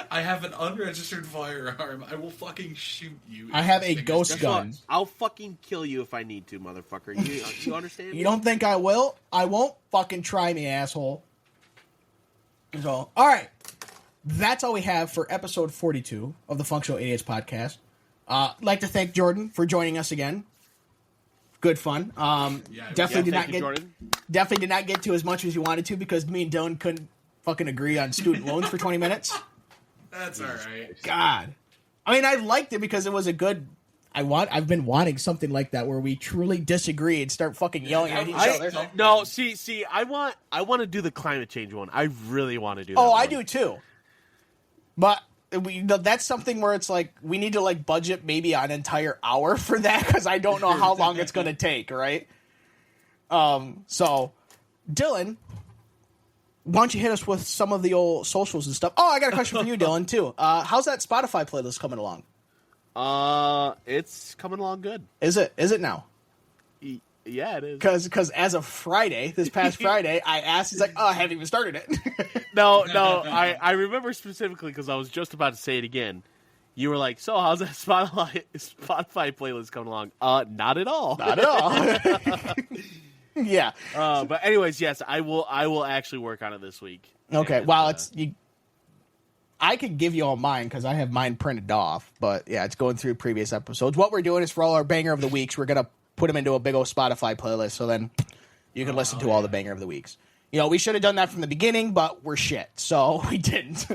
I have an unregistered firearm. I will fucking shoot you. I have a ghost Guess gun. what? I'll fucking kill you if I need to, motherfucker. You understand? You don't think I will? I won't. Fucking try me, asshole. So, all right. That's all we have for episode 42 of the Functional Idiots podcast. I'd like to thank Jordan for joining us again Good fun. Definitely did not get to as much as you wanted to because me and Dylan couldn't fucking agree on student loans for 20 minutes. That's all right. God. I mean, I liked it because it was a good... I've been wanting something like that where we truly disagree and start fucking yelling at each other. No, see, I want to do the climate change one. I really want to do that. Oh, I do too. But that's something where it's like we need to like budget maybe an entire hour for that because I don't know how long it's going to take, right? So, Dylan, why don't you hit us with some of the old socials and stuff? Oh, I got a question for you, Dylan, too. How's that Spotify playlist coming along? It's coming along good. Is it now? Yeah, it is. Because as of Friday, this past Friday, I asked, he's like, oh, I haven't even started it. No, I remember specifically because I was just about to say it again. You were like, so how's that Spotify playlist coming along? Not at all. Not at all. Yeah. But anyways, yes, I will actually work on it this week. Okay. And, well, I could give you all mine because I have mine printed off. But yeah, it's going through previous episodes. What we're doing is for all our banger of the weeks, we're gonna put them into a big old Spotify playlist. So then you can listen to all the banger of the weeks. You know, we should have done that from the beginning, but we're shit, so we didn't.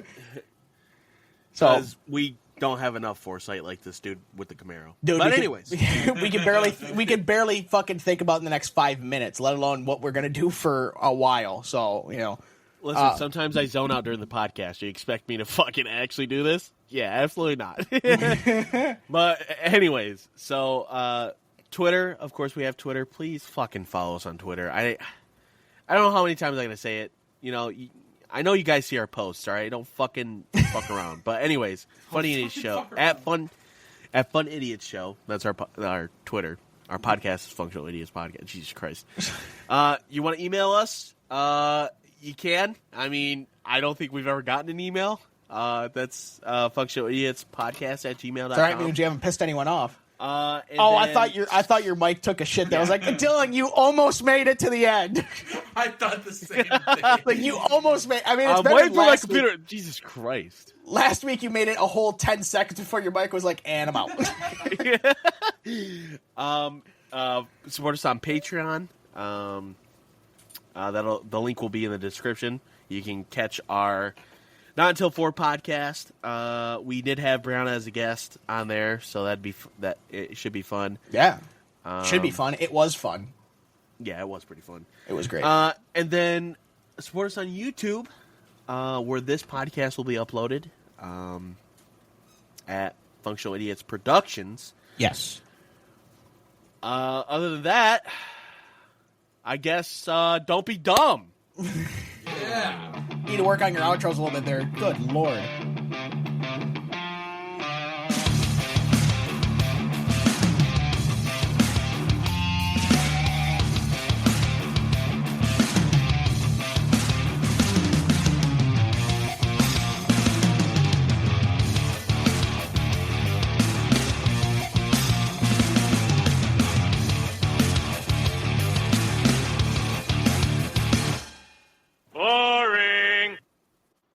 Because we don't have enough foresight like this dude with the Camaro. Dude, but anyways, we could barely fucking think about in the next 5 minutes, let alone what we're gonna do for a while. So, you know. Listen, sometimes I zone out during the podcast. You expect me to fucking actually do this? Yeah, absolutely not. But anyways, so Twitter, of course we have Twitter. Please fucking follow us on Twitter. I don't know how many times I'm going to say it. You know, I know you guys see our posts, all right? Don't fucking fuck around. But anyways, Funny Idiots Show. At Fun Idiots Show. That's our Twitter. Our podcast is Functional Idiots Podcast. Jesus Christ. You want to email us? You can. I mean, I don't think we've ever gotten an email. That's functionalidiotspodcast@gmail.com. It's all right, means you haven't pissed anyone off. I thought your mic took a shit there. I was like, Dylan, you almost made it to the end. I thought the same thing. Like, you almost made... I mean, it's I'm better waiting than for my last computer. week. Jesus Christ. Last week, you made it a whole 10 seconds before your mic was like, and I'm out. Support us on Patreon. The link will be in the description. You can catch our Not Until 4 podcast. We did have Brown as a guest on there, so it should be fun. Yeah. Should be fun. It was fun. Yeah, it was pretty fun. It was great. And then support us on YouTube, where this podcast will be uploaded at Functional Idiots Productions. Yes. Other than that, I guess don't be dumb. Yeah. You need to work on your outros a little bit there. Good Lord.